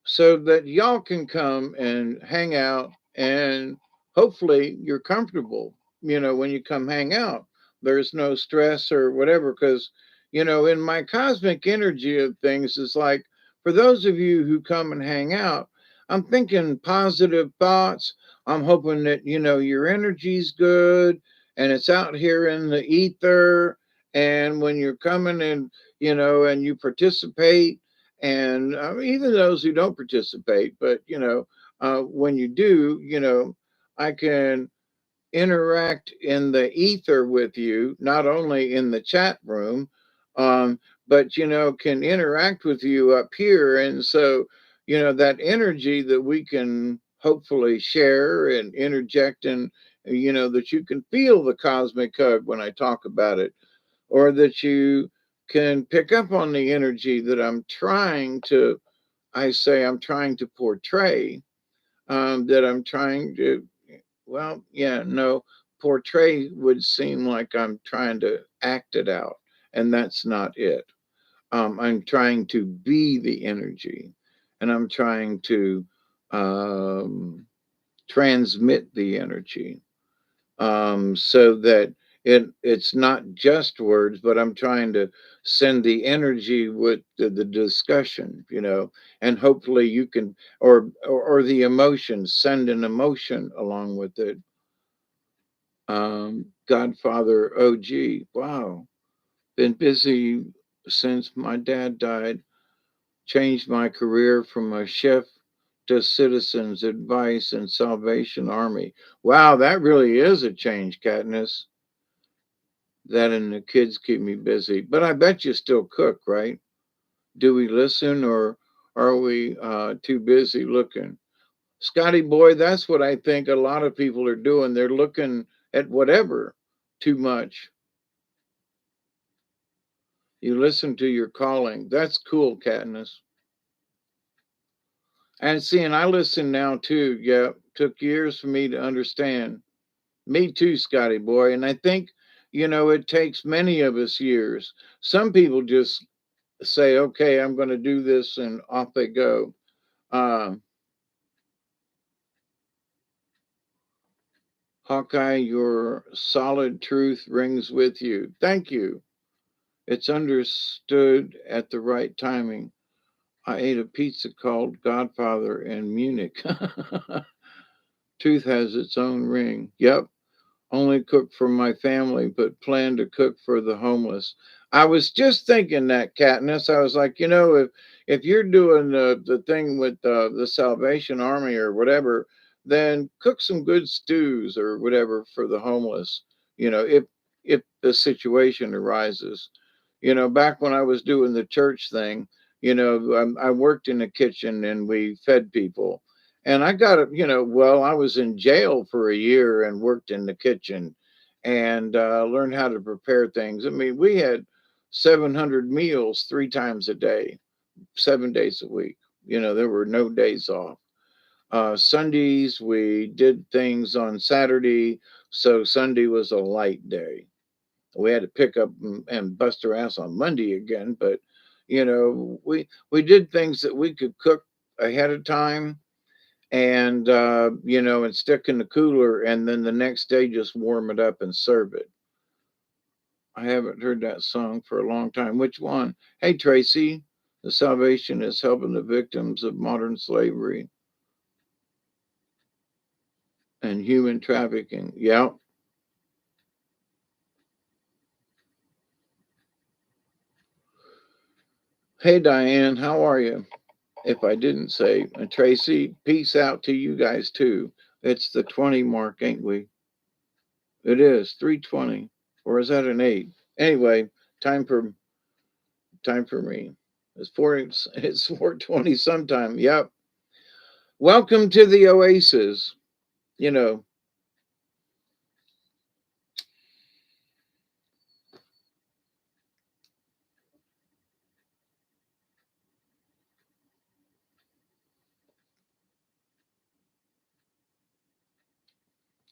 so that y'all can come and hang out and hopefully you're comfortable, when you come hang out. there's no stress or whatever. Because, in my cosmic energy of things, is like, for those of you who come and hang out, I'm thinking positive thoughts. I'm hoping that, your energy's good and it's out here in the ether. And when you're coming and, and you participate, and even those who don't participate, but, when you do, I can interact in the ether with you, not only in the chat room, but can interact with you up here. And so, that energy that we can hopefully share and interject in, that you can feel the cosmic hug when I talk about it, or that you can pick up on the energy that I'm trying to portray, that I'm trying to, well, yeah, no, portray would seem like I'm trying to act it out, and that's not it. I'm trying to be the energy, and I'm trying to um, transmit the energy, so that it's not just words, but I'm trying to send the energy with the discussion, and hopefully you can, or the emotion, send an emotion along with it. Godfather OG, wow, been busy since my dad died. Changed my career from a chef to citizens advice and Salvation Army. Wow, that really is a change, Katniss. That and the kids keep me busy. But I bet you still cook, right? Do we listen, or are we too busy looking? Scotty boy, that's what I think a lot of people are doing. They're looking at whatever too much. You listen to your calling. That's cool, Katniss. And see, and I listen now too. Yeah, took years for me to understand. Me too, Scotty boy. And I think, it takes many of us years. Some people just say, okay, I'm going to do this, and off they go. Uh, Hawkeye, your solid truth rings with you. Thank you. It's understood at the right timing. I ate a pizza called Godfather in Munich. Truth has its own ring. Yep. Only cook for my family, but plan to cook for the homeless. I was just thinking that, Katniss. I was like, if you're doing the thing with the Salvation Army or whatever, then cook some good stews or whatever for the homeless. If the situation arises. Back when I was doing the church thing, I worked in the kitchen and we fed people. And I got it, well, I was in jail for a year and worked in the kitchen and learned how to prepare things. I mean, we had 700 meals 3 times a day, 7 days a week. There were no days off. Sundays, we did things on Saturday. So Sunday was a light day. We had to pick up and bust our ass on Monday again. But, we did things that we could cook ahead of time, and and stick in the cooler, and then the next day just warm it up and serve it. I haven't heard that song for a long time. Which one? Hey, Tracy, the Salvation is helping the victims of modern slavery and human trafficking. Yeah. Hey, Diane, how are you? If I didn't say, and Tracy, peace out to you guys too. It's the 20 mark, ain't we? It is 3:20, or is that an 8? Anyway, time for me. It's 4:20 sometime. Yep. Welcome to the Oasis. You know,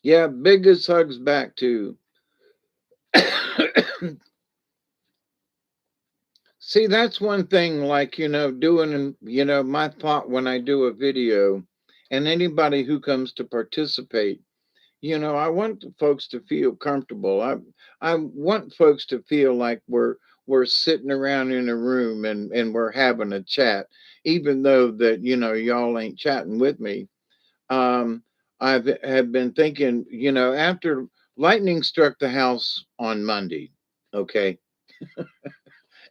yeah, biggest hugs back to. See, that's one thing, like, doing, my thought when I do a video, and anybody who comes to participate, I want the folks to feel comfortable. I want folks to feel like we're sitting around in a room and we're having a chat, even though that y'all ain't chatting with me. Um, I've have been thinking, after lightning struck the house on Monday, okay,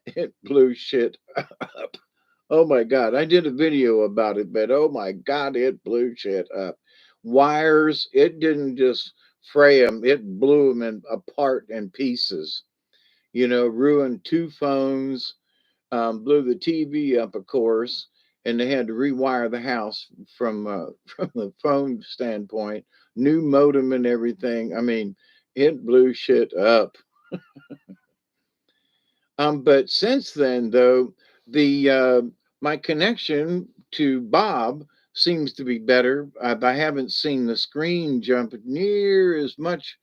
it blew shit up. Oh my God. I did a video about it, but oh my God, it blew shit up. Wires, it didn't just fray them, it blew them apart in pieces. Ruined two phones, blew the TV up, of course, and they had to rewire the house from from the phone standpoint, new modem and everything. I mean, it blew shit up. But since then, though, the my connection to Bob seems to be better. I haven't seen the screen jump near as much,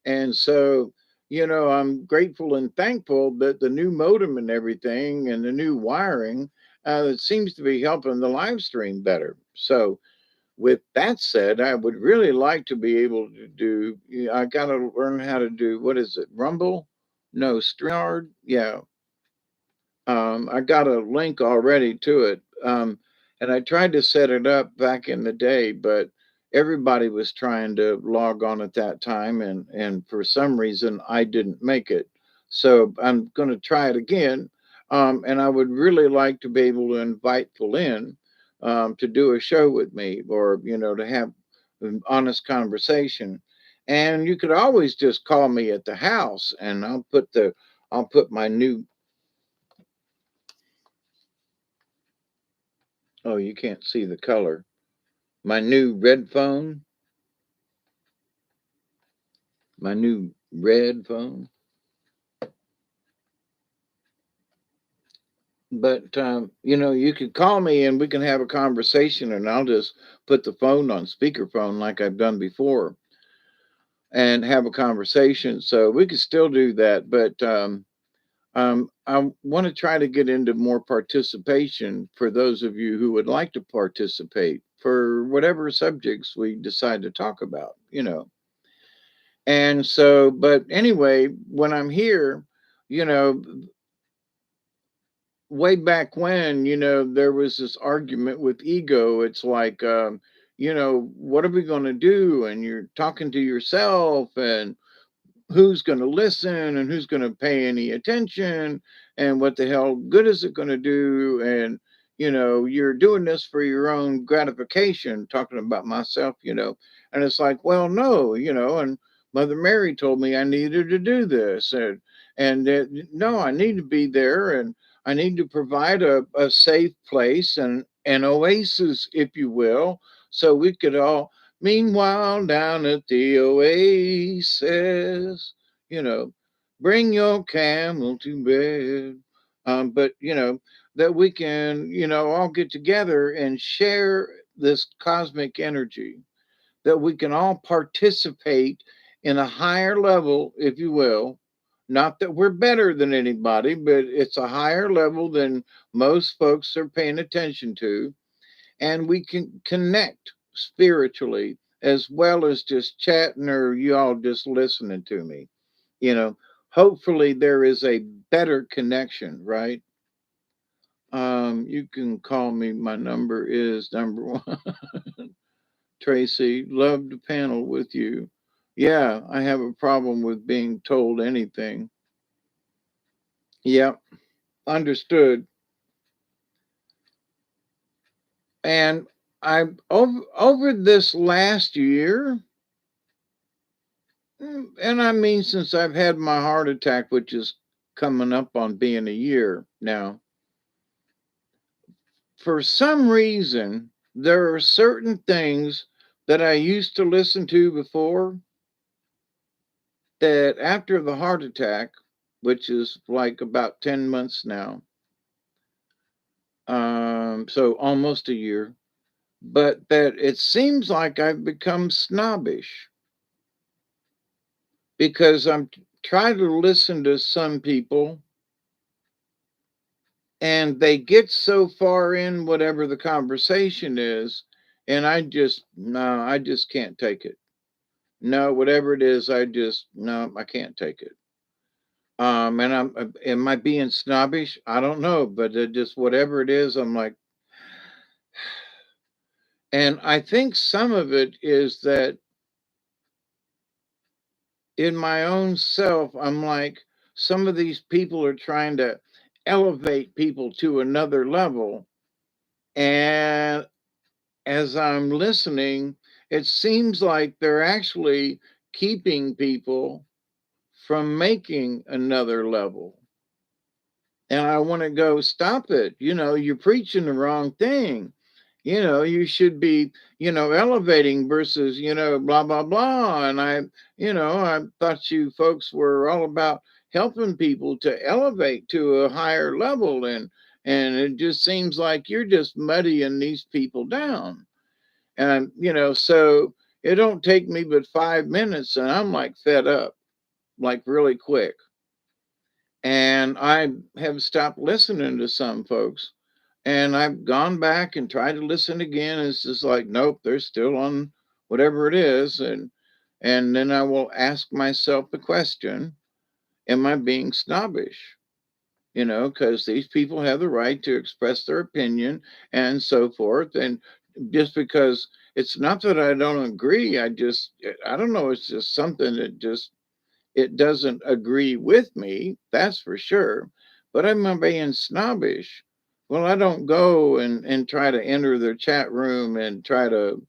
and so I'm grateful and thankful that the new modem and everything and the new wiring it seems to be helping the live stream better. So. With that said, I would really like to be able to do. I got to learn how to do what is it? Rumble? No, StreamYard. Yeah, I got a link already to it. And I tried to set it up back in the day, but everybody was trying to log on at that time, and for some reason I didn't make it. So I'm going to try it again. And I would really like to be able to invite people in to do a show with me, or to have an honest conversation. And you could always just call me at the house, and I'll put my new. Oh, you can't see the color. My new red phone, my new red phone. But you could call me and we can have a conversation, and I'll just put the phone on speakerphone like I've done before and have a conversation. So we could still do that, but I want to try to get into more participation for those of you who would like to participate for whatever subjects we decide to talk about. And so, but anyway, when I'm here, you know, way back when, there was this argument with ego. It's like, what are we going to do? And you're talking to yourself, and who's going to listen and who's going to pay any attention, and what the hell good is it going to do? And you're doing this for your own gratification, talking about myself. And it's like, well, no, and Mother Mary told me I needed to do this, and no, I need to be there, and I need to provide a safe place and an oasis, if you will, so we could all. Meanwhile, down at the Oasis, you know, bring your camel to bed. But that we can, all get together and share this cosmic energy, that we can all participate in a higher level, if you will. Not that we're better than anybody, but it's a higher level than most folks are paying attention to, and we can connect spiritually as well as just chatting or you all just listening to me. You know, hopefully there is a better connection, right? You can call me. My number is number one. Tracy, love to panel with you. Yeah, I have a problem with being told anything. Yep, understood. And I over this last year, and I mean, since I've had my heart attack, which is coming up on being a year now, for some reason, there are certain things that I used to listen to before that after the heart attack, which is like about 10 months now, so almost a year, but that it seems like I've become snobbish because I'm trying to listen to some people, and they get so far in whatever the conversation is, and I just no, I just can't take it. No, whatever it is, I just no, I can't take it. And am I being snobbish? I don't know, but it just whatever it is, I'm like, and I think some of it is that in my own self, I'm like, some of these people are trying to elevate people to another level. And as I'm listening, it seems like they're actually keeping people from making another level. And I want to go, stop it. You're preaching the wrong thing. You should be, elevating versus, blah, blah, blah. And I thought you folks were all about helping people to elevate to a higher level. And it just seems like you're just muddying these people down. And, so it don't take me but 5 minutes and I'm like fed up, like really quick. And I have stopped listening to some folks. And I've gone back and tried to listen again. It's just like, nope, they're still on whatever it is. And then I will ask myself the question, am I being snobbish? Because these people have the right to express their opinion and so forth. And just because it's not that I don't agree, I don't know, it's just something that just it doesn't agree with me, that's for sure. But I'm being snobbish. Well, I don't go and try to enter their chat room and try to,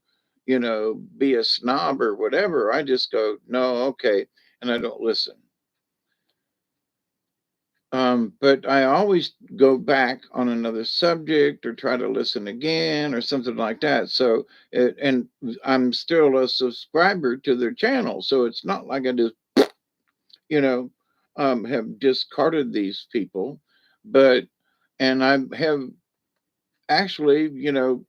be a snob or whatever. I just go, no, okay, and I don't listen. But I always go back on another subject or try to listen again or something like that. So, and I'm still a subscriber to their channel. So it's not like I just you know, have discarded these people, but and I have actually,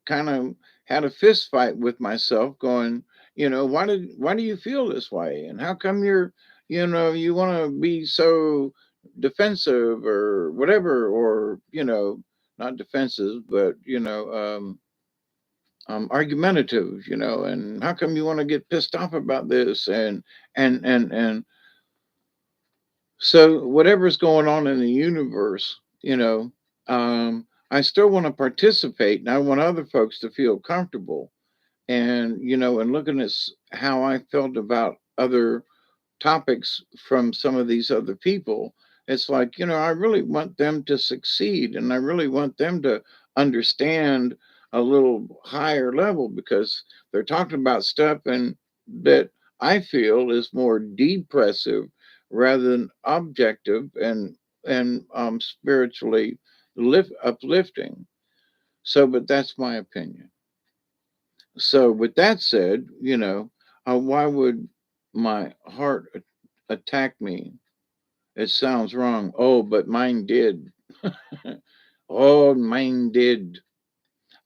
kind of had a fist fight with myself, going, why do you feel this way, and how come you want to be so defensive or whatever, or not defensive, but argumentative, and how come you want to get pissed off about this and so whatever's going on in the universe, I still want to participate, and I want other folks to feel comfortable. And and looking at how I felt about other topics from some of these other people, it's like, I really want them to succeed, and I really want them to understand a little higher level, because they're talking about stuff and that I feel is more depressive rather than objective and spiritually uplifting. So, but that's my opinion. So, with that said, why would my heart attack me? It sounds wrong. Oh, but mine did. Oh, mine did.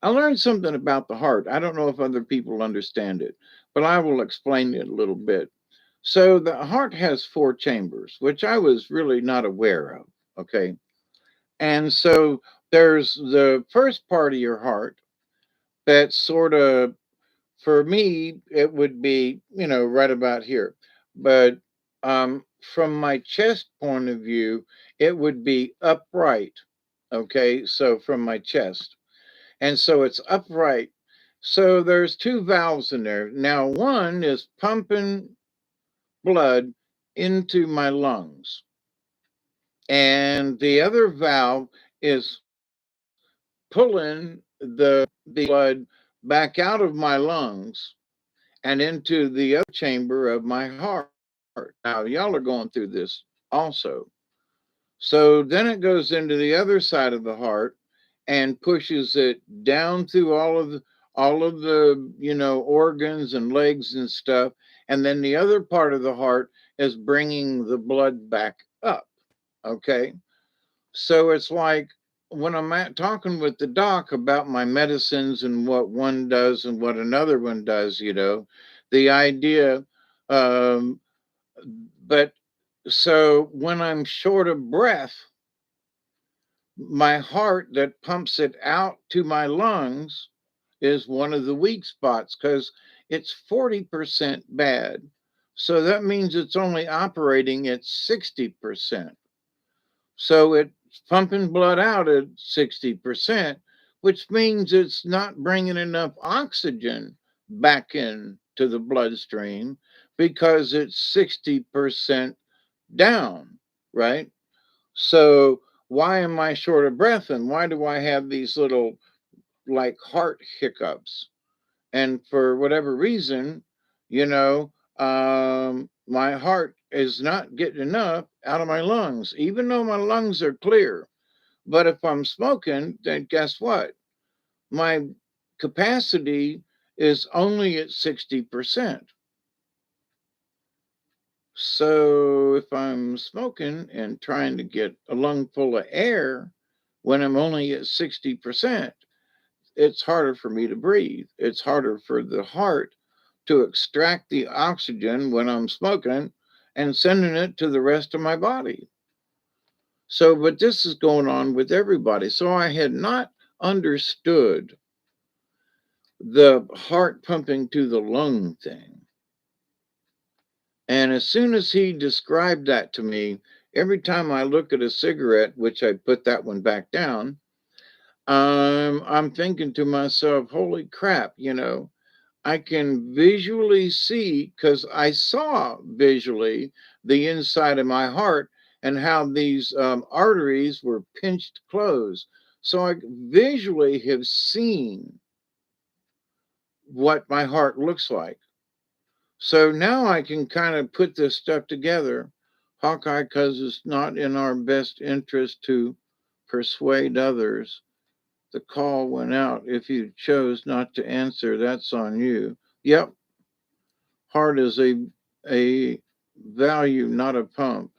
I learned something about the heart. I don't know if other people understand it, but I will explain it a little bit. So, the heart has four chambers, which I was really not aware of. Okay. And so, there's the first part of your heart that sort of, for me, it would be, right about here. But from my chest point of view, it would be upright. Okay, so from my chest. And so it's upright. So there's two valves in there. Now, one is pumping blood into my lungs, and the other valve is pulling the blood back out of my lungs and into the other chamber of my heart. Now, y'all are going through this also. So then it goes into the other side of the heart and pushes it down through all of the organs and legs and stuff, and then the other part of the heart is bringing the blood back up. Okay, so it's like when talking with the doc about my medicines and what one does and what another one does, the idea. Um, but so when I'm short of breath, my heart that pumps it out to my lungs is one of the weak spots because it's 40% bad. So that means it's only operating at 60%. So it's pumping blood out at 60%, which means it's not bringing enough oxygen back into the bloodstream because it's 60% down, right? So why am I short of breath and why do I have these little like heart hiccups? And for whatever reason, my heart is not getting enough out of my lungs, even though my lungs are clear. But if I'm smoking, then guess what? My capacity is only at 60%. So if I'm smoking and trying to get a lung full of air when I'm only at 60%, it's harder for me to breathe. It's harder for the heart to extract the oxygen when I'm smoking and sending it to the rest of my body. So, but this is going on with everybody. So I had not understood the heart pumping to the lung thing. And as soon as he described that to me, every time I look at a cigarette, which I put that one back down, I'm thinking to myself, holy crap, I can visually see because I saw visually the inside of my heart and how these arteries were pinched closed. So I visually have seen what my heart looks like. So now I can kind of put this stuff together, Hawkeye, because it's not in our best interest to persuade others. The call went out. If you chose not to answer, that's on you. Yep, heart is a value, not a pump.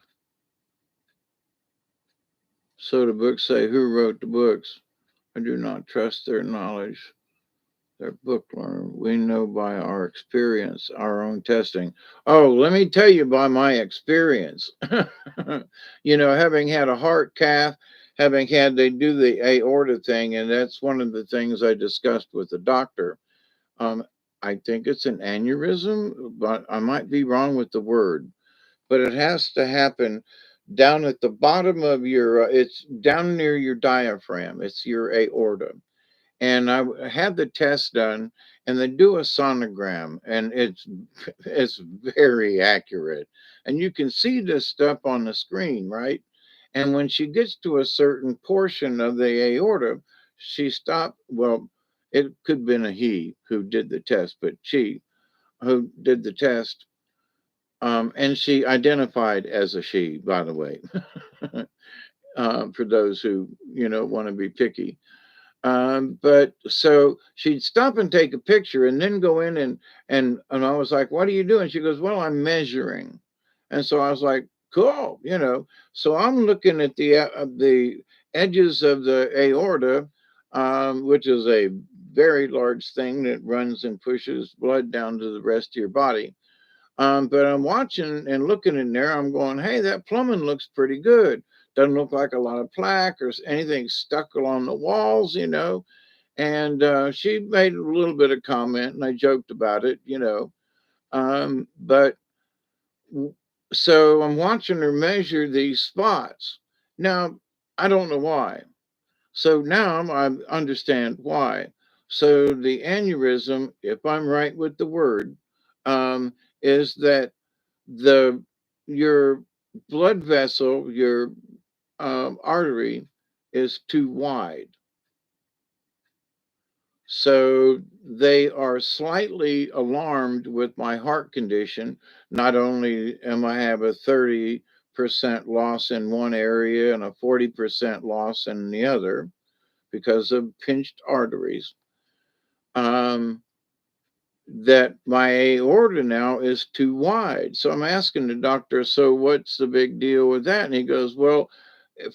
So the books say, who wrote the books? I do not trust their knowledge. Their book learned. We know by our experience, our own testing. Oh, let me tell you by my experience. Having had a heart cath, having had they do the aorta thing, and that's one of the things I discussed with the doctor. Um, I think it's an aneurysm, but I might be wrong with the word. But it has to happen down at the bottom of your. It's down near your diaphragm. It's your aorta, and had the test done, and they do a sonogram, and it's very accurate, and you can see this stuff on the screen, right? And when she gets to a certain portion of the aorta, she stopped. Well, it could have been a he who did the test, but she who did the test, and she identified as a she, by the way, for those who want to be picky. But so she'd stop and take a picture and then go in and I was like, "What are you doing?" She goes, "Well, I'm measuring." And so I was like, "Cool." So I'm looking at the edges of the aorta, which is a very large thing that runs and pushes blood down to the rest of your body. But I'm watching and looking in there. I'm going, hey, that plumbing looks pretty good. Doesn't look like a lot of plaque or anything stuck along the walls. And she made a little bit of comment, and I joked about it. But so I'm watching her measure these spots. Now, I don't know why. So now I understand why. So the aneurysm, if I'm right with the word, is that the your blood vessel, your artery is too wide. So they are slightly alarmed with my heart condition. Not only am I have a 30% loss in one area and a 40% loss in the other because of pinched arteries, um, that my aorta now is too wide. So I'm asking the doctor, so what's the big deal with that? And he goes, well,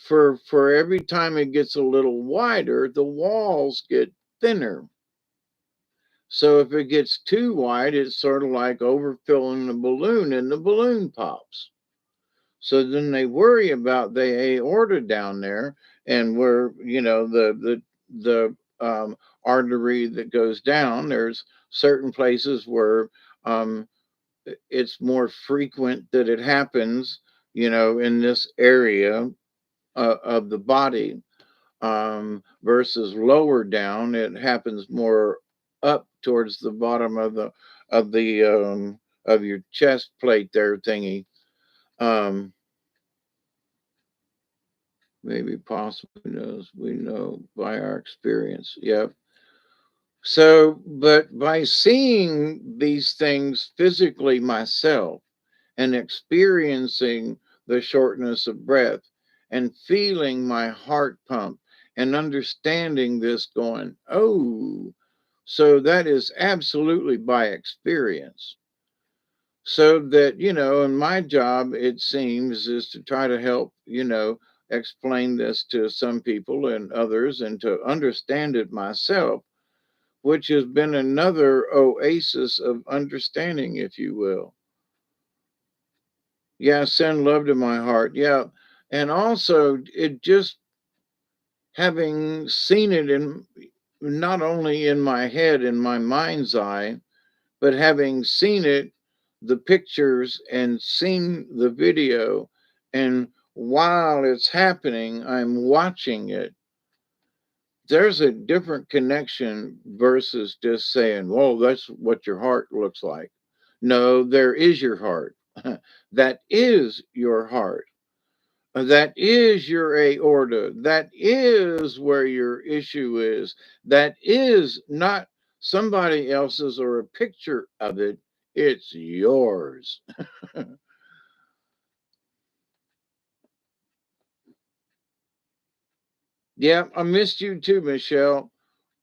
for every time it gets a little wider, the walls get thinner. So if it gets too wide, it's sort of like overfilling the balloon and the balloon pops. So then they worry about the aorta down there and where, the artery that goes down, there's certain places where it's more frequent that it happens, in this area of the body, versus lower down. It happens more up towards the bottom of your chest plate there thingy. Um, Maybe possibly knows. We know by our experience. Yep. So, but by seeing these things physically myself and experiencing the shortness of breath and feeling my heart pump and understanding this going, oh, so that is absolutely by experience. So that, and my job, it seems, is to try to help, explain this to some people and others and to understand it myself, which has been another oasis of understanding, if you will. Yeah, send love to my heart. Yeah. And also, it just having seen it in not only in my head, in my mind's eye, but having seen it, the pictures, and seen the video, and while it's happening, I'm watching it. There's a different connection versus just saying, "Whoa, that's what your heart looks like." No, there is your heart. That is your heart. That is your aorta. That is where your issue is. That is not somebody else's or a picture of it. It's yours. Yeah, I missed you too, Michelle.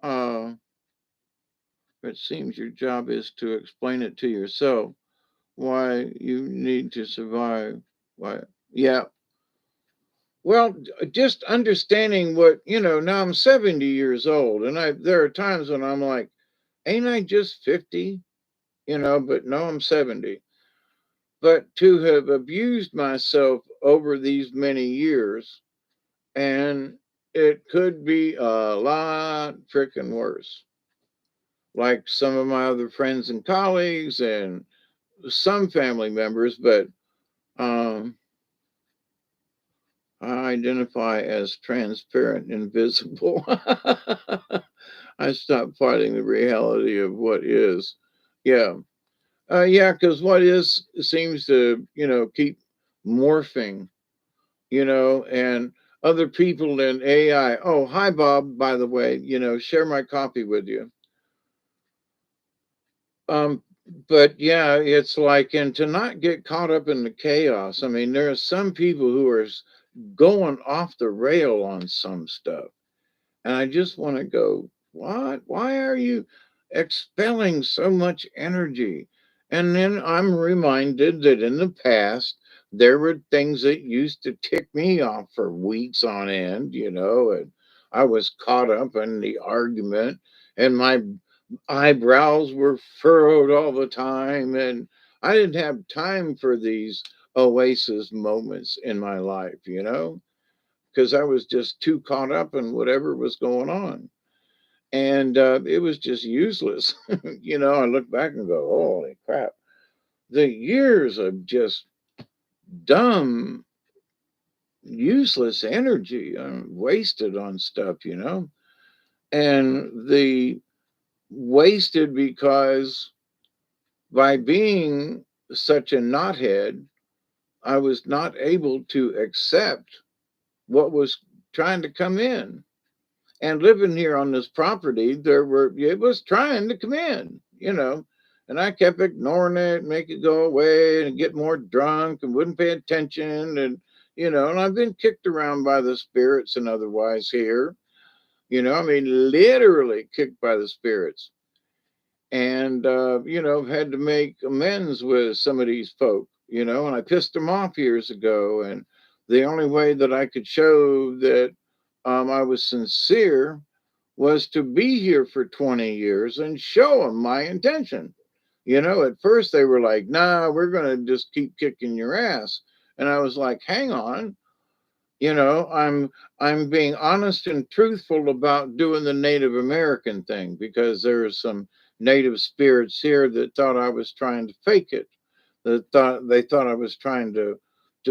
Uh, it seems your job is to explain it to yourself why you need to survive. Why? Yeah. Well, just understanding what, now I'm 70 years old, and there are times when I'm like, ain't I just 50? But no, I'm 70. But to have abused myself over these many years, and it could be a lot freaking worse. Like some of my other friends and colleagues and some family members, but um, I identify as transparent, invisible. I stopped fighting the reality of what is. Yeah. Yeah, because what is seems to, keep morphing, and other people in AI. Oh, hi, Bob, by the way, share my copy with you. Um, but yeah, it's like, and to not get caught up in the chaos. I mean, there are some people who are going off the rail on some stuff. And I just want to go, what? Why are you expelling so much energy? And then I'm reminded that in the past, there were things that used to tick me off for weeks on end, and I was caught up in the argument, and my eyebrows were furrowed all the time. And I didn't have time for these oasis moments in my life, because I was just too caught up in whatever was going on. And it was just useless. I look back and go, holy crap. The years of just dumb, useless energy wasted on stuff, and the wasted because by being such a knothead, I was not able to accept what was trying to come in. And living here on this property, it was trying to come in, and I kept ignoring it, make it go away, and get more drunk, and wouldn't pay attention, and and I've been kicked around by the spirits and otherwise here, I mean, literally kicked by the spirits, and had to make amends with some of these folk, and I pissed them off years ago, and the only way that I could show that I was sincere was to be here for 20 years and show them my intention. At first they were like, nah, we're going to just keep kicking your ass. And I was like, hang on, I'm being honest and truthful about doing the Native American thing because there's some native spirits here that thought I was trying to fake it. They thought I was trying to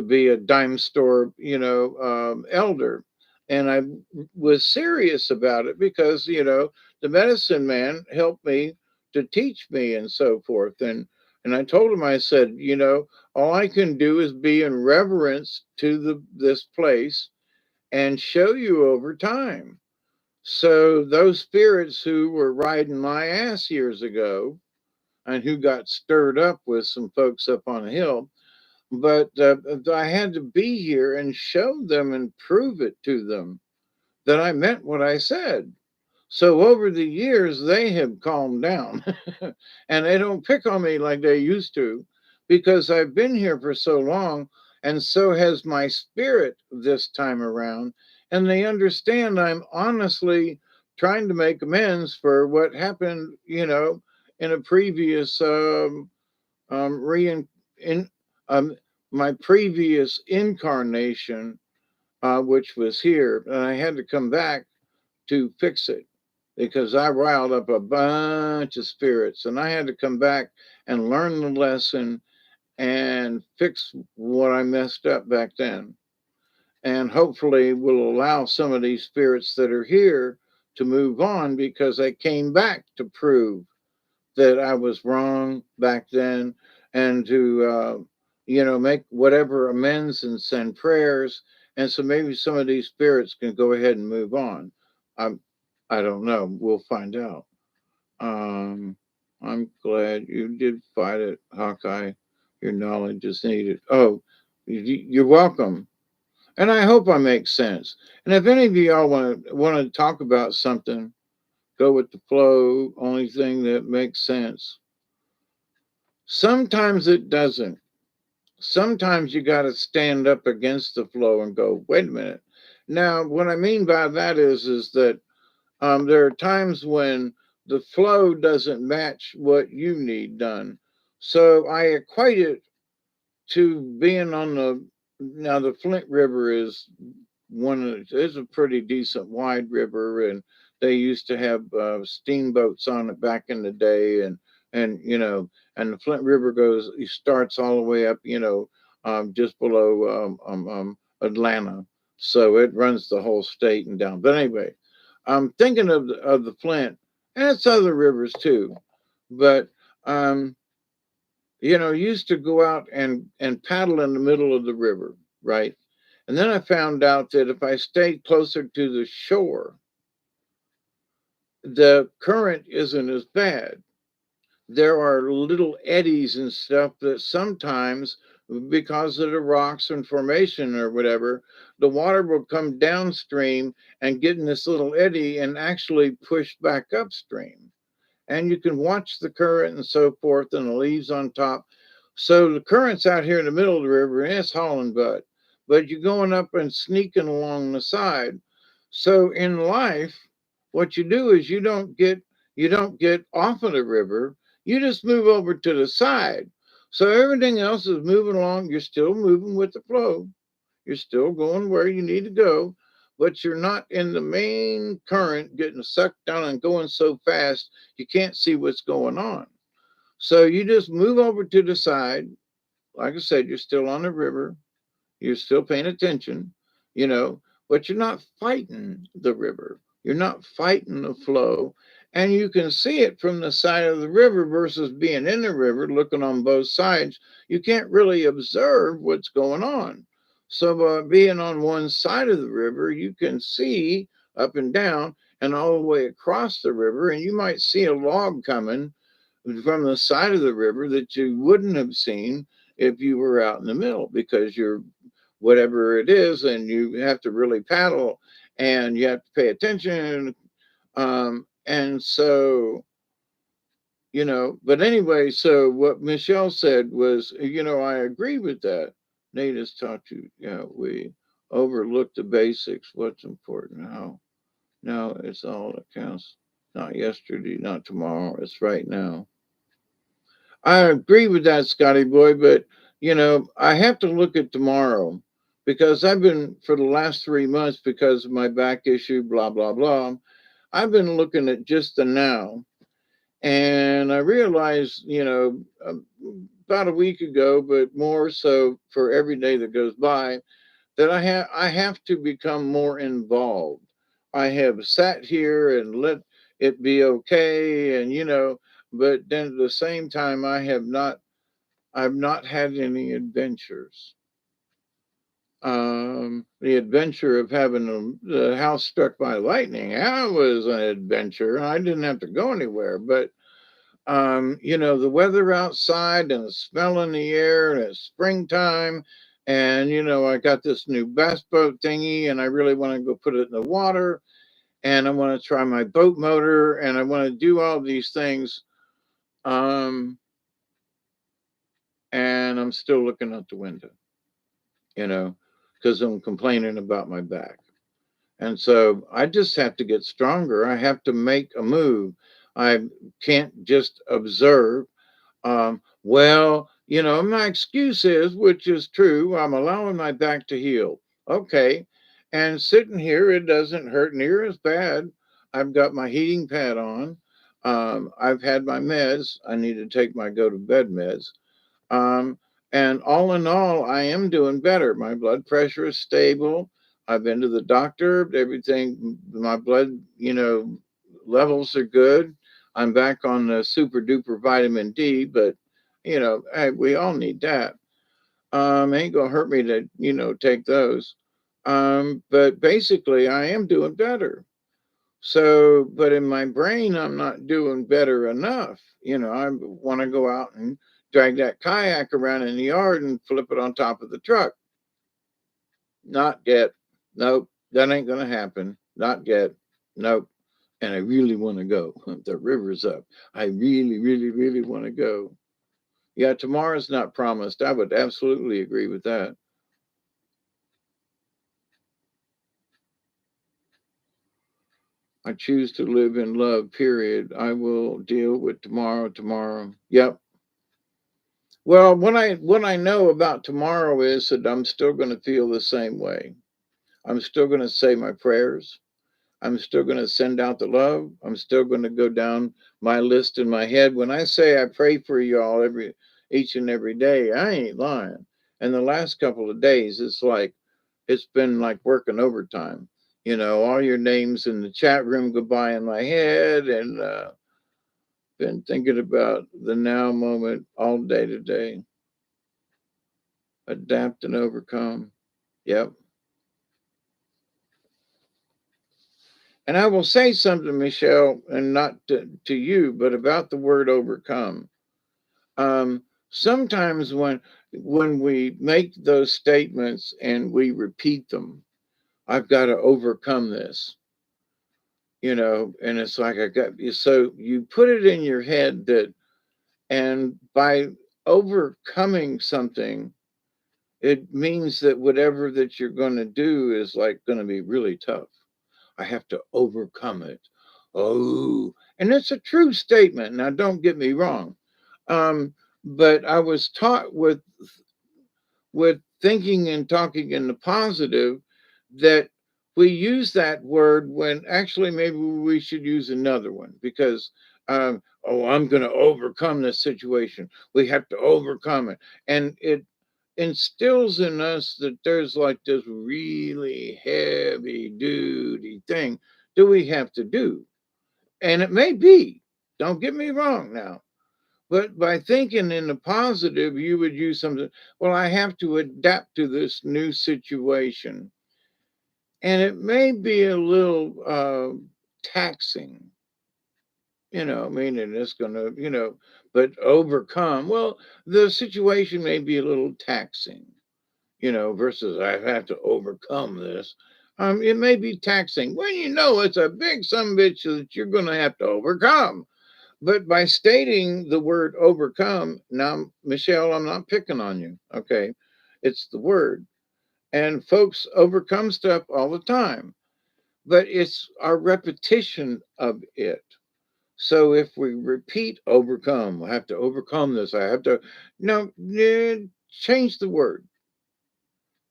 be a dime store, elder, and I was serious about it because the medicine man helped me to teach me and so forth, and I told him, I said, all I can do is be in reverence to this place and show you over time. So those spirits who were riding my ass years ago and who got stirred up with some folks up on a hill, but I had to be here and show them and prove it to them that I meant what I said. So over the years, they have calmed down and they don't pick on me like they used to because I've been here for so long. And so has my spirit this time around. And they understand I'm honestly trying to make amends for what happened, in a previous rein in my previous incarnation, which was here, and I had to come back to fix it because I riled up a bunch of spirits, and I had to come back and learn the lesson and fix what I messed up back then. And hopefully, will allow some of these spirits that are here to move on because I came back to prove that I was wrong back then and to, make whatever amends and send prayers. And so maybe some of these spirits can go ahead and move on. I'm, I don't know. We'll find out. Um, I'm glad you did fight it, Hawkeye. Your knowledge is needed. Oh, you're welcome. And I hope I make sense. And if any of y'all want to talk about something, go with the flow. Only thing that makes sense. Sometimes it doesn't. Sometimes you got to stand up against the flow and go, wait a minute. Now, what I mean by that is that there are times when the flow doesn't match what you need done. So I equate it to being on the Flint River is it's a pretty decent wide river, and they used to have steamboats on it back in the day, and and the Flint River it starts all the way up, just below Atlanta, so it runs the whole state and down. But anyway, I'm thinking of the Flint, and it's other rivers too, but um, used to go out and paddle in the middle of the river, right? And then I found out that if I stayed closer to the shore, the current isn't as bad. There are little eddies and stuff that sometimes, because of the rocks and formation or whatever, the water will come downstream and get in this little eddy and actually push back upstream. And you can watch the current and so forth and the leaves on top. So the current's out here in the middle of the river and it's hauling butt, but you're going up and sneaking along the side. So in life, what you do is you don't get off of the river. You just move over to the side. So everything else is moving along. You're still moving with the flow. You're still going where you need to go, but you're not in the main current getting sucked down and going so fast you can't see what's going on. So you just move over to the side. Like I said, you're still on the river. You're still paying attention, you know, but you're not fighting the river. You're not fighting the flow. And you can see it from the side of the river versus being in the river, looking on both sides. You can't really observe what's going on. So, by being on one side of the river, you can see up and down and all the way across the river. And you might see a log coming from the side of the river that you wouldn't have seen if you were out in the middle because you're whatever it is, and you have to really paddle and you have to pay attention. And so, but anyway, so what Michelle said was, I agree with that. Nate has taught you, we overlook the basics. What's important now? Now it's all that counts. Not yesterday, not tomorrow. It's right now. I agree with that, Scotty boy, but I have to look at tomorrow because I've been for the last 3 months because of my back issue, blah blah blah. I've been looking at just the now, and I realized, about a week ago, but more so for every day that goes by, that I have to become more involved. I have sat here and let it be okay, and but then at the same time, I've not had any adventures. The adventure of having the house struck by lightning, that was an adventure. I didn't have to go anywhere, but the weather outside and the smell in the air, and it's springtime, and I got this new bass boat thingy, and I really want to go put it in the water, and I want to try my boat motor, and I want to do all these things. Um, and I'm still looking out the window, you know, because I'm complaining about my back. And so I just have to get stronger. I have to make a move. I can't just observe. Well, my excuse is, which is true, I'm allowing my back to heal. Okay. And sitting here, it doesn't hurt near as bad. I've got my heating pad on. I've had my meds. I need to take my go to bed meds. Um, and all in all, I am doing better. My blood pressure is stable. I've been to the doctor. Everything, my blood, levels are good. I'm back on the super duper vitamin D, but hey, we all need that. Ain't gonna hurt me to, take those. But basically, I am doing better. So, but in my brain, I'm not doing better enough. I want to go out and drag that kayak around in the yard and flip it on top of the truck. Not yet. Nope. That ain't going to happen. Not yet. Nope. And I really want to go. The river's up. I really, really, really want to go. Yeah, tomorrow's not promised. I would absolutely agree with that. I choose to live in love, period. I will deal with tomorrow. Yep. Well, what I know about tomorrow is that I'm still going to feel the same way. I'm still going to say my prayers. I'm still going to send out the love. I'm still going to go down my list in my head. When I say I pray for y'all each and every day, I ain't lying. And the last couple of days, it's been like working overtime. All your names in the chat room go by in my head, and been thinking about the now moment all day today. Adapt and overcome. Yep. And I will say something, Michelle, and not to you, but about the word overcome. Sometimes when we make those statements and we repeat them, I've got to overcome this, and it's like I got you. So you put it in your head that, and by overcoming something, it means that whatever that you're going to do is like going to be really tough. I have to overcome it. Oh, and it's a true statement. Now, don't get me wrong. Um, but I was taught with thinking and talking in the positive that we use that word when actually maybe we should use another one because oh, I'm going to overcome this situation. We have to overcome it, and it instills in us that there's like this really heavy duty thing that we have to do. And it may be, don't get me wrong now, but by thinking in the positive, you would use something, well, I have to adapt to this new situation. And it may be a little taxing, meaning it's going to, but overcome. Well, the situation may be a little taxing, versus I have to overcome this. It may be taxing when it's a big some bitch that you're going to have to overcome. But by stating the word overcome, now, Michelle, I'm not picking on you, okay? It's the word. And folks overcome stuff all the time, but it's our repetition of it. So if we repeat overcome, I have to overcome this, I have to, no, change the word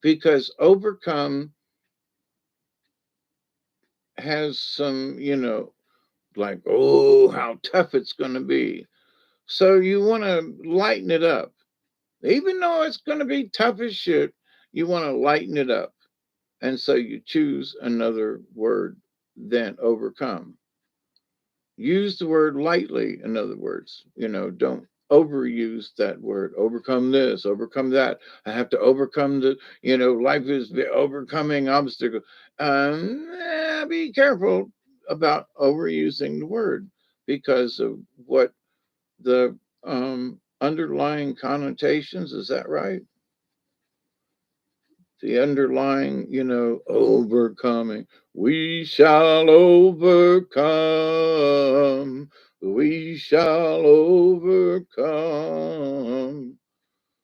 because overcome has some, like, oh, how tough it's going to be. So you want to lighten it up. Even though it's going to be tough as shit, you want to lighten it up. And so you choose another word than overcome. Use the word lightly, in other words. Don't overuse that word. Overcome this, overcome that. I have to overcome life is the overcoming obstacle. Be careful about overusing the word because of what the underlying connotations, is that right? The underlying, overcoming. We shall overcome. We shall overcome.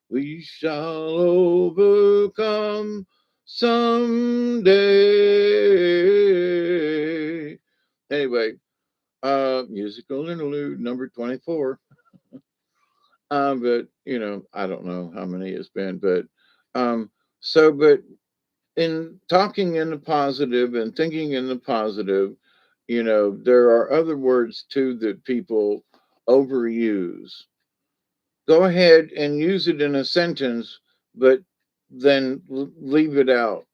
We shall overcome someday. Anyway, musical interlude number 24. But I don't know how many it's been, but um, but in talking in the positive and thinking in the positive, there are other words too that people overuse. Go ahead and use it in a sentence, but then leave it out.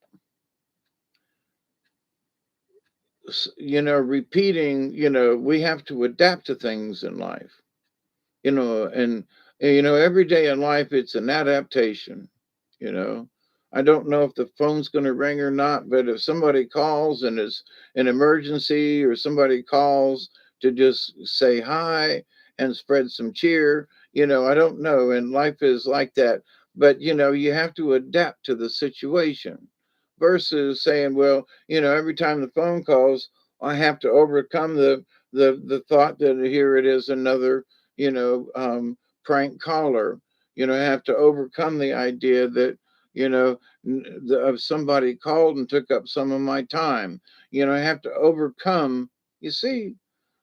Repeating, we have to adapt to things in life, and every day in life it's an adaptation. you know I don't know if the phone's going to ring or not, but if somebody calls and it's an emergency, or somebody calls to just say hi and spread some cheer, I don't know, and life is like that. But you have to adapt to the situation versus saying, well, every time the phone calls, I have to overcome the thought that here it is, another you know, prank caller. I have to overcome the idea that, of somebody called and took up some of my time. I have to overcome, you see.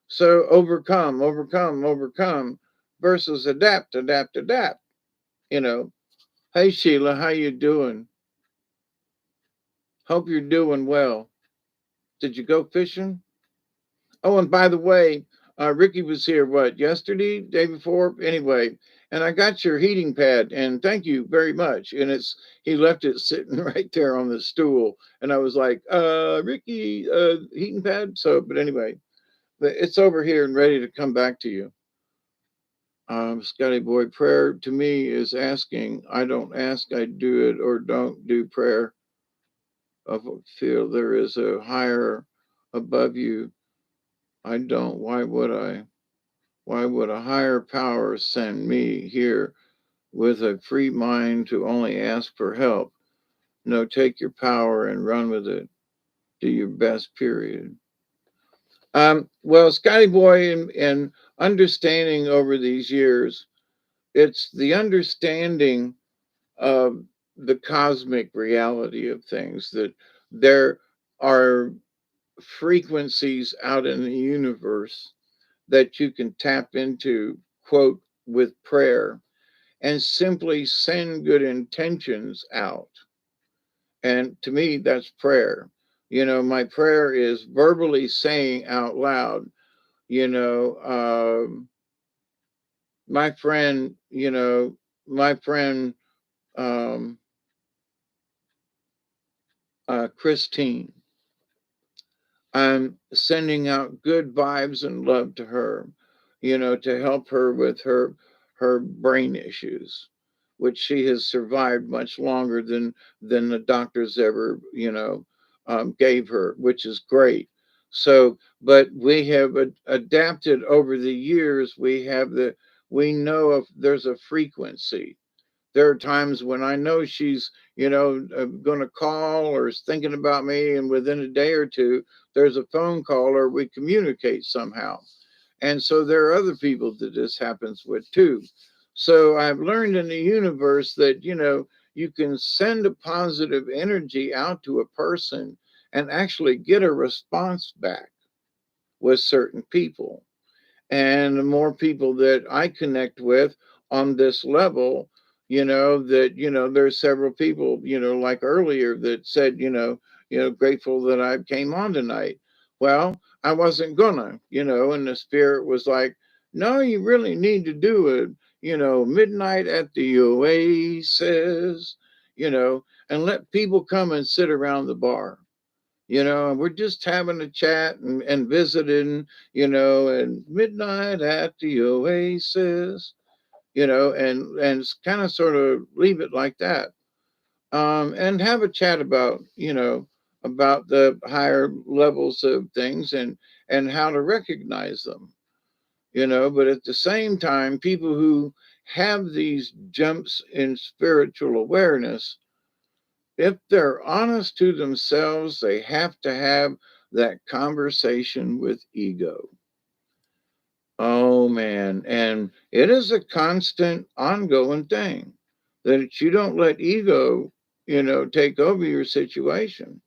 So overcome, overcome, overcome versus adapt, adapt, adapt. You know, hey Sheila, how you doing? Hope you're doing well. Did you go fishing? Oh, and by the way, Ricky was here, what, yesterday, day before? Anyway, and I got your heating pad, and thank you very much. And he left it sitting right there on the stool. And I was like, Ricky, heating pad? So, but anyway, it's over here and ready to come back to you. Scotty Boy, prayer to me is asking. I don't ask, I do it, or don't do prayer. I feel there is a higher above you. I don't. Why would I? Why would a higher power send me here with a free mind to only ask for help? No, take your power and run with it. Do your best, period. Well, Scotty Boy, and understanding over these years, it's the understanding of the cosmic reality of things, that there are frequencies out in the universe that you can tap into, quote, with prayer, and simply send good intentions out. And to me, that's prayer. My prayer is verbally saying out loud, you know, my friend, my friend, um, Christine, I'm sending out good vibes and love to her, to help her with her brain issues, which she has survived much longer than the doctors ever, gave her, which is great. So, but we have adapted over the years. We know if there's a frequency. There are times when I know she's, going to call or is thinking about me, and within a day or two, there's a phone call or we communicate somehow. And so there are other people that this happens with too. So I've learned in the universe that, you can send a positive energy out to a person and actually get a response back with certain people. And the more people that I connect with on this level, that, there's several people, like earlier that said, grateful that I came on tonight. Well, I wasn't gonna, and the spirit was like, no, you really need to do it. midnight at the Oasis, and let people come and sit around the bar. And we're just having a chat and visiting, and midnight at the Oasis, and kind of sort of leave it like that. And have a chat about the higher levels of things and how to recognize them. But at the same time, people who have these jumps in spiritual awareness, if they're honest to themselves, they have to have that conversation with ego. Oh man, and it is a constant ongoing thing that you don't let ego, take over your situation.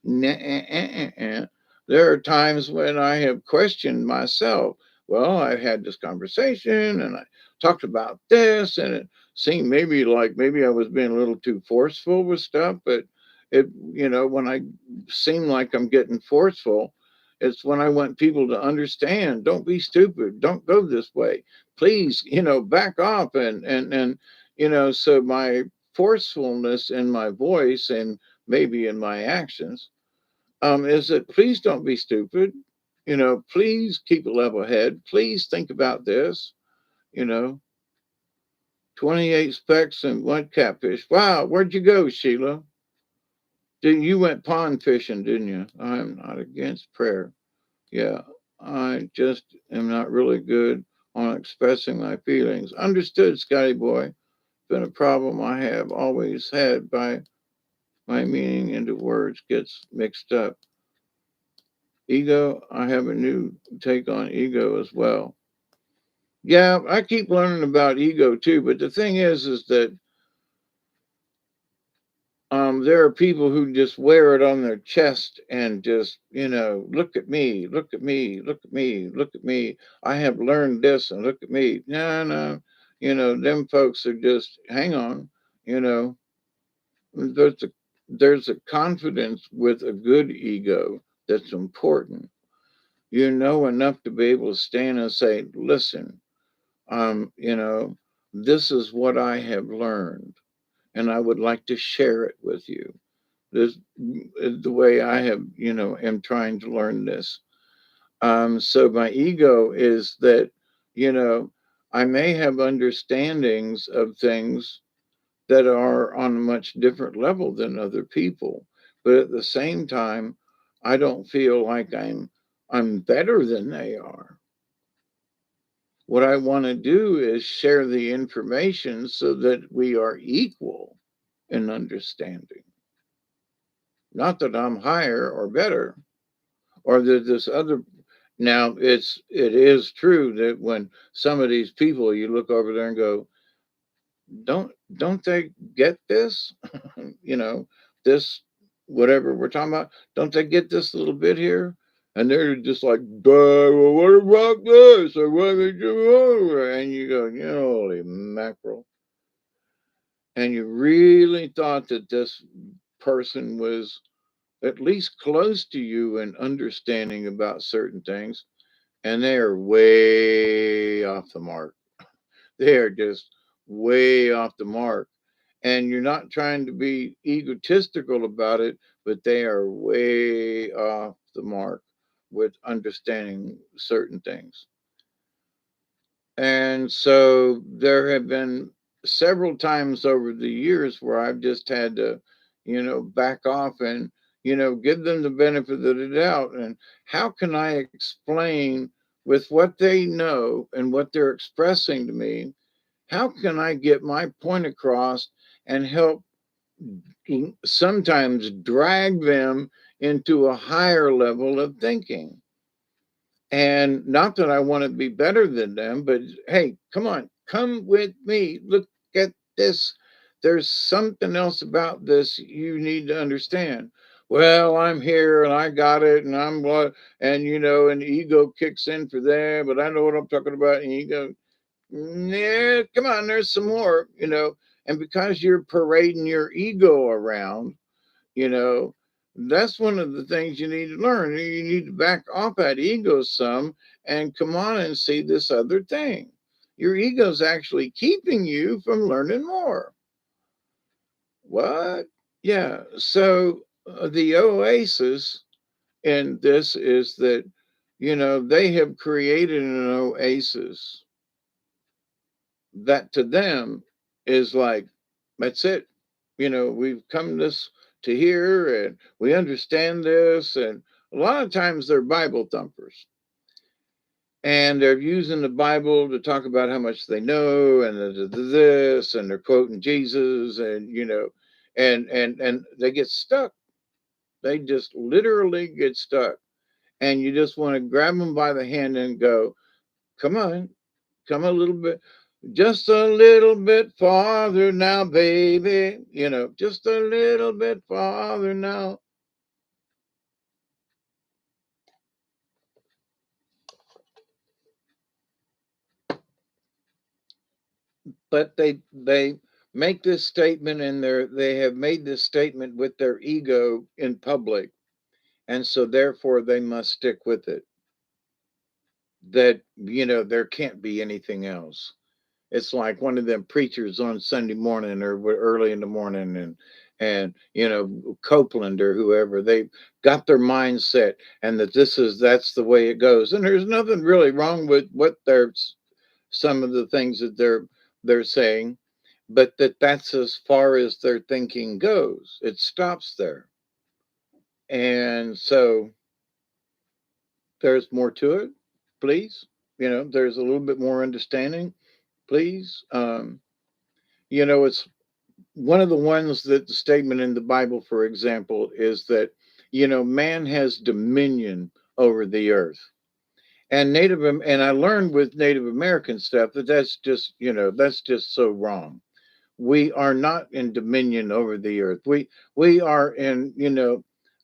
There are times when I have questioned myself. Well, I had this conversation and I talked about this, and it seemed maybe I was being a little too forceful with stuff. But when I seem like I'm getting forceful, it's when I want people to understand. Don't be stupid. Don't go this way. Please, back off so my forcefulness in my voice and maybe in my actions is that please don't be stupid. Please keep a level head. Please think about this. You know, 28 specks and one catfish. Wow, where'd you go, Sheila? You went pond fishing, didn't you? I'm not against prayer. Yeah, I just am not really good on expressing my feelings. Understood, Scotty boy. Been a problem I have always had by my meaning into words gets mixed up. Ego, I have a new take on ego as well. Yeah, I keep learning about ego too, but the thing is that there are people who just wear it on their chest and just, look at me, look at me, look at me, look at me. I have learned this and look at me. No, no, them folks are just, hang on, you know, there's a, there's a confidence with a good ego that's important. You know enough to be able to stand and say, listen, um, you know, this is what I have learned, and I would like to share it with you. This is the way I have, am trying to learn this. So my ego is that, you know, I may have understandings of things that are on a much different level than other people, but at the same time, I don't feel like I'm better than they are. What I want to do is share the information so that we are equal in understanding. Not that I'm higher or better, or that this other. Now it is true that when some of these people you look over there and go, don't they get this? you know, this whatever we're talking about, don't they get this little bit here? And they're just like, well, what about this? Or what did you over? And you go, holy mackerel. And you really thought that this person was at least close to you in understanding about certain things, and they are way off the mark. They are just way off the mark. And you're not trying to be egotistical about it, but they are way off the mark with understanding certain things. And so there have been several times over the years where I've just had to, back off and, give them the benefit of the doubt. And how can I explain with what they know and what they're expressing to me? How can I get my point across and help sometimes drag them into a higher level of thinking? And not that I want to be better than them, but hey, come on, come with me. Look at this. There's something else about this you need to understand. Well, I'm here and I got it, and I'm what, and and ego kicks in for there, but I know what I'm talking about. And you go, yeah, come on, there's some more. And because you're parading your ego around, you know, that's one of the things you need to learn. You need to back off that ego some and come on and see this other thing. Your ego's actually keeping you from learning more. What? Yeah. So the Oasis in this is that, they have created an oasis that to them is like, that's it. We've come this to here and we understand this. And a lot of times they're Bible thumpers and they're using the Bible to talk about how much they know and this, and they're quoting Jesus and, and they get stuck. They just literally get stuck. And you just want to grab them by the hand and go, come on, come a little bit, just a little bit farther now, baby. Just a little bit farther now. But they make this statement and they have made this statement with their ego in public, and so therefore they must stick with it. That there can't be anything else. It's like one of them preachers on Sunday morning or early in the morning, and Copeland or whoever, they got their mindset and that that's the way it goes. And there's nothing really wrong with what they're some of the things that they're saying, but that's as far as their thinking goes. It stops there. And so there's more to it, please. There's a little bit more understanding, please. It's one of the ones that the statement in the Bible, for example, is that, man has dominion over the earth. And and I learned with Native American stuff that that's just so wrong. We are not in dominion over the earth. We are in,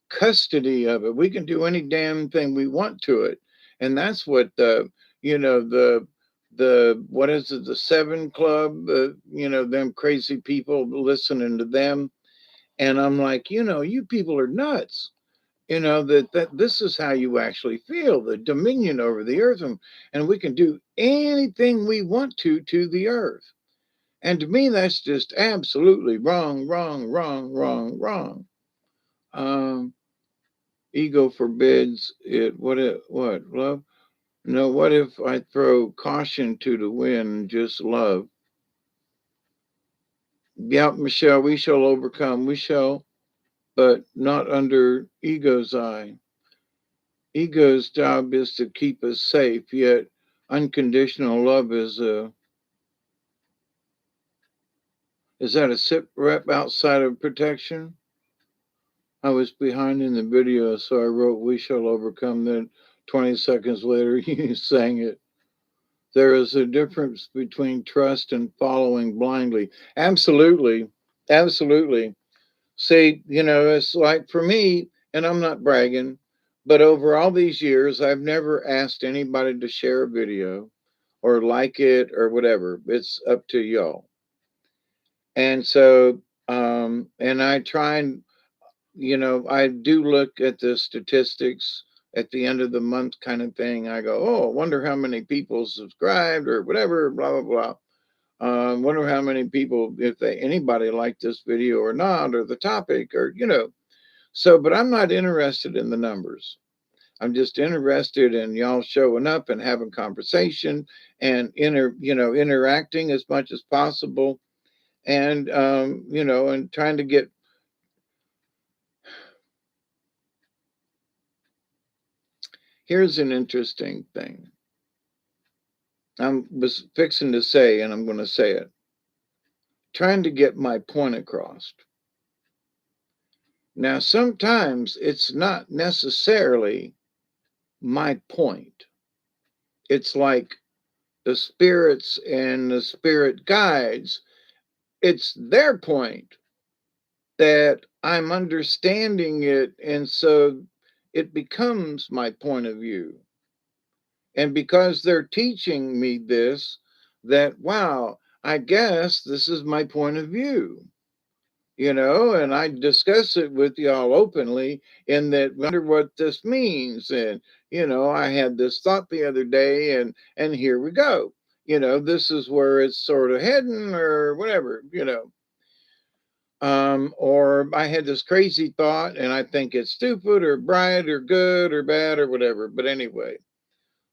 custody of it. We can do any damn thing we want to it. And that's what the what is it, the Seven Club, them crazy people listening to them. And I'm like, you people are nuts. That this is how you actually feel, the dominion over the earth, and we can do anything we want to the earth. And to me, that's just absolutely wrong, wrong, wrong, wrong, wrong. Um, Ego forbids it. What, love? No, what if I throw caution to the wind, just love? Yep, Michelle, we shall overcome. We shall, but not under ego's eye. Ego's job is to keep us safe, yet unconditional love is that a sit rep outside of protection? I was behind in the video, so I wrote "We shall overcome." Then 20 seconds later, you sang it. There is a difference between trust and following blindly. Absolutely, absolutely. See, it's like for me, and I'm not bragging, but over all these years, I've never asked anybody to share a video or like it or whatever. It's up to y'all. And so, and I try and, I do look at the statistics at the end of the month kind of thing. I go, oh, I wonder how many people subscribed or whatever, blah, blah, blah. Wonder how many people, if anybody liked this video or not, or the topic, or So, but I'm not interested in the numbers. I'm just interested in y'all showing up and having conversation and interacting as much as possible, and and trying to get. Here's an interesting thing. I was fixing to say, and I'm going to say it. Trying to get my point across. Now, sometimes it's not necessarily my point. It's like the spirits and the spirit guides, it's their point that I'm understanding it. And so it becomes my point of view. And because they're teaching me this, that, wow, I guess this is my point of view. And I discuss it with y'all openly in that wonder what this means. And, I had this thought the other day and here we go. this is where it's sort of heading or whatever, or I had this crazy thought and I think it's stupid or bright or good or bad or whatever. But anyway,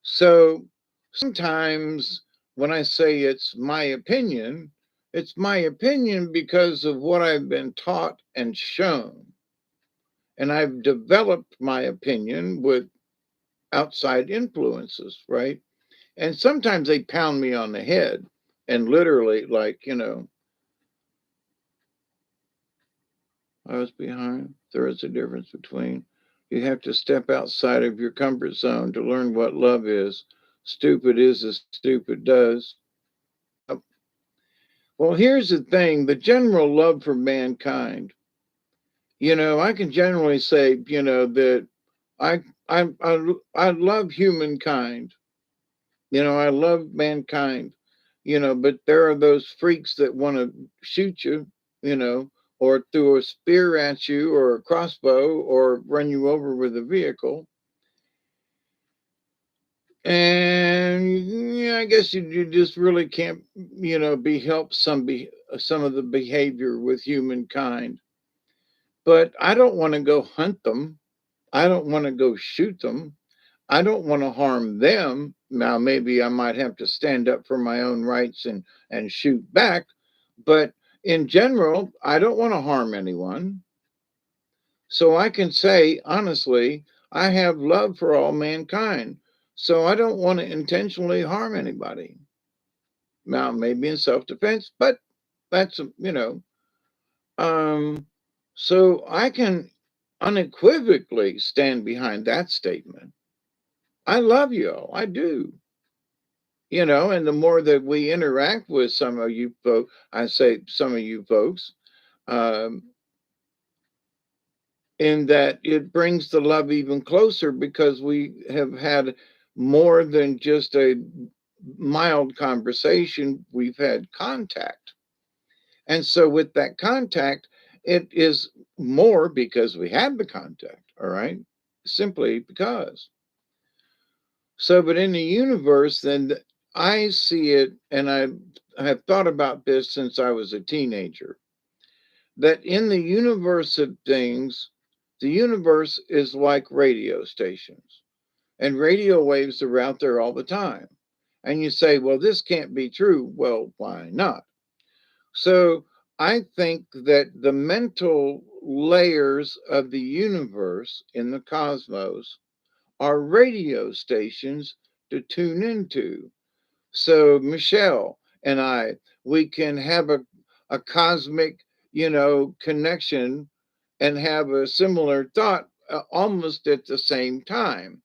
so sometimes when I say it's my opinion because of what I've been taught and shown. And I've developed my opinion with outside influences, right? And sometimes they pound me on the head and literally, like, I was behind. There is a difference between you have to step outside of your comfort zone to learn what love is. Stupid is as stupid does. Yep. Well, here's the thing, the general love for mankind. I can generally say, that I I love humankind. I love mankind, but there are those freaks that want to shoot you, you know, or throw a spear at you or a crossbow or run you over with a vehicle. And yeah, I guess you just really can't, be helped some of the behavior with humankind. But I don't want to go hunt them. I don't want to go shoot them. I don't want to harm them. Now, maybe I might have to stand up for my own rights and shoot back. But in general, I don't want to harm anyone. So I can say, honestly, I have love for all mankind. So I don't want to intentionally harm anybody. Now, maybe in self defense, but that's, um, so I can unequivocally stand behind that statement. I love you all. I do. And the more that we interact with some of you folks, I say some of you folks, um, in that it brings the love even closer because we have had more than just a mild conversation, we've had contact. And so with that contact, it is more because we had the contact, all right? Simply because. So, but in the universe, then I see it, and I have thought about this since I was a teenager, that in the universe of things, the universe is like radio stations, and radio waves are out there all the time. And you say, well, this can't be true. Well, why not? So I think that the mental layers of the universe in the cosmos are radio stations to tune into. So Michelle and I, we can have a cosmic, connection and have a similar thought almost at the same time.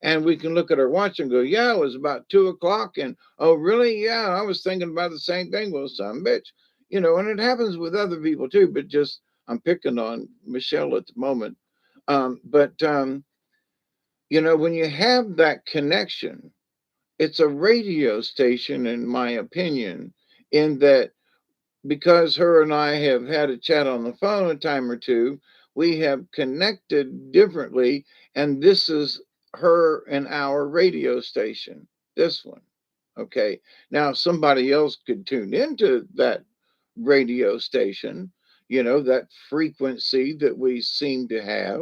And we can look at our watch and go, yeah, it was about 2 o'clock. And oh, really? Yeah, I was thinking about the same thing. Well, some bitch, and it happens with other people too, but just I'm picking on Michelle at the moment. But when you have that connection, it's a radio station, in my opinion, in that because her and I have had a chat on the phone a time or two, we have connected differently. And this is her and our radio station, this one. Okay. Now, somebody else could tune into that radio station, that frequency that we seem to have,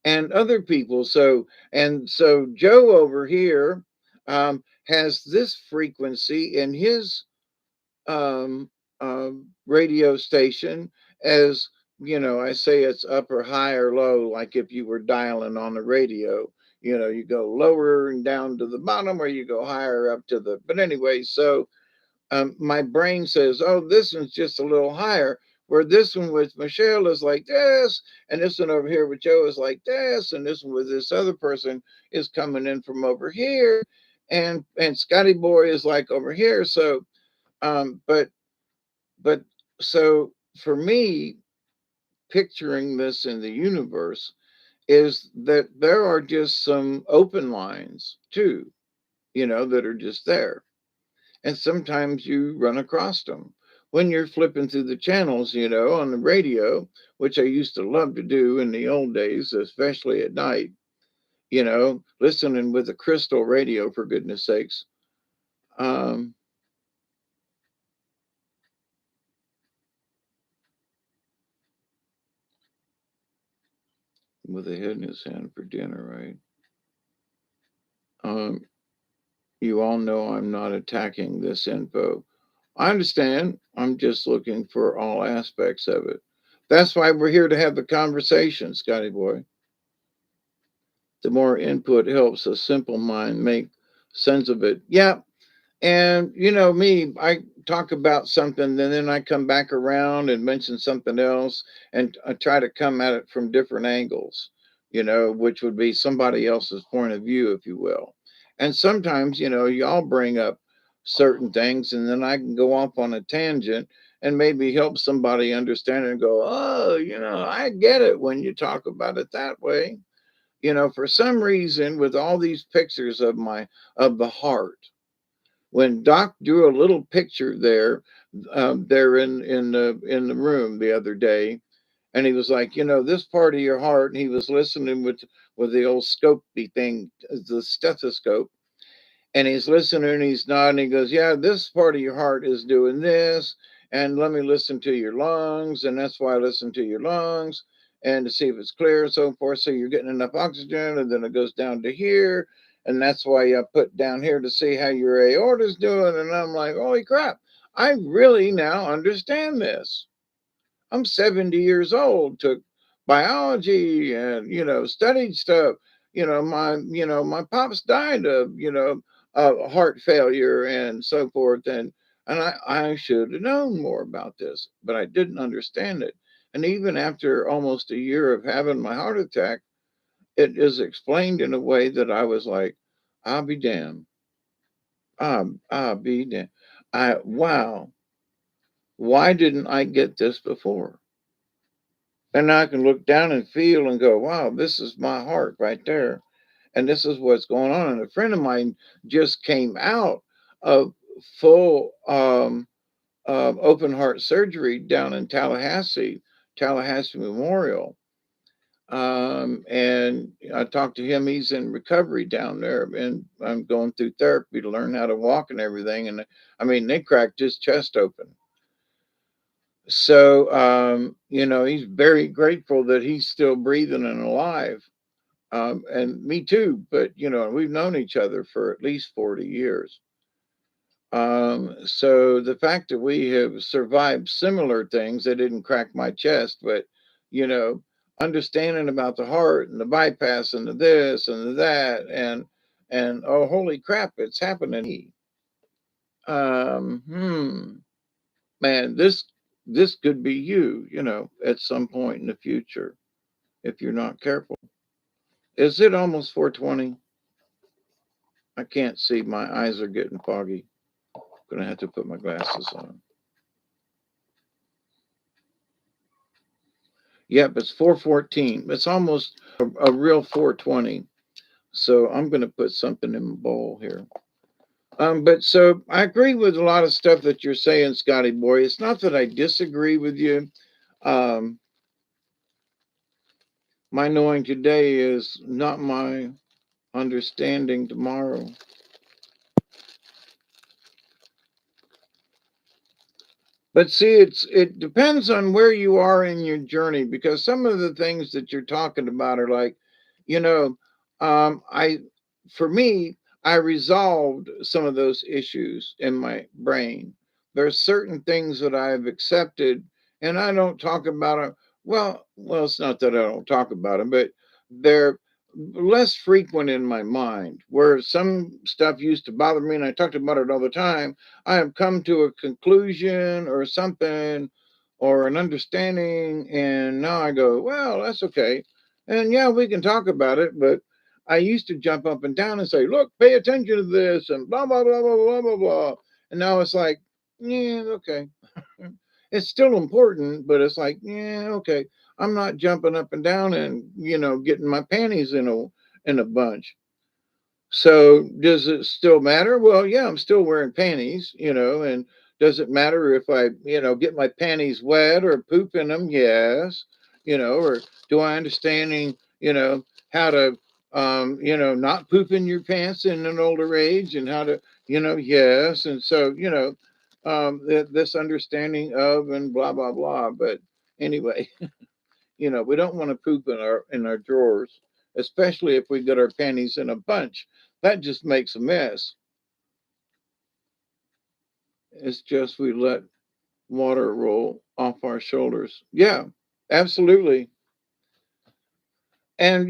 and other people. So Joe over here has this frequency in his um, radio station as I say it's up or high or low, like if you were dialing on the radio. You go lower and down to the bottom, or you go higher up to the. But anyway, so my brain says, oh, this one's just a little higher, where this one with Michelle is like this, and this one over here with Joe is like this, and this one with this other person is coming in from over here, and Scotty Boy is like over here. So, but but so for me, picturing this in the universe is that there are just some open lines too, that are just there. And sometimes you run across them when you're flipping through the channels, on the radio, which I used to love to do in the old days, especially at night, listening with a crystal radio, for goodness sakes. Um, with a head in his hand for dinner, right? Um, you all know I'm not attacking this info. I understand. I'm just looking for all aspects of it. That's why we're here to have the conversation, Scotty boy. The more input helps a simple mind make sense of it. Yeah, and you know me, I talk about something and then I come back around and mention something else and I try to come at it from different angles, which would be somebody else's point of view, if you will. And sometimes, y'all bring up certain things and then I can go off on a tangent and maybe help somebody understand it and go, oh, I get it when you talk about it that way. For some reason, with all these pictures of the heart, when Doc drew a little picture there in the room the other day, and he was like, this part of your heart, and he was listening with the old scopey thing, the stethoscope, and he's listening and he's nodding. He goes, yeah, this part of your heart is doing this, and let me listen to your lungs, and that's why I listen to your lungs and to see if it's clear and so forth. So you're getting enough oxygen, and then it goes down to here, and that's why I put down here to see how your aorta's doing. And I'm like, holy crap, I really now understand this. I'm 70 years old, took biology and, studied stuff. My pops died of heart failure and so forth. And I should have known more about this, but I didn't understand it. And even after almost a year of having my heart attack, it is explained in a way that I was like, I'll be damned. I'll be damned. Wow, why didn't I get this before? And I can look down and feel and go, wow, this is my heart right there. And this is what's going on. And a friend of mine just came out of full open heart surgery down in Tallahassee Memorial. And I talked to him. He's in recovery down there, and I'm going through therapy to learn how to walk and everything. And I mean, they cracked his chest open. So, he's very grateful that he's still breathing and alive. And me too, but, we've known each other for at least 40 years. So the fact that we have survived similar things, that didn't crack my chest, but, you know, understanding about the heart and the bypass and the this and the that, and oh, holy crap, it's happening to me. Um, hmm, man, this could be you, at some point in the future if you're not careful. Is it almost 4:20? I can't see. My eyes are getting foggy. I'm gonna have to put my glasses on. Yep, it's 4:14. It's almost a real 4:20. So I'm gonna put something in my bowl here. But so I agree with a lot of stuff that you're saying, Scotty boy. It's not that I disagree with you. Um, my knowing today is not my understanding tomorrow. But see, it depends on where you are in your journey, because some of the things that you're talking about are like, you know, I for me, I resolved some of those issues in my brain. There's certain things that I've accepted, and I don't talk about them. Well, it's not that I don't talk about them, but they're less frequent in my mind. Where some stuff used to bother me, and I talked about it all the time, I have come to a conclusion or something or an understanding, and now I go, well, that's okay. And yeah, we can talk about it, but I used to jump up and down and say, look, pay attention to this, and blah, blah, blah, blah, blah, blah, blah. And now it's like, yeah, okay. It's still important, but it's like, yeah, okay. I'm not jumping up and down and, getting my panties in a bunch. So does it still matter? Well, yeah, I'm still wearing panties, and does it matter if I, get my panties wet or poop in them? Yes. Or do I understanding, how to Not pooping your pants in an older age and how to, yes. And so, this understanding of and blah, blah, blah. But anyway, we don't want to poop in our drawers, especially if we got our panties in a bunch. That just makes a mess. It's just we let water roll off our shoulders. Yeah, absolutely. And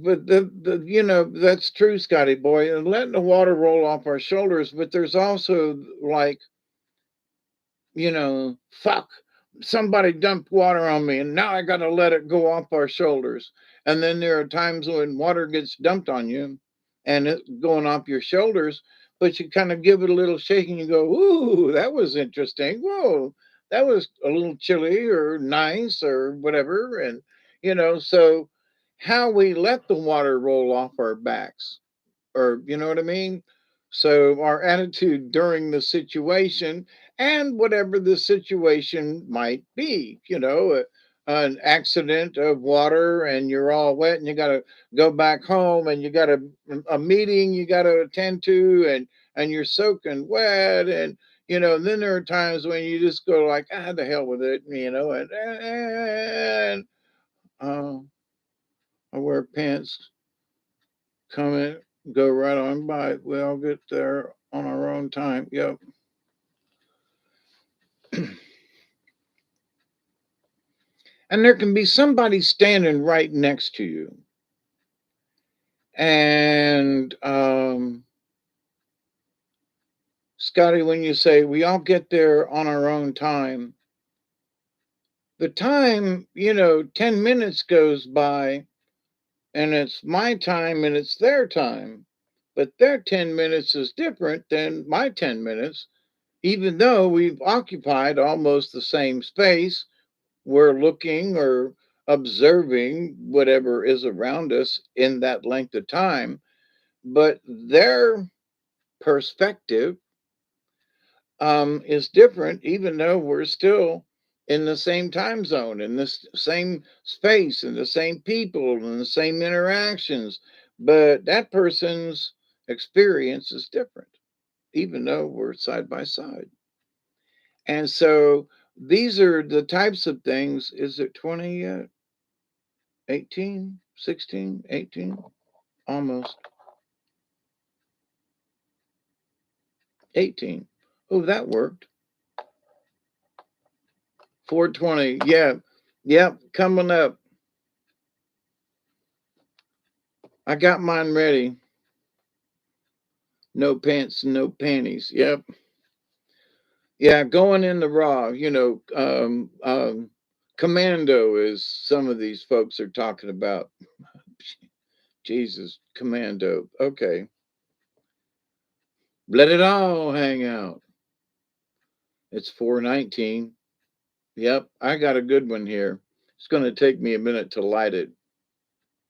but that's true, Scotty boy. And letting the water roll off our shoulders, but there's also like, fuck, somebody dumped water on me and now I got to let it go off our shoulders. And then there are times when water gets dumped on you and it's going off your shoulders, but you kind of give it a little shake and you go, ooh, that was interesting. Whoa, that was a little chilly or nice or whatever. And, so how we let the water roll off our backs, or you know what I mean? So our attitude during the situation and whatever the situation might be, an accident of water and you're all wet and you got to go back home and you got a meeting you got to attend to, and you're soaking wet, and then there are times when you just go like, ah, the hell with it, and uh, I wear pants, come in, go right on by. We all get there on our own time. Yep. And there can be somebody standing right next to you. And Scotty, when you say we all get there on our own time, the time, 10 minutes goes by and it's my time and it's their time. But their 10 minutes is different than my 10 minutes, even though we've occupied almost the same space. We're looking or observing whatever is around us in that length of time, but their perspective is different, even though we're still in the same time zone, in this same space, and the same people, and the same interactions. But that person's experience is different, even though we're side by side. And so these are the types of things. Is it 20 yet? 18, 16, 18, almost 18. Oh, that worked. 420. Yeah. Yep. Coming up. I got mine ready. No pants, no panties. Yep. Yeah. Going in the raw, commando is some of these folks are talking about. Jesus, commando. Okay. Let it all hang out. It's 419. Yep, I got a good one here. It's going to take me a minute to light it.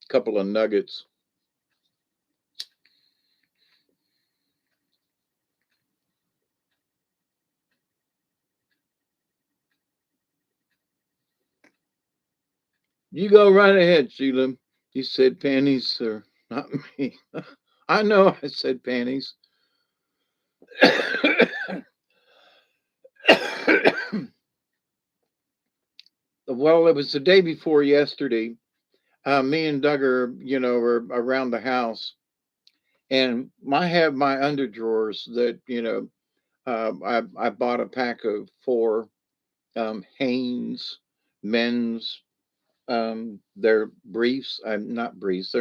Couple of nuggets. You go right ahead, Sheila. You said panties, sir, not me. I know I said panties. Well, it was the day before yesterday. Me and Doug are around the house, and I have my underdrawers that I bought a pack of four Hanes men's. They're briefs. I'm not briefs.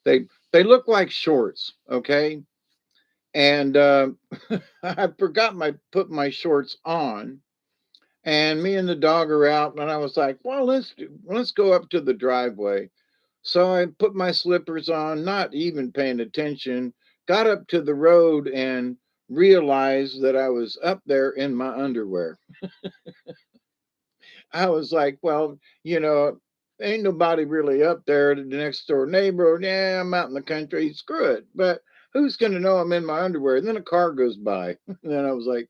They look like shorts. Okay, and I forgot put my shorts on, and me and the dog are out, and I was like, well, let's go up to the driveway. So I put my slippers on, not even paying attention, got up to the road and realized that I was up there in my underwear. I was like, well, ain't nobody really up there. The next door neighbor, yeah, I'm out in the country, screw it. But who's going to know I'm in my underwear? And then a car goes by. And then I was like,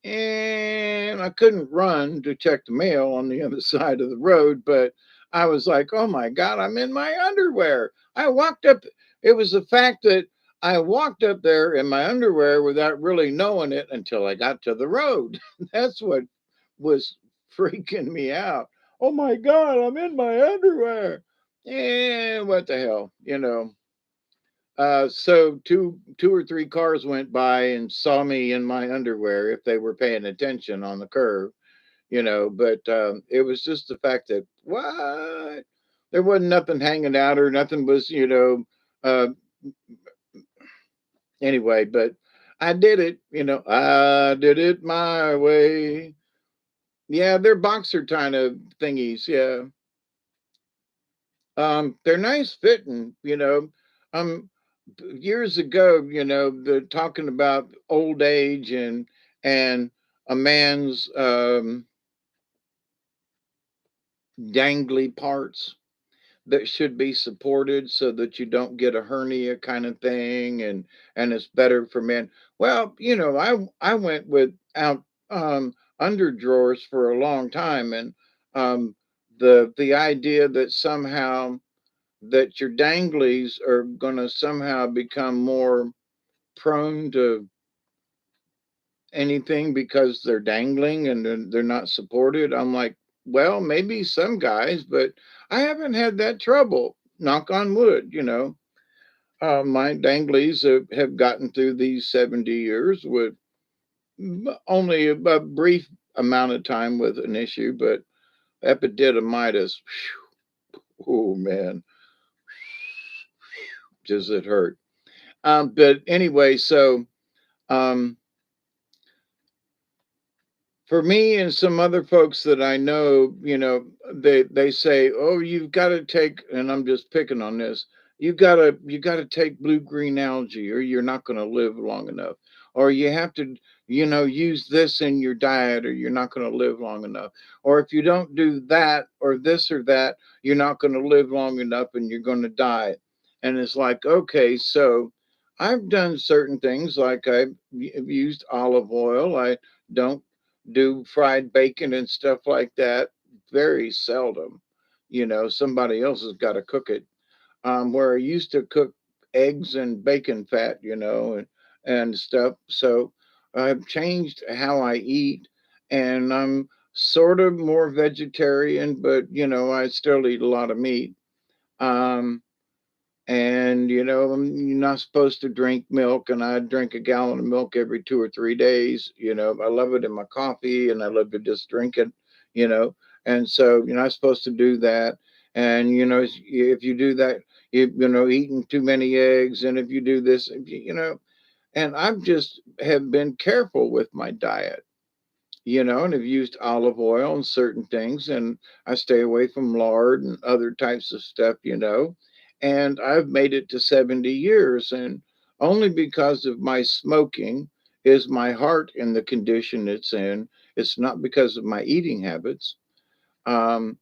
and I couldn't run to check the mail on the other side of the road. But I was like, oh my God, I'm in my underwear. I walked up. It was the fact that I walked up there in my underwear without really knowing it until I got to the road. That's what was freaking me out. Oh my God, I'm in my underwear. And what the hell, you know? So two or three cars went by and saw me in my underwear if they were paying attention on the curve, you know. But it was just the fact that what there wasn't nothing hanging out or nothing was, you know. Anyway, but I did it, you know. I did it my way. Yeah, they're boxer kind of thingies. Yeah, they're nice fitting, you know. Um, Years ago, you know, the talking about old age and a man's dangly parts that should be supported so that you don't get a hernia kind of thing, and it's better for men. Well, you know, I went without under drawers for a long time, and um the idea that somehow that your danglies are going to somehow become more prone to anything because they're dangling and they're not supported. I'm like, well, maybe some guys, but I haven't had that trouble. Knock on wood, you know. My danglies have gotten through these 70 years with only a brief amount of time with an issue, but epididymitis, oh man, does it hurt. But anyway, so um, for me and some other folks that I know, you know, they say, "Oh, you've got to take," and I'm just picking on this. You got to take blue green algae, or you're not going to live long enough. Or you have to, you know, use this in your diet, or you're not going to live long enough. Or if you don't do that, or this or that, you're not going to live long enough, and you're going to die. And it's like, okay, so I've done certain things, like I've used olive oil. I don't do fried bacon and stuff like that very seldom. You know, somebody else has got to cook it. Where I used to cook eggs and bacon fat, you know, and stuff. So I've changed how I eat, and I'm sort of more vegetarian, but you know, I still eat a lot of meat. Um, and you know, you're not supposed to drink milk, and I drink a gallon of milk every 2 or 3 days. You know, I love it in my coffee, and I love to just drink it. You know, and so you're not supposed to do that. And you know, if you do that, you know, eating too many eggs, and if you do this, if you know, and I've just have been careful with my diet, you know, and have used olive oil and certain things. And I stay away from lard and other types of stuff, you know. And I've made it to 70 years. And only because of my smoking is my heart in the condition it's in. It's not because of my eating habits. Um,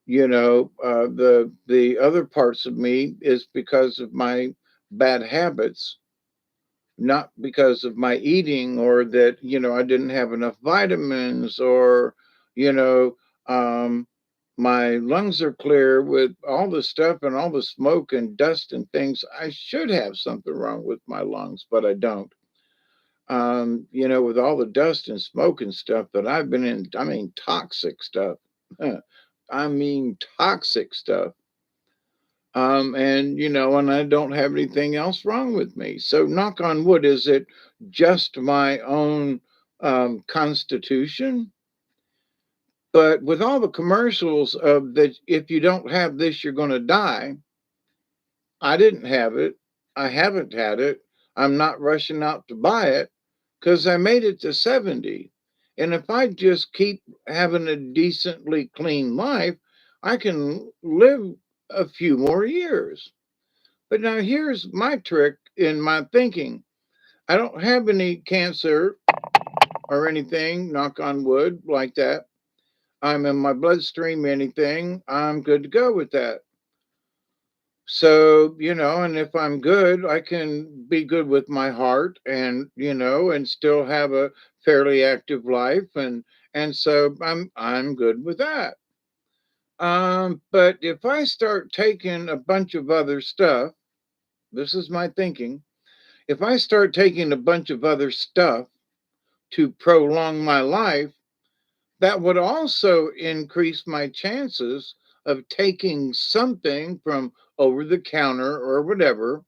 you know, the other parts of me is because of my bad habits, not because of my eating, or that, you know, I didn't have enough vitamins, or, you know, um, my lungs are clear with all the stuff and all the smoke and dust and things. I should have something wrong with my lungs, but I don't. You know, with all the dust and smoke and stuff that I've been in, I mean, toxic stuff. I mean, toxic stuff. And you know, and I don't have anything else wrong with me. So, knock on wood, is it just my own constitution? But with all the commercials of that, if you don't have this, you're going to die. I didn't have it. I haven't had it. I'm not rushing out to buy it because I made it to 70. And if I just keep having a decently clean life, I can live a few more years. But now here's my trick in my thinking. I don't have any cancer or anything, knock on wood, like that. I'm in my bloodstream, anything, I'm good to go with that. So, you know, and if I'm good, I can be good with my heart, and, you know, and still have a fairly active life, and so I'm good with that. But if I start taking a bunch of other stuff, this is my thinking. If I start taking a bunch of other stuff to prolong my life, that would also increase my chances of taking something from over the counter or whatever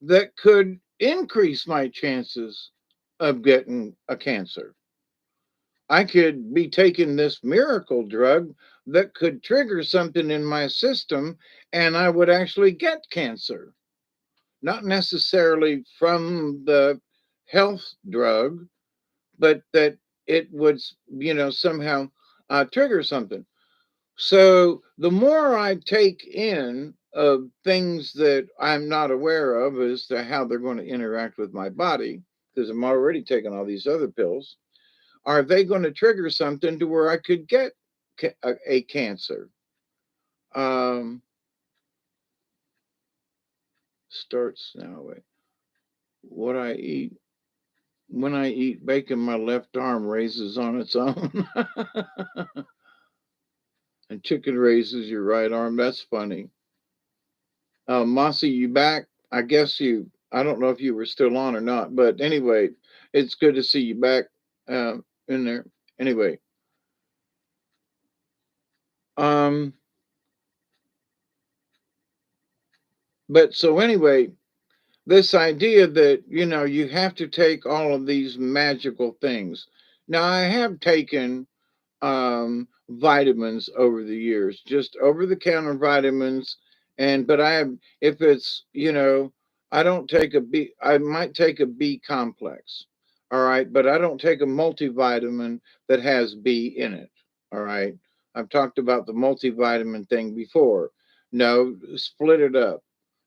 that could increase my chances of getting a cancer. I could be taking this miracle drug that could trigger something in my system and I would actually get cancer. Not necessarily from the health drug, but that it would, somehow trigger something. So the more I take in of things that I'm not aware of as to how they're going to interact with my body, because I'm already taking all these other pills, are they going to trigger something to where I could get a cancer? Um, Starts now. Wait, what I eat when I eat bacon, my left arm raises on its own, and chicken raises your right arm. That's funny. Mossy, you back? I guess you. I don't know if you were still on or not, but anyway, it's good to see you back in there. Anyway, um, but so anyway, this idea that you have to take all of these magical things. Now, I have taken vitamins over the years, just over the counter vitamins. And but I have, if it's, I don't take a B, I might take a B complex. All right. But I don't take a multivitamin that has B in it. All right. I've talked about the multivitamin thing before. No, split it up.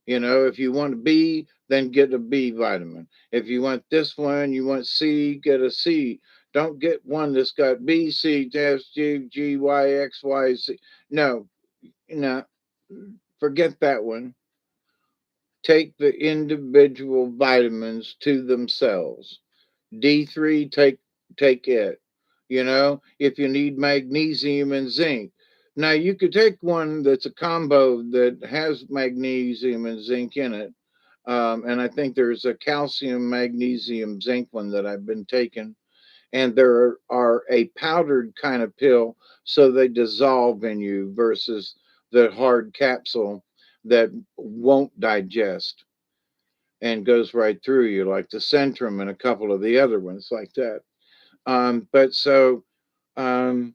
If you want a B, then get a B vitamin. If you want this one, you want C, get a C. Don't get one that's got B, C, S, G, G, Y, X, Y, Z. No, no, forget that one. Take the individual vitamins to themselves. D3, take it. If you need magnesium and zinc. Now you could take one that's a combo that has magnesium and zinc in it. And I think there's a calcium, magnesium, zinc one that I've been taking, and there are a powdered kind of pill, so they dissolve in you versus the hard capsule that won't digest and goes right through you, like the Centrum and a couple of the other ones like that. But so um,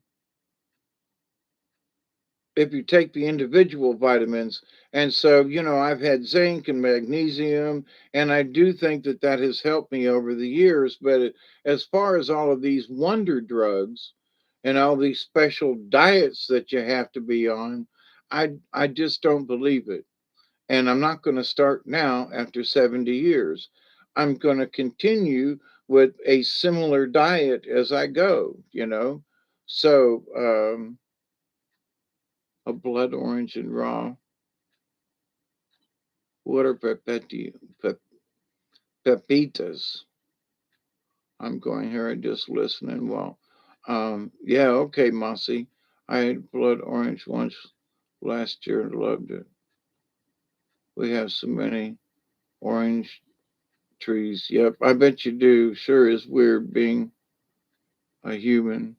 if you take the individual vitamins, and so I've had zinc and magnesium, and I do think that that has helped me over the years. But as far as all of these wonder drugs and all these special diets that you have to be on, I just don't believe it. And I'm not going to start now after 70 years. I'm going to continue with a similar diet as I go. So a blood orange and raw. What are pepitas? I'm going here and just listening. Well, yeah, okay, Mossy. I ate blood orange once last year and loved it. We have so many orange trees. Yep, I bet you do. Sure is weird being a human.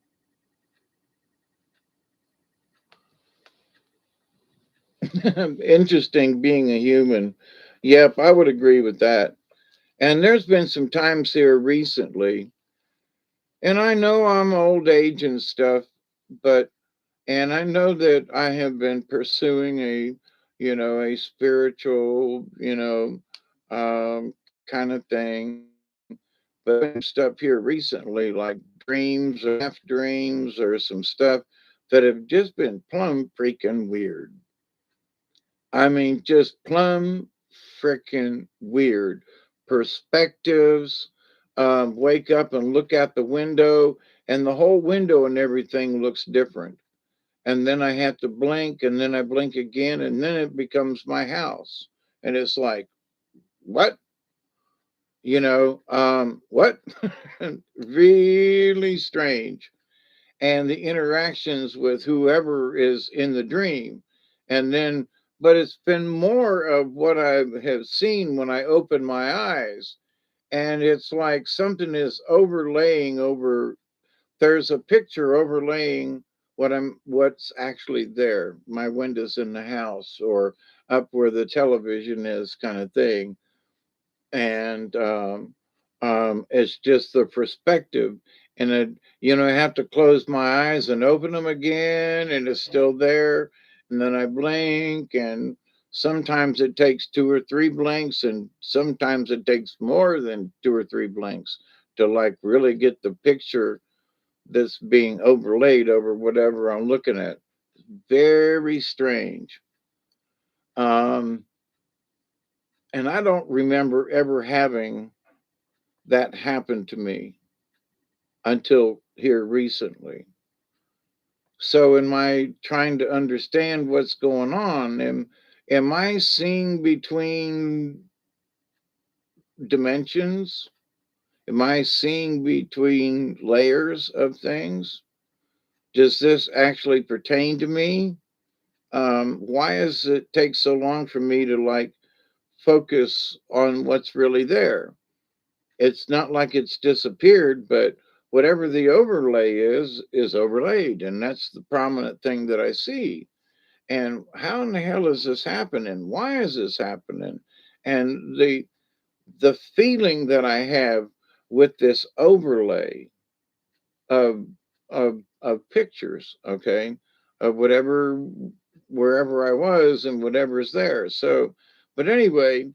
Interesting being a human. Yep, I would agree with that. And there's been some times here recently, and I know I'm old age and stuff, but and I know that I have been pursuing a spiritual, kind of thing. But stuff here recently, like dreams or half dreams or some stuff that have just been plumb freaking weird. I mean, just plumb freaking weird. Perspectives, wake up and look out the window, and the whole window and everything looks different. And then I have to blink, and then I blink again, and then it becomes my house. And it's like, what? What? Really strange. And the interactions with whoever is in the dream. And then but it's been more of what I have seen when I open my eyes. And it's like something is overlaying over, there's a picture overlaying what's actually there, my windows in the house or up where the television is, kind of thing. And it's just the perspective. And it, I have to close my eyes and open them again, and it's still there. And then I blink, and sometimes it takes two or three blinks, and sometimes it takes more than two or three blinks to like really get the picture that's being overlaid over whatever I'm looking at. Very strange. Um, and I don't remember ever having that happen to me until here recently. So, in my trying to understand what's going on, am I seeing between dimensions? Am I seeing between layers of things? Does this actually pertain to me? Why does it take so long for me to like focus on what's really there? It's not like it's disappeared, but whatever the overlay is overlaid, and that's the prominent thing that I see. And how in the hell is this happening? Why is this happening? And the feeling that I have with this overlay of of pictures, okay, of whatever, wherever I was and whatever's there. So, but anyway,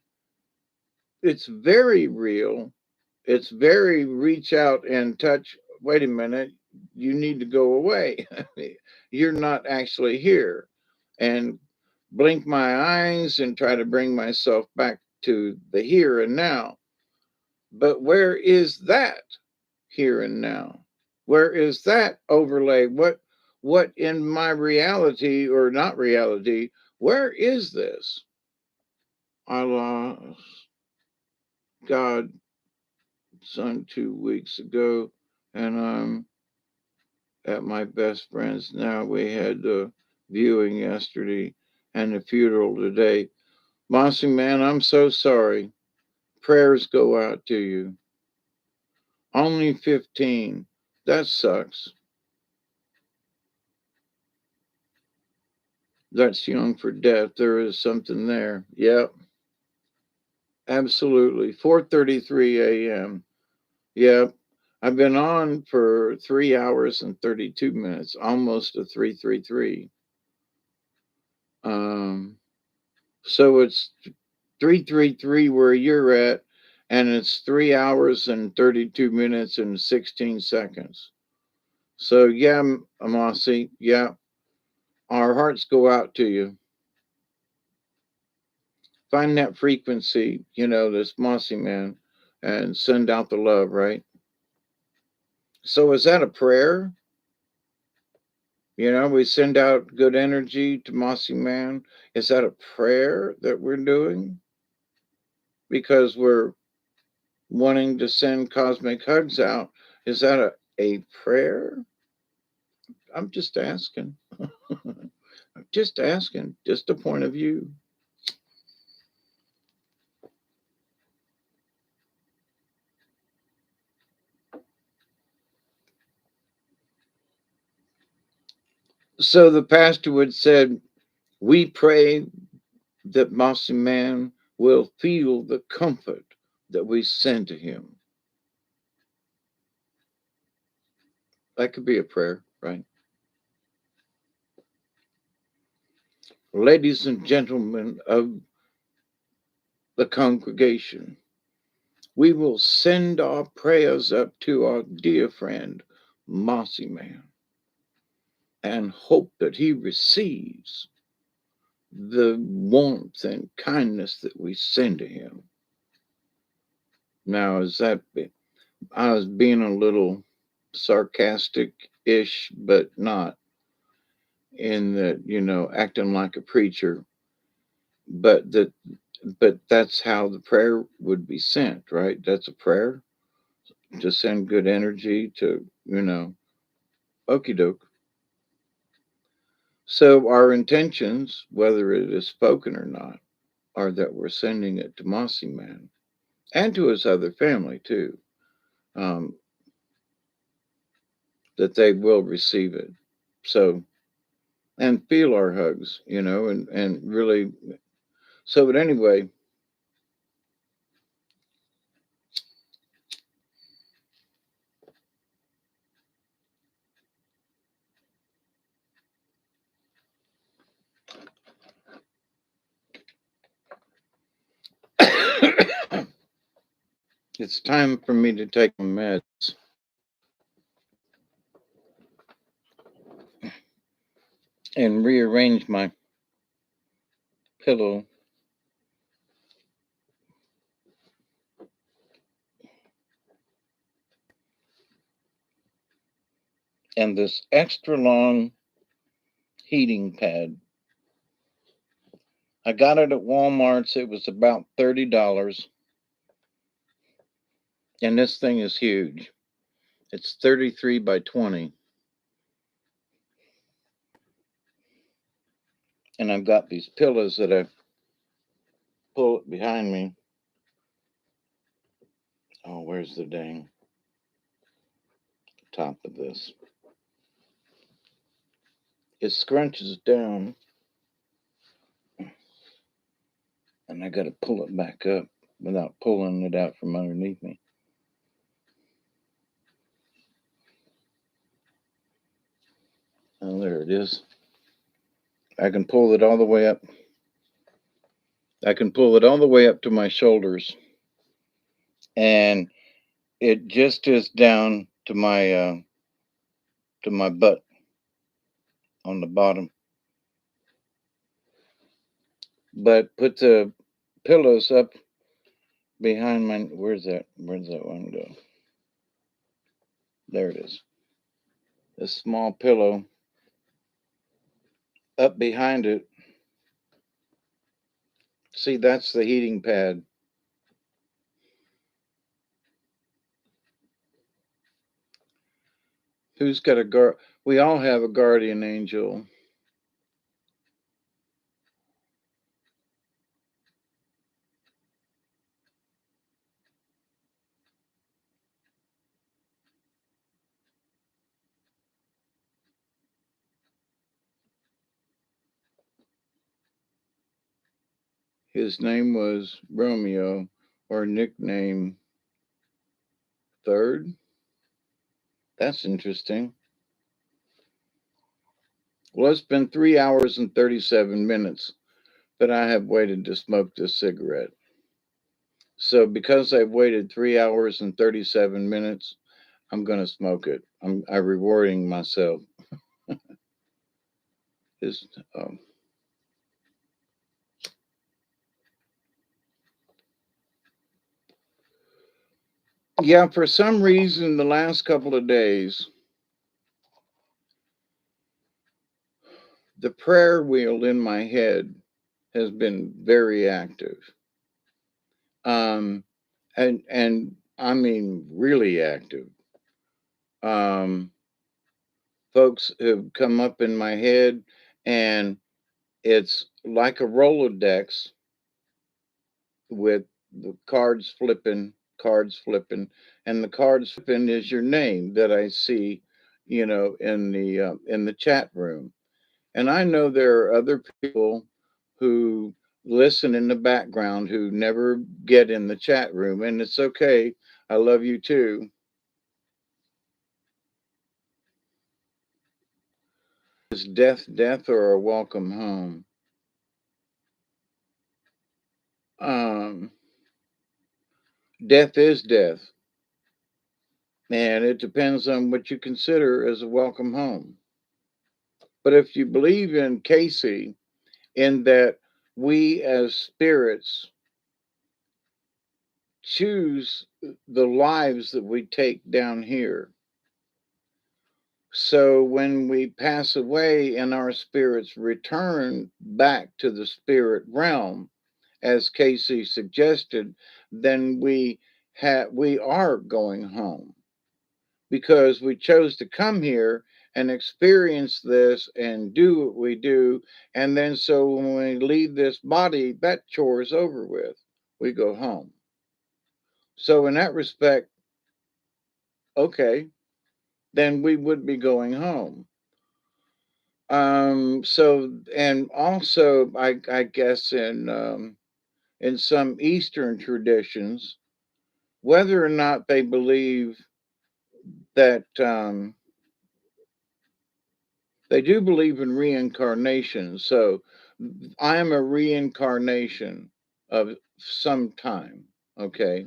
it's very real. It's very reach out and touch. Wait a minute, you need to go away. You're not actually here. And blink my eyes and try to bring myself back to the here and now. But where is that here and now? Where is that overlay? What in my reality or not reality, where is this? I lost God son 2 weeks ago, and I'm at my best friend's now. We had the viewing yesterday and the funeral today. Mossy man, I'm so sorry. Prayers go out to you. Only 15. That sucks. That's young for death. There is something there. Yep, absolutely. 4:33 a.m. Yep. I've been on for 3 hours and 32 minutes, almost a 333. Um, so it's 333 where you're at, and it's 3 hours and 32 minutes and 16 seconds. So, yeah, Amasi, yeah, our hearts go out to you. Find that frequency, this Mossy man, and send out the love, right? So, is that a prayer? We send out good energy to Mossy man. Is that a prayer that we're doing? Because we're wanting to send cosmic hugs out. Is that a prayer? I'm just asking. I'm just asking, just a point of view. So the pastor would said, we pray that Mossy Man will feel the comfort that we send to him. That could be a prayer, right? Ladies and gentlemen of the congregation, we will send our prayers up to our dear friend, Mossy Man, and hope that he receives the warmth and kindness that we send to him. Now, I was being a little sarcastic ish, but not in that, acting like a preacher, but that's how the prayer would be sent, right? That's a prayer to send good energy to, okie doke. So our intentions, whether it is spoken or not, are that we're sending it to Mossy Man and to his other family too, um, that they will receive it. So, and feel our hugs, and really. So, but anyway, it's time for me to take my meds and rearrange my pillow and this extra long heating pad. I got it at Walmart's. It was about $30. And this thing is huge. It's 33 by 20. And I've got these pillows that I pull behind me. Oh, where's the dang top of this? It scrunches down, and I got to pull it back up without pulling it out from underneath me. Oh, there it is. I can pull it all the way up. I can pull it all the way up to my shoulders, and it just is down to my butt on the bottom. But put the pillows up behind my. Where's that? Where's that one go? There it is. A small pillow up behind it. See, that's the heating pad. Who's got a guard? We all have a guardian angel. His name was Romeo, or nickname Third. That's interesting. Well, it's been 3 hours and 37 minutes that I have waited to smoke this cigarette. So, because I've waited 3 hours and 37 minutes, I'm going to smoke it. I'm rewarding myself. Is Yeah, for some reason, the last couple of days, the prayer wheel in my head has been very active. Um, and I mean really active. Um, Folks have come up in my head, and it's like a Rolodex with the cards flipping, and the cards flipping is your name that I see, in the chat room. And I know there are other people who listen in the background who never get in the chat room, and it's okay. I love you too. Is death death or a welcome home? Um, Death is death, and it depends on what you consider as a welcome home. But if you believe in Casey, in that we as spirits choose the lives that we take down here. So when we pass away and our spirits return back to the spirit realm, as Casey suggested, then we are going home because we chose to come here and experience this and do what we do. And then so when we leave this body, that chore is over with. We go home. So in that respect, okay, then we would be going home. So and also I guess in some Eastern traditions, whether or not they believe that they do believe in reincarnation. So I am a reincarnation of some time. Okay.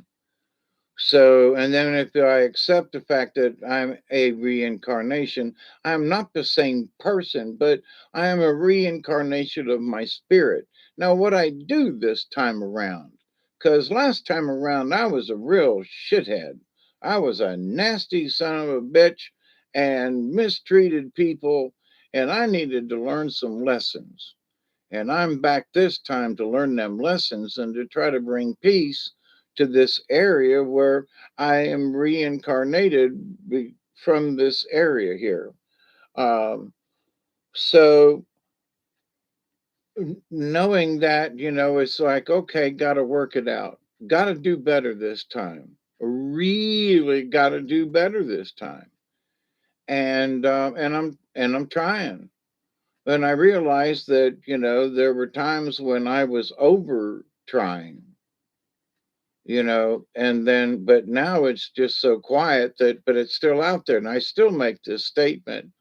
So, and then if I accept the fact that I'm a reincarnation, I'm not the same person, but I am a reincarnation of my spirit. Now, what I do this time around, because last time around I was a real shithead. I was a nasty son of a bitch and mistreated people, and I needed to learn some lessons. And I'm back this time to learn them lessons and to try to bring peace to this area where I am reincarnated from this area here. Um, so knowing that, it's like, okay, got to work it out. Got to do better this time. Really got to do better this time. And I'm trying. And I realized that, there were times when I was over trying, and then, but now it's just so quiet that, but it's still out there. And I still make this statement,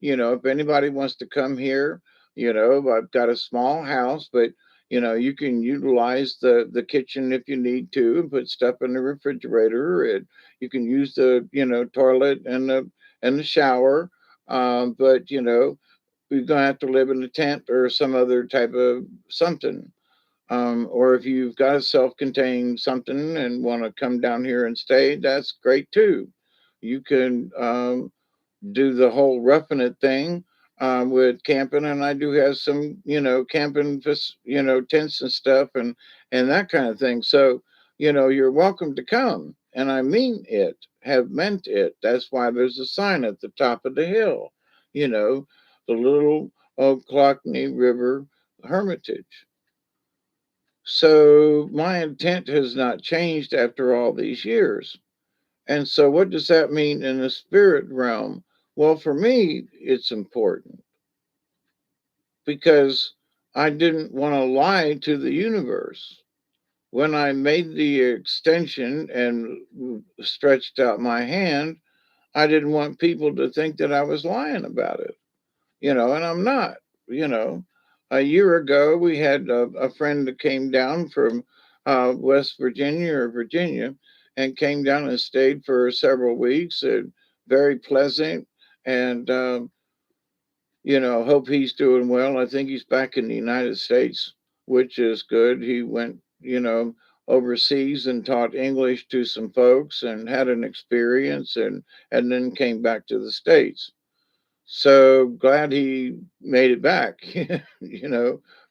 if anybody wants to come here, I've got a small house, but, you can utilize the kitchen if you need to and put stuff in the refrigerator. And you can use the, toilet and the shower. But, you're going to have to live in a tent or some other type of something. Or if you've got a self contained something and want to come down here and stay, that's great too. You can do the whole roughing it thing with camping, and I do have some, camping, tents and stuff, and that kind of thing. So, you're welcome to come, and I mean it, have meant it. That's why there's a sign at the top of the hill, you know, the little Clockney River Hermitage. So my intent has not changed after all these years. And so, what does that mean in the spirit realm? Well, for me, it's important because I didn't want to lie to the universe. When I made the extension and stretched out my hand, I didn't want people to think that I was lying about it, and I'm not, you know. A year ago, we had a friend that came down from West Virginia or Virginia and came down and stayed for several weeks and very pleasant. And, hope he's doing well. I think he's back in the United States, which is good. He went, overseas and taught English to some folks and had an experience and then came back to the States. So glad he made it back,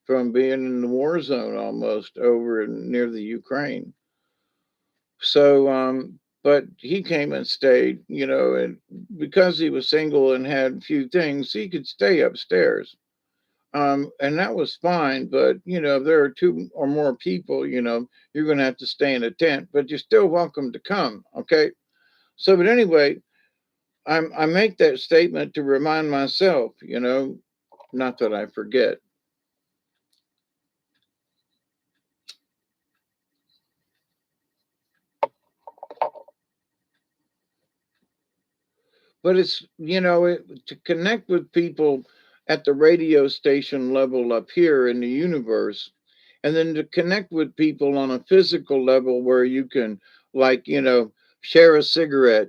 from being in the war zone almost over near the Ukraine. So, but he came and stayed, and because he was single and had few things, he could stay upstairs. And that was fine. But, if there are two or more people, you're going to have to stay in a tent, but you're still welcome to come. Okay. So, but anyway, I make that statement to remind myself, not that I forget. But it's, to connect with people at the radio station level up here in the universe, and then to connect with people on a physical level where you can, like, share a cigarette.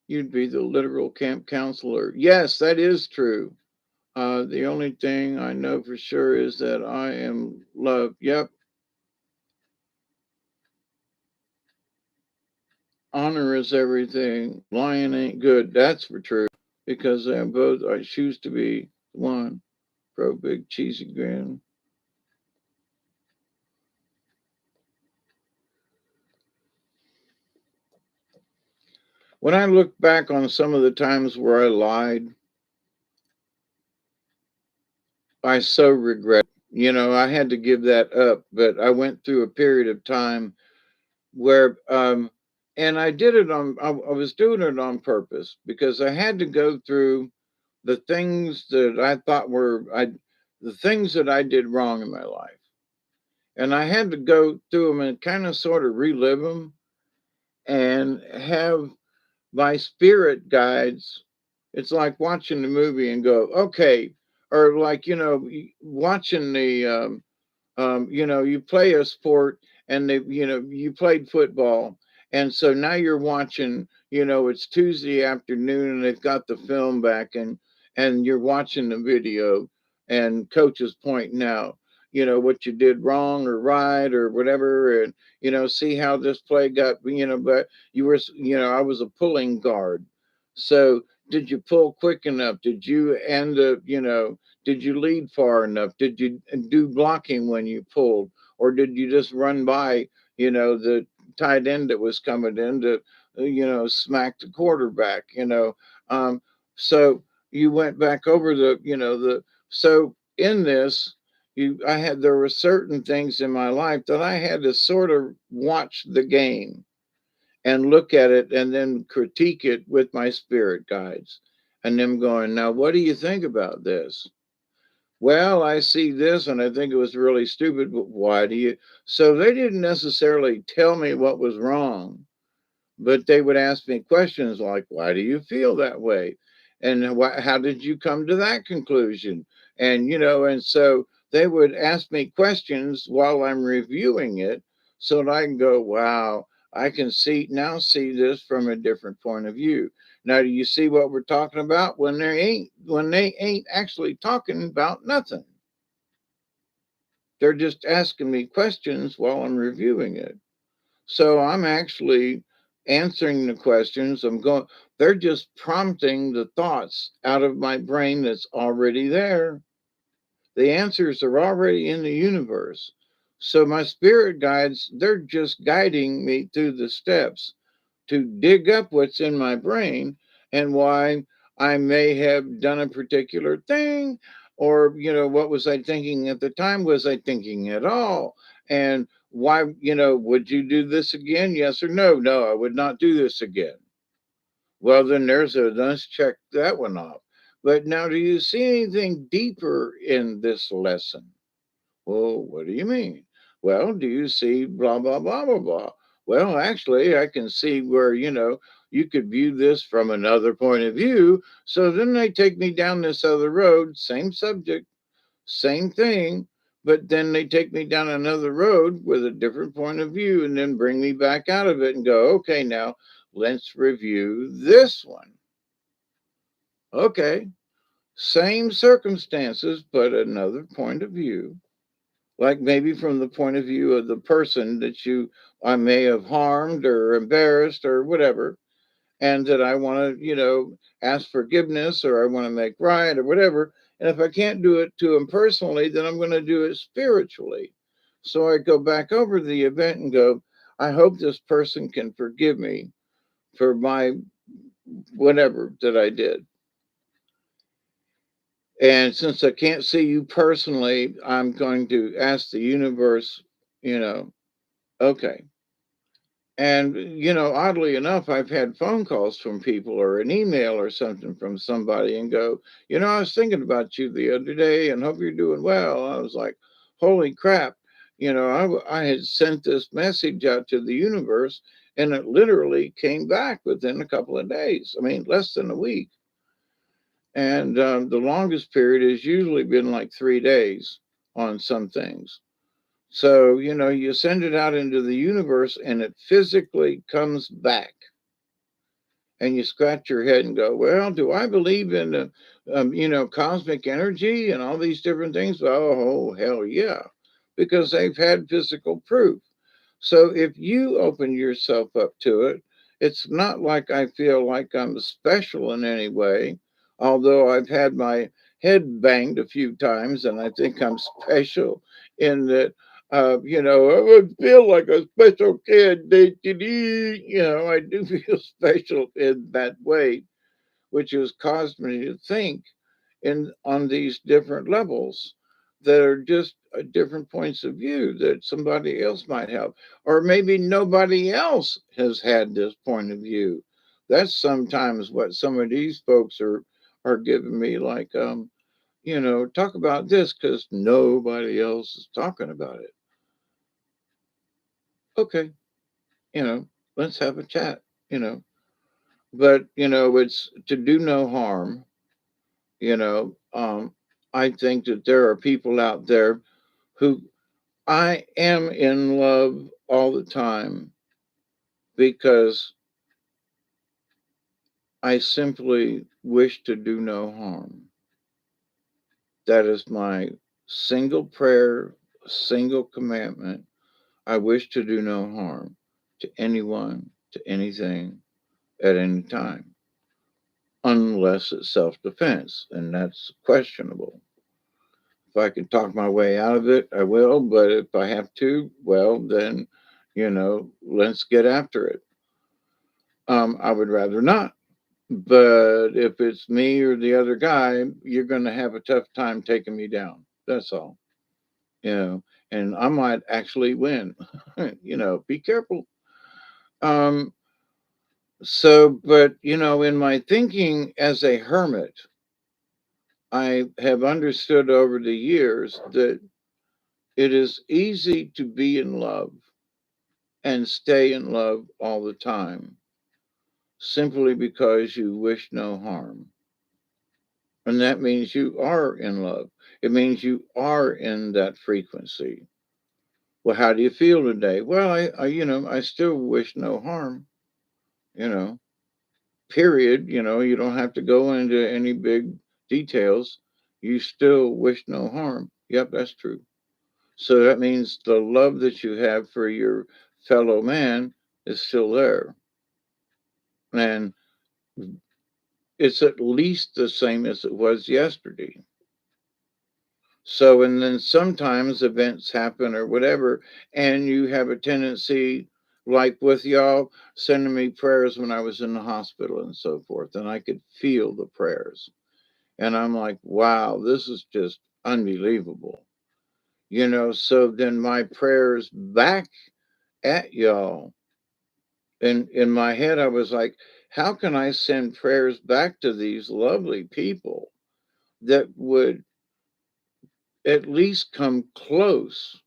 You'd be the literal camp counselor. Yes, that is true. The only thing I know for sure is that I am loved. Yep. Honor is everything. Lying ain't good. That's for true. Because they both, I choose to be one. Pro big cheesy grin. When I look back on some of the times where I lied, I so regret. I had to give that up, but I went through a period of time where, and I did it I was doing it on purpose because I had to go through the things that I thought the things that I did wrong in my life. And I had to go through them and kind of sort of relive them and have my spirit guides. It's like watching the movie and go, okay, or like, watching the, you play a sport and you played football. And so now you're watching, it's Tuesday afternoon and they've got the film back and you're watching the video and coach is pointing out, what you did wrong or right or whatever. And, see how this play got, but I was a pulling guard. So did you pull quick enough? Did you end up, did you lead far enough? Did you do blocking when you pulled? Or did you just run by, the tight end that was coming in to, smack the quarterback, Um, so you went back over so in this, there were certain things in my life that I had to sort of watch the game and look at it and then critique it with my spirit guides and them going, now, what do you think about this? Well, I see this and I think it was really stupid, but why do you? So they didn't necessarily tell me what was wrong, but they would ask me questions like, why do you feel that way? And how did you come to that conclusion? And, and so they would ask me questions while I'm reviewing it so that I can go, wow, I can see this from a different point of view. Now, do you see what we're talking about when they ain't actually talking about nothing? They're just asking me questions while I'm reviewing it. So I'm actually answering the questions. They're just prompting the thoughts out of my brain that's already there. The answers are already in the universe. So my spirit guides, they're just guiding me through the steps to dig up what's in my brain and why I may have done a particular thing, or, what was I thinking at the time? Was I thinking at all? And why, would you do this again? Yes or no? No, I would not do this again. Well, then let's check that one off. But now, do you see anything deeper in this lesson? Well, what do you mean? Well, do you see blah, blah, blah, blah, blah? Well, actually, I can see where, you could view this from another point of view. So then they take me down this other road, same subject, same thing, but then they take me down another road with a different point of view and then bring me back out of it and go, okay, now let's review this one. Okay, same circumstances, but another point of view, like maybe from the point of view of the person that I may have harmed or embarrassed or whatever, and that I want to, ask forgiveness or I want to make right or whatever. And if I can't do it to them personally, then I'm going to do it spiritually. So I go back over the event and go, I hope this person can forgive me for my whatever that I did. And since I can't see you personally, I'm going to ask the universe, okay. And, oddly enough, I've had phone calls from people or an email or something from somebody and go, I was thinking about you the other day and hope you're doing well. I was like, holy crap. I had sent this message out to the universe and it literally came back within a couple of days. I mean, less than a week. And the longest period has usually been like 3 days on some things. So, you send it out into the universe and it physically comes back. And you scratch your head and go, well, do I believe in, cosmic energy and all these different things? Oh, hell yeah, because they've had physical proof. So if you open yourself up to it, it's not like I feel like I'm special in any way, although I've had my head banged a few times and I think I'm special in that I would feel like a special kid. I do feel special in that way, which has caused me to think in on these different levels that are just different points of view that somebody else might have, or maybe nobody else has had this point of view. That's sometimes what some of these folks are giving me, like, talk about this because nobody else is talking about it. Okay, you know, let's have a chat, you know. But it's to do no harm. You know, I think that there are people out there who I am in love all the time because I simply wish to do no harm. That is my single prayer, single commandment. I wish to do no harm to anyone, to anything, at any time, unless it's self defense, and that's questionable. If I can talk my way out of it, I will. But if I have to, well, then, let's get after it. I would rather not. But if it's me or the other guy, you're going to have a tough time taking me down. That's all. You know, and I might actually win. Be careful. Um, but, in my thinking as a hermit, I have understood over the years that it is easy to be in love and stay in love all the time simply because you wish no harm. And that means you are in love. It means you are in that frequency. Well, how do you feel today? Well, I still wish no harm, you know, period. You don't have to go into any big details. You still wish no harm. Yep, that's true. So that means the love that you have for your fellow man is still there. And it's at least the same as it was yesterday. So, and then sometimes events happen or whatever, and you have a tendency, like with y'all, sending me prayers when I was in the hospital and so forth, and I could feel the prayers. And I'm like, wow, this is just unbelievable. So then my prayers back at y'all, in my head, I was like, how can I send prayers back to these lovely people that would at least come close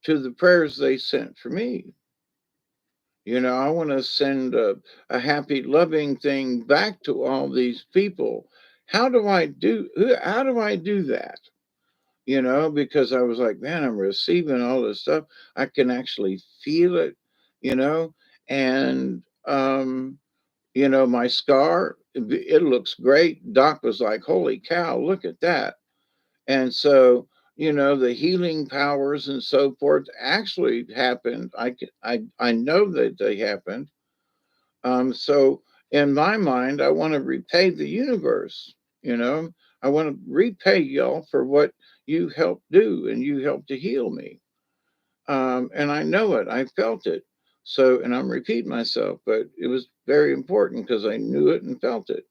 to the prayers they sent for me? I want to send a happy, loving thing back to all these people. How do I do that? Because I was like, man, I'm receiving all this stuff. I can actually feel it, you know, and my scar, it looks great. Doc was like, holy cow, look at that. And so, the healing powers and so forth actually happened. I know that they happened. So in my mind, I want to repay the universe. You know, I want to repay y'all for what you helped do and you helped to heal me. And I know it. I felt it. So, and I'm repeating myself, but it was very important because I knew it and felt it.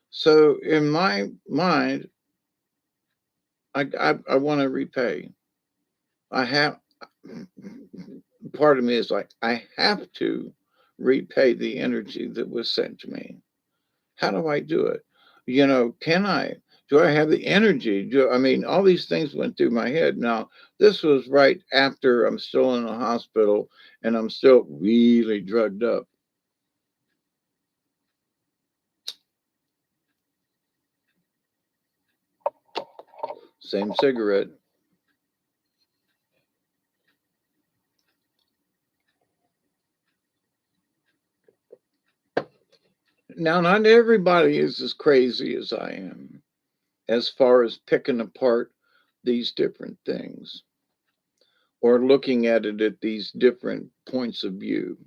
So in my mind, I want to repay. I have, part of me is like, I have to repay the energy that was sent to me. How do I do it? Can I? Do I have the energy? I mean, all these things went through my head. Now, this was right after I'm still in the hospital and I'm still really drugged up. Same cigarette. Now, not everybody is as crazy as I am as far as picking apart these different things or looking at it at these different points of view.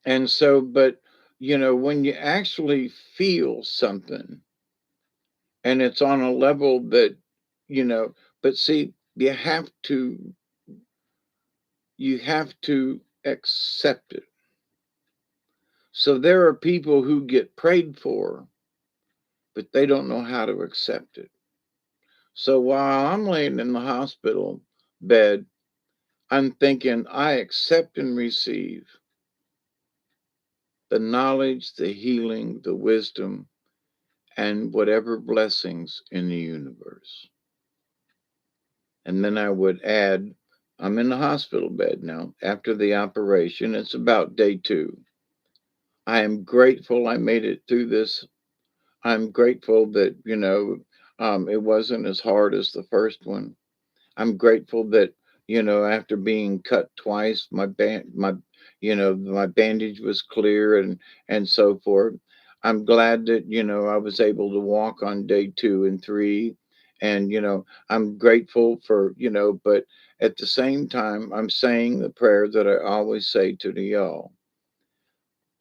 And so, but, when you actually feel something and it's on a level that, but see, you have to you have to accept it. So there are people who get prayed for, but they don't know how to accept it. So while I'm laying in the hospital bed, I'm thinking, I accept and receive the knowledge, the healing, the wisdom, and whatever blessings in the universe. And then I would add, I'm in the hospital bed now after the operation. It's about day 2. I am grateful I made it through this. I'm grateful that, it wasn't as hard as the first one. I'm grateful that, after being cut twice, my bandage was clear and so forth. I'm glad that, I was able to walk on day 2 and 3. And, I'm grateful for, but at the same time, I'm saying the prayer that I always say to the y'all.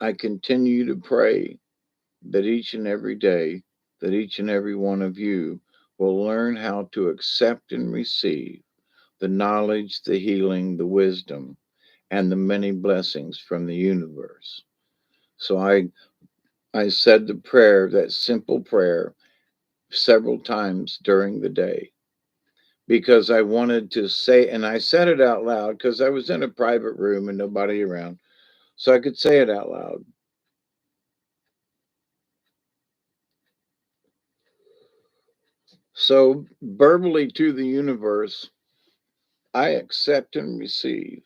I continue to pray that each and every day, that each and every one of you will learn how to accept and receive the knowledge, the healing, the wisdom, and the many blessings from the universe. So I said the prayer, that simple prayer, several times during the day because I wanted to say, and I said it out loud because I was in a private room and nobody around. So I could say it out loud. So verbally to the universe, I accept and receive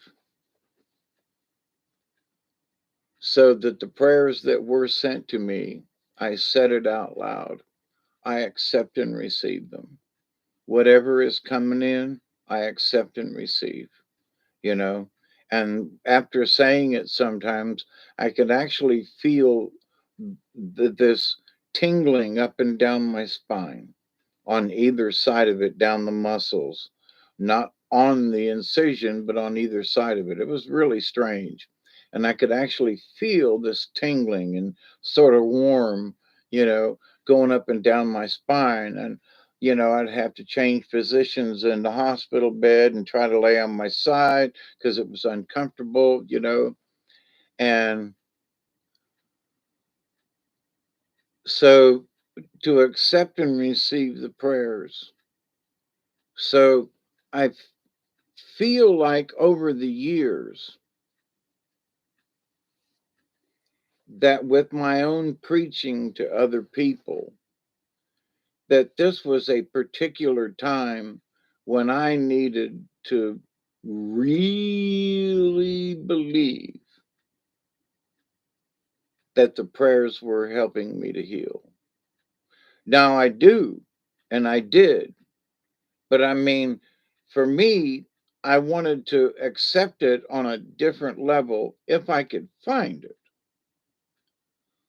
so that the prayers that were sent to me, I said it out loud. I accept and receive them. Whatever is coming in, I accept and receive, you know. And after saying it sometimes, I could actually feel this tingling up and down my spine on either side of it, down the muscles, not on the incision, but on either side of it. It was really strange. And I could actually feel this tingling and sort of warm, going up and down my spine. And, I'd have to change positions in the hospital bed and try to lay on my side because it was uncomfortable. And so to accept and receive the prayers. So I feel like over the years that with my own preaching to other people, that this was a particular time when I needed to really believe that the prayers were helping me to heal. Now I do, and I did, but I mean, for me, I wanted to accept it on a different level if I could find it.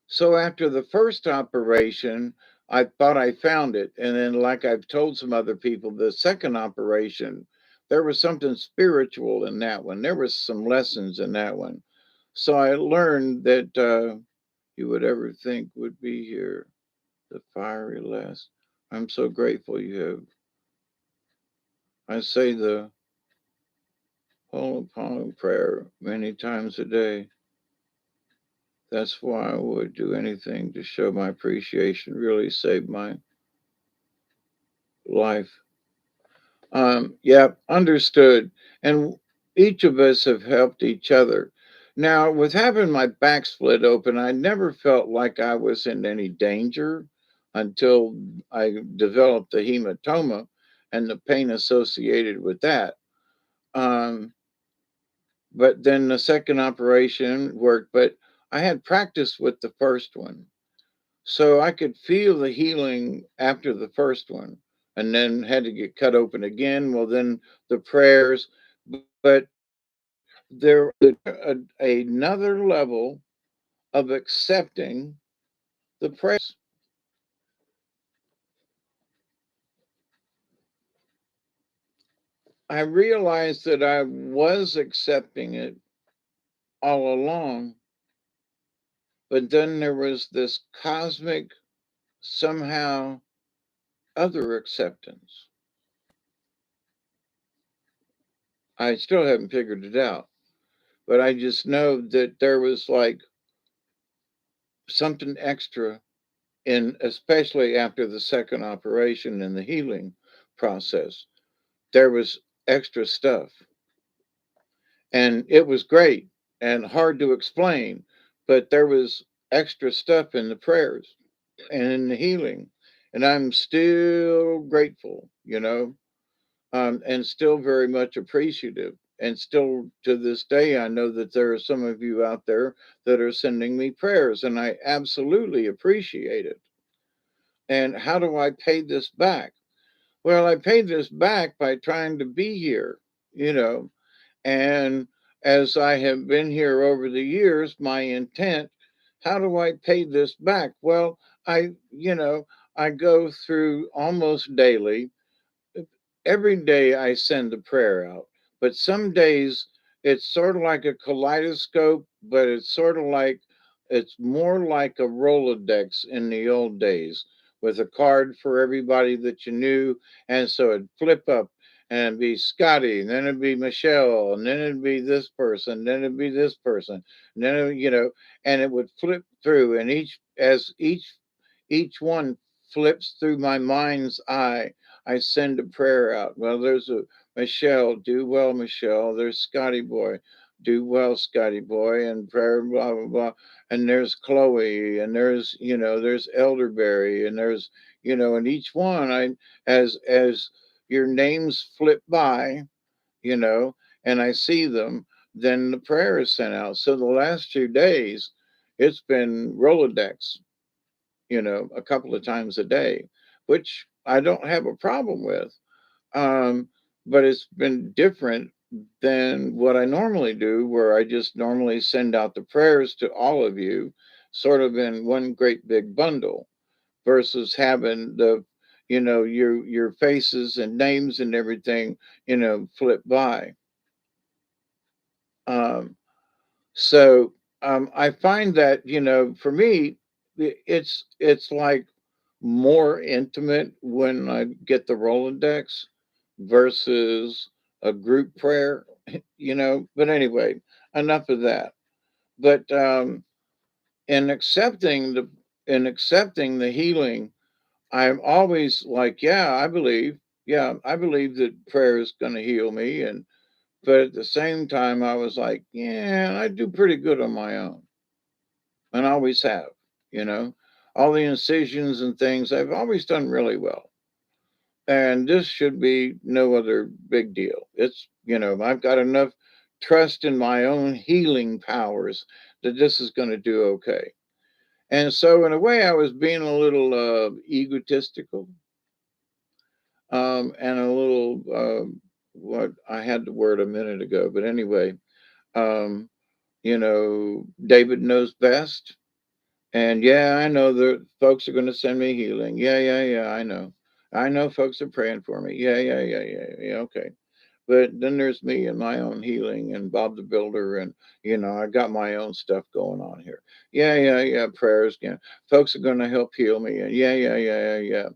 So after the first operation, I thought I found it. And then, like I've told some other people, the second operation, there was something spiritual in that one. There was some lessons in that one. So I learned that you would ever think would be here, the fiery last. I'm so grateful you have. I say the Ho'oponopono prayer many times a day. That's why I would do anything to show my appreciation, really save my life. Yeah, understood. And each of us have helped each other. Now, with having my back split open, I never felt like I was in any danger until I developed the hematoma and the pain associated with that. Um, but then the second operation worked, but I had practice with the first one. So I could feel the healing after the first one and then had to get cut open again. Well, then the prayers, but there another level of accepting the prayers. I realized that I was accepting it all along, but then there was this cosmic, somehow other acceptance. I still haven't figured it out, but I just know that there was like something extra in, especially after the second operation in the healing process. There was extra stuff, and it was great and hard to explain, but there was extra stuff in the prayers and in the healing, and I'm still grateful, and still very much appreciative. And still to this day, I know that there are some of you out there that are sending me prayers, and I absolutely appreciate it. And how do I pay this back? Well, I paid this back by trying to be here, you know, and as I have been here over the years, my intent, how do I pay this back? Well, I go through almost daily. Every day I send a prayer out, but some days it's sort of like a kaleidoscope, but it's more like a Rolodex in the old days with a card for everybody that you knew. And so it'd flip up and it'd be Scotty, and then it'd be Michelle, and then it'd be this person, then it'd be this person, and then and it would flip through, and each one flips through my mind's eye, I send a prayer out. Well, there's a Michelle, do well, Michelle. There's Scotty Boy, do well, Scotty Boy, and prayer, blah, blah, blah. And there's Chloe, and there's Elderberry, and and each one, as your names flip by, you know, and I see them, then the prayer is sent out. So the last 2 days, it's been Rolodex, a couple of times a day, which I don't have a problem with. Um, but it's been different than what I normally do, where I just normally send out the prayers to all of you, sort of in one great big bundle, versus having your faces and names and everything, flip by. Um, So I find that for me, it's like more intimate when I get the Rolodex versus a group prayer, But anyway, enough of that. But in accepting the in accepting the healing, I'm always like, yeah, I believe that prayer is going to heal me, and but at the same time, I was like, yeah, I do pretty good on my own, and I always have, you know. All the incisions and things, I've always done really well. And this should be no other big deal. I've got enough trust in my own healing powers that this is going to do okay. And so, in a way, I was being a little egotistical, and a little, what I had the word a minute ago, but anyway, um, David knows best. And yeah, I know the folks are going to send me healing. Yeah, yeah, yeah, I know. I know folks are praying for me. Yeah, yeah, yeah, yeah, yeah, okay. But then there's me and my own healing, and Bob the Builder, and I got my own stuff going on here. Yeah, yeah, yeah, prayers. Yeah, folks are going to help heal me. And yeah, yeah, yeah, yeah, yeah.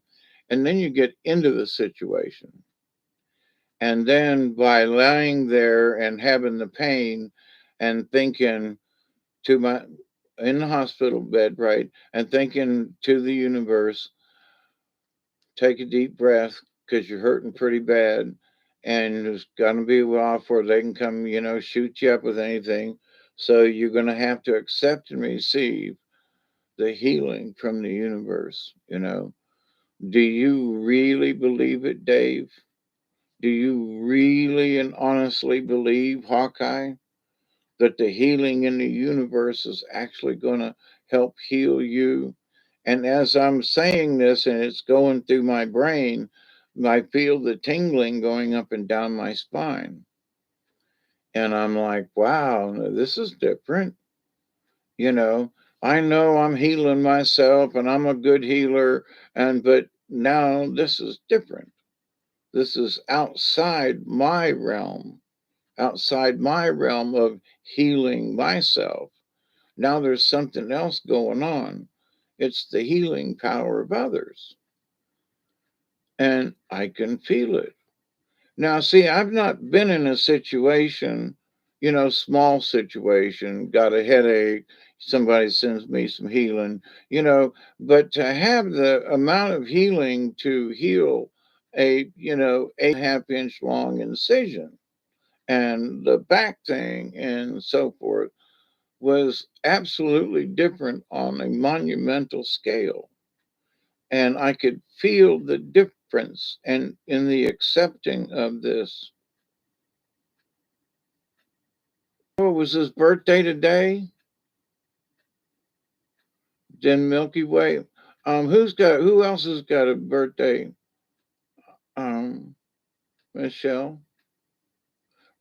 And then you get into the situation, and then by lying there and having the pain, and thinking to my in the hospital bed, right, and thinking to the universe, take a deep breath because you're hurting pretty bad, and there's gonna be a while before they can come, shoot you up with anything. So you're gonna have to accept and receive the healing from the universe. Do you really believe it, Dave? Do you really and honestly believe, Hawkeye, that the healing in the universe is actually going to help heal you? And as I'm saying this and it's going through my brain, I feel the tingling going up and down my spine. And I'm like, wow, this is different. You know, I know I'm healing myself and I'm a good healer, but now this is different. This is outside my realm of healing myself. Now there's something else going on. It's the healing power of others. And I can feel it. Now, see, I've not been in a situation, small situation, got a headache, somebody sends me some healing, but to have the amount of healing to heal a, 8.5 inch long incision and the back thing and so forth was absolutely different on a monumental scale. And I could feel the difference and in the accepting of this. Oh, it was his birthday today? Then Milky Way. Who else has got a birthday? Um, Michelle.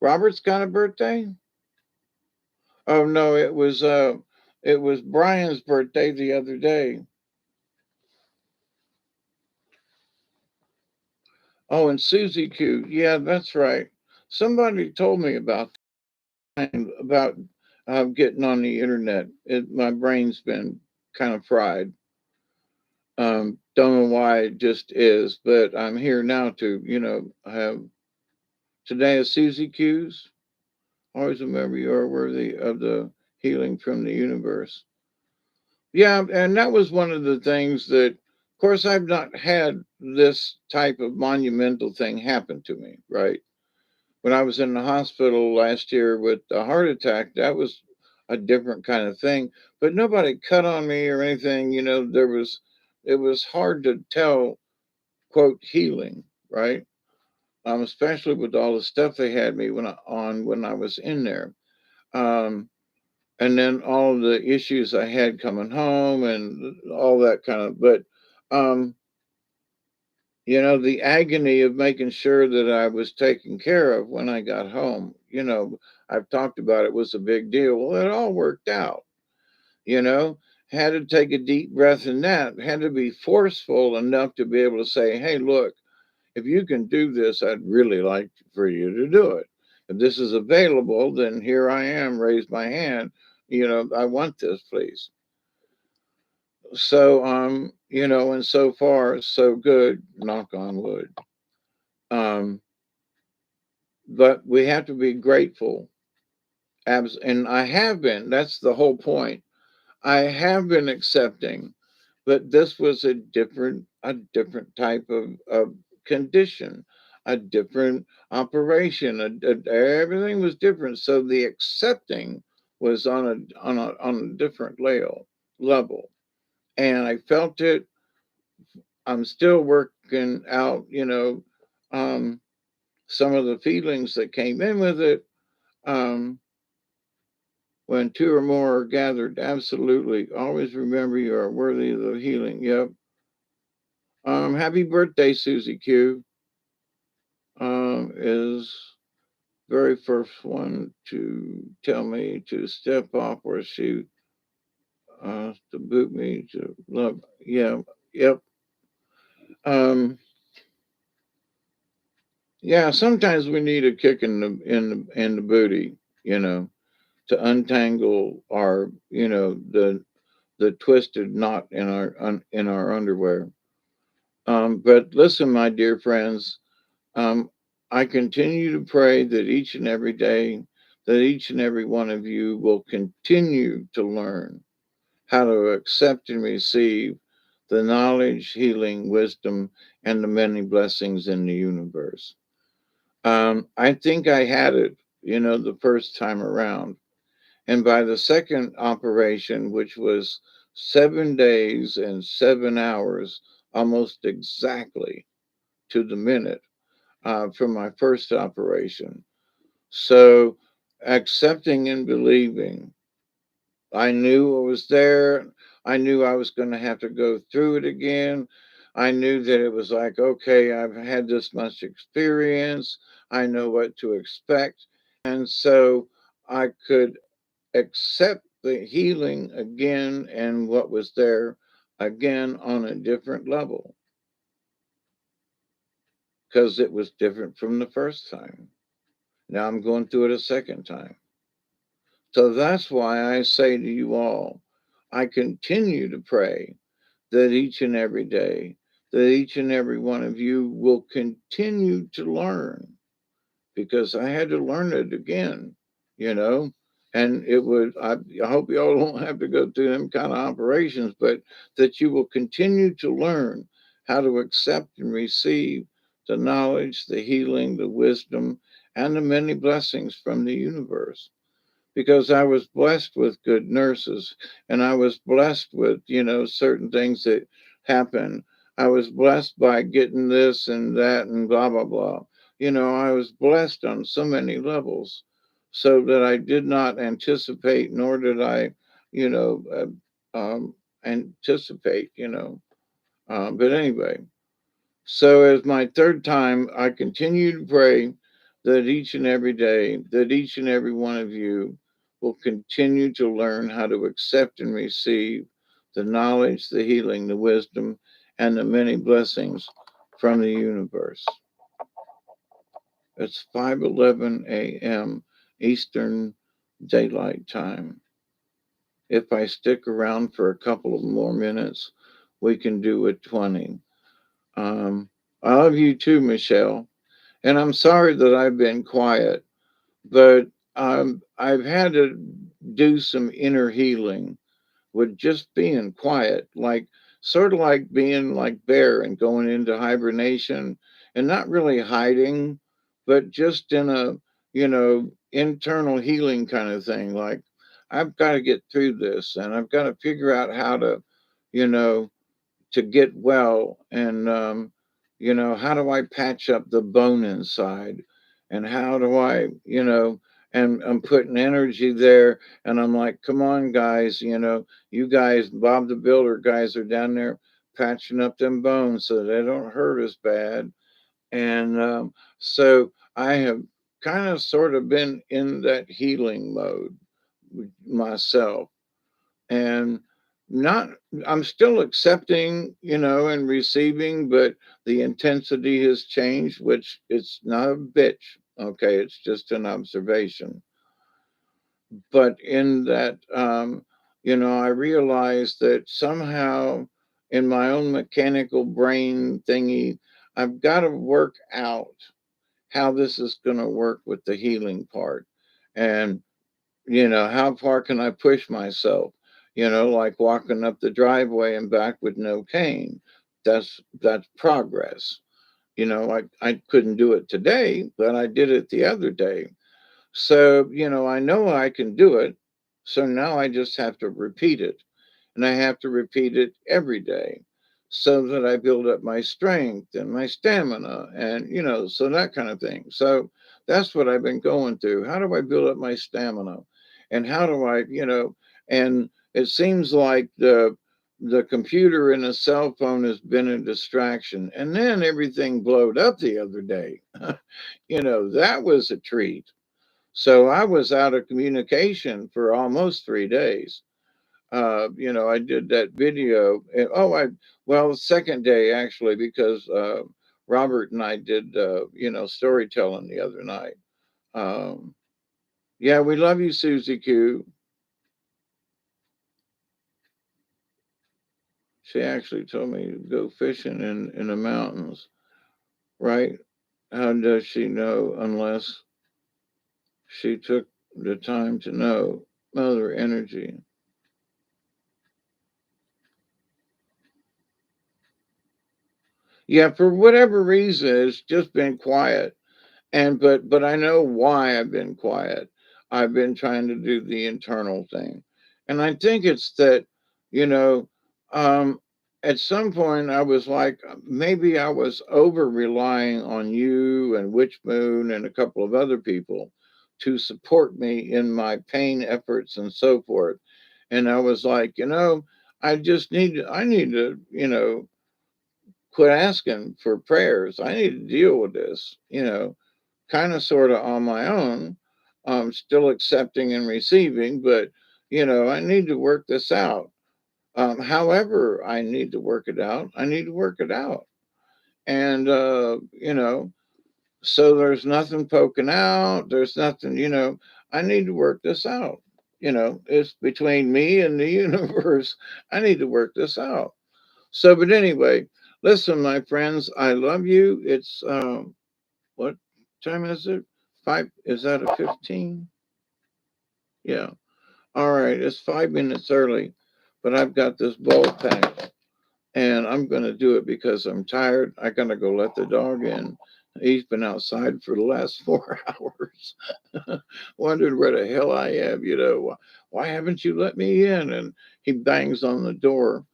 Robert's got a birthday? Oh no, it was Brian's birthday the other day. Oh, and Susie Q. Yeah, that's right. Somebody told me about getting on the internet. My brain's been kind of fried. Don't know why it just is, but I'm here now to, have today is Susie Q's. Always remember you are worthy of the healing from the universe. Yeah, and that was one of the things that, of course, I've not had this type of monumental thing happen to me, right? When I was in the hospital last year with a heart attack, that was a different kind of thing. But nobody cut on me or anything. It was hard to tell, quote, healing, right? Especially with all the stuff they had me when I was in there. Um, and then all of the issues I had coming home and all that kind of, but, um, the agony of making sure that I was taken care of when I got home, I've talked about it was a big deal. Well, it all worked out, you know, had to take a deep breath in that, had to be forceful enough to be able to say, hey, look, if you can do this, I'd really like for you to do it. If this is available, then here I am, raise my hand. I want this, please. So, and so far, so good, knock on wood. Um, but we have to be grateful. And I have been, that's the whole point. I have been accepting, but this was a different type of condition, a different operation. Everything was different. So the accepting was on a different level. And I felt it. I'm still working out, um, some of the feelings that came in with it. Um, when two or more are gathered, absolutely. Always remember you are worthy of the healing. Yep. Happy birthday, Susie Q. Is very first one to tell me to step off or shoot, to boot me to love. Yeah. Yep. Um, yeah. Sometimes we need a kick in the booty, to untangle our, the twisted knot in our underwear. But listen, my dear friends, um, I continue to pray that each and every day, that each and every one of you will continue to learn how to accept and receive the knowledge, healing, wisdom, and the many blessings in the universe. I think I had it, the first time around. And by the second operation, which was 7 days and 7 hours, almost exactly to the minute, from my first operation. So accepting and believing, I knew it was there. I knew I was going to have to go through it again. I knew that it was like, okay, I've had this much experience. I know what to expect. And so I could accept the healing again and what was there again on a different level because it was different from the first time. Now I'm going through it a second time. So that's why I say to you all, I continue to pray that each and every day, that each and every one of you will continue to learn. because I had to learn it again, you know. And it would, I hope y'all don't have to go through them kind of operations, but that you will continue to learn how to accept and receive the knowledge, the healing, the wisdom, and the many blessings from the universe, because I was blessed with good nurses, and I was blessed with, certain things that happen. I was blessed by getting this and that and blah, blah, blah. I was blessed on so many levels, so that I did not anticipate, nor did I, you know, anticipate, but anyway, so, as my third time, I continue to pray that each and every day, that each and every one of you will continue to learn how to accept and receive the knowledge, the healing, the wisdom, and the many blessings from the universe. It's 5:11 a.m. Eastern Daylight Time. If I stick around for a couple of more minutes, we can do it 20. I love you too, Michelle. And I'm sorry that I've been quiet, but I've had to do some inner healing with just being quiet, like sort of like being like bear and going into hibernation and not really hiding, but just in a, internal healing kind of thing. Like, I've got to get through this and I've got to figure out how to, you know, to get well, and how do I patch up the bone inside, and how do I, and I'm putting energy there, and I'm like, come on guys, you guys, Bob the Builder guys, are down there patching up them bones so they don't hurt as bad. And so I have kind of sort of been in that healing mode myself, and not, I'm still accepting, and receiving, but the intensity has changed, which it's not a bitch, okay, it's just an observation. But in that, I realized that somehow in my own mechanical brain thingy, I've got to work out how this is going to work with the healing part. And how far can I push myself? Like walking up the driveway and back with no cane. That's progress. I couldn't do it today, but I did it the other day. So, I know I can do it. So now I just have to repeat it, and I have to repeat it every day so that I build up my strength and my stamina, and so that kind of thing. So that's what I've been going through. How do I build up my stamina? And how do I, and it seems like the computer and the cell phone has been a distraction. And then everything blowed up the other day. That was a treat. So I was out of communication for almost 3 days. I did that video. Well, the second day actually, because Robert and I did, storytelling the other night. Um, yeah, we love you, Susie Q. She actually told me to go fishing in the mountains, right? How does she know unless she took the time to know? Mother energy. Yeah, for whatever reason, it's just been quiet. And but I know why I've been quiet. I've been trying to do the internal thing. And I think it's that, you know, um at some point I was like, maybe I was over relying on you and Witch Moon and a couple of other people to support me in my pain efforts and so forth. And I was like, I need to, quit asking for prayers. I need to deal with this, kind of sort of on my own. Still accepting and receiving, but I need to work this out. However, I need to work it out. I need to work it out, and so there's nothing poking out. There's nothing. I need to work this out. It's between me and the universe. I need to work this out. So, but anyway, listen, my friends, I love you. It's what time is it? 5, is that a 15? Yeah. All right, it's 5 minutes early, but I've got this bowl packed and I'm going to do it because I'm tired. I got to go let the dog in. He's been outside for the last 4 hours. Wondered where the hell I am, why haven't you let me in? And he bangs on the door,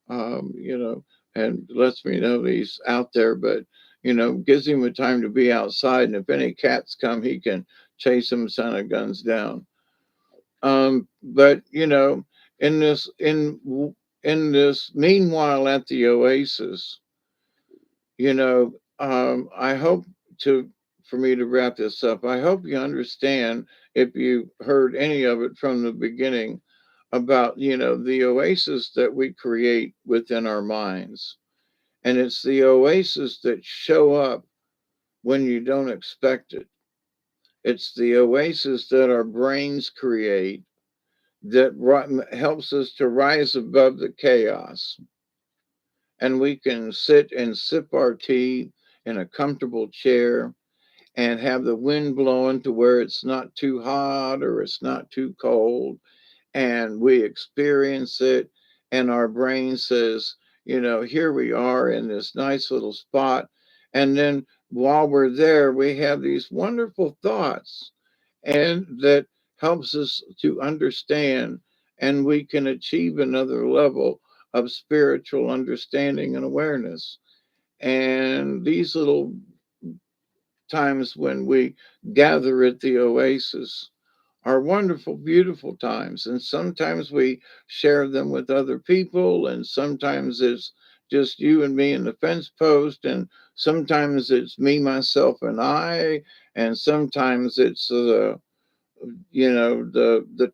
and lets me know that he's out there, but, gives him a time to be outside. And if any cats come, he can chase them, son of guns down. But in this in this meanwhile at the Oasis, I hope to for me to wrap this up. I hope you understand, if you heard any of it from the beginning, about the oasis that we create within our minds, and it's the oasis that show up when you don't expect it. It's the oasis that our brains create that helps us to rise above the chaos. And we can sit and sip our tea in a comfortable chair and have the wind blowing to where it's not too hot or it's not too cold. And we experience it, and our brain says, here we are in this nice little spot. And then while we're there, we have these wonderful thoughts, and that helps us to understand, and we can achieve another level of spiritual understanding and awareness. And these little times when we gather at the oasis are wonderful, beautiful times. And sometimes we share them with other people, and sometimes it's just you and me in the fence post, and sometimes it's me, myself, and I, and sometimes it's the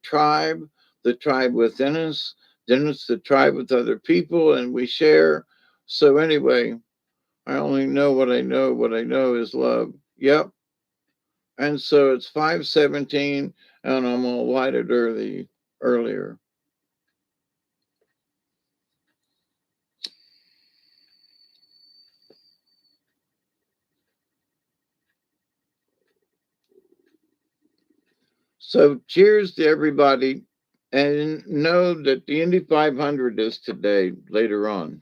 tribe within us. Then it's the tribe with other people, and we share. So anyway, I only know what I know. What I know is love. Yep. And so it's 5:17, and I'm gonna light it earlier. So cheers to everybody, and know that the Indy 500 is today, later on.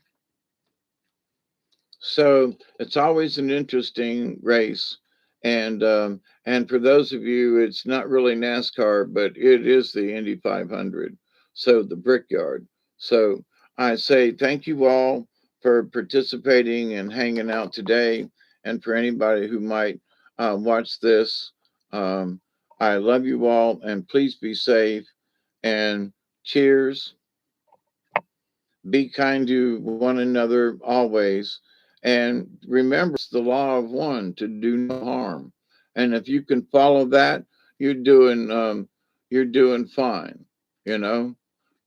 So it's always an interesting race. And for those of you, it's not really NASCAR, but it is the Indy 500. So the Brickyard. So I say thank you all for participating and hanging out today. And for anybody who might watch this, um, I love you all, and please be safe, and cheers. Be kind to one another always, and remember, it's the law of one, to do no harm. And if you can follow that, you're doing fine. You know,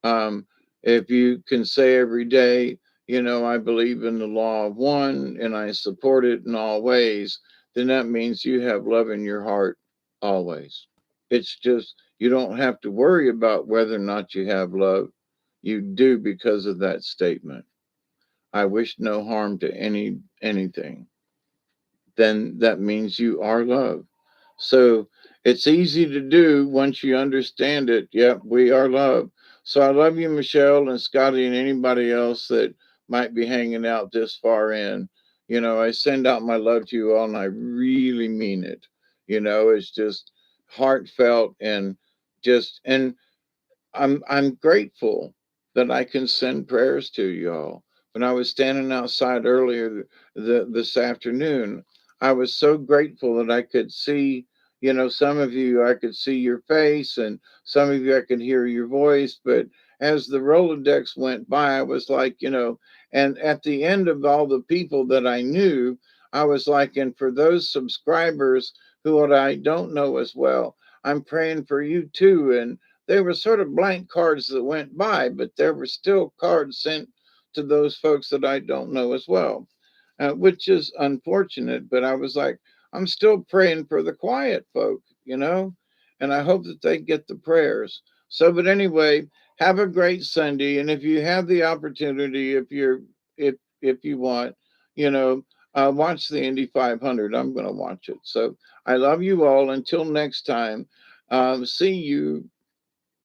um, if you can say every day, I believe in the law of one and I support it in all ways, then that means you have love in your heart always. It's just, you don't have to worry about whether or not you have love. You do, because of that statement. I wish no harm to anything. Then that means you are love. So it's easy to do once you understand it. Yep, we are love. So I love you, Michelle and Scotty, and anybody else that might be hanging out this far in. I send out my love to you all, and I really mean it. It's just heartfelt, and I'm grateful that I can send prayers to y'all. When I was standing outside earlier this afternoon, I was so grateful that I could see, some of you, I could see your face, and some of you I could hear your voice. But as the Rolodex went by, I was like, and at the end of all the people that I knew, I was like, and for those subscribers who I don't know as well, I'm praying for you too. And they were sort of blank cards that went by, but there were still cards sent to those folks that I don't know as well, which is unfortunate. But I was like, I'm still praying for the quiet folk, and I hope that they get the prayers. So, but anyway, have a great Sunday, and if you have the opportunity, if you want, you know, watch the Indy 500. I'm going to watch it. So I love you all. Until next time, see you.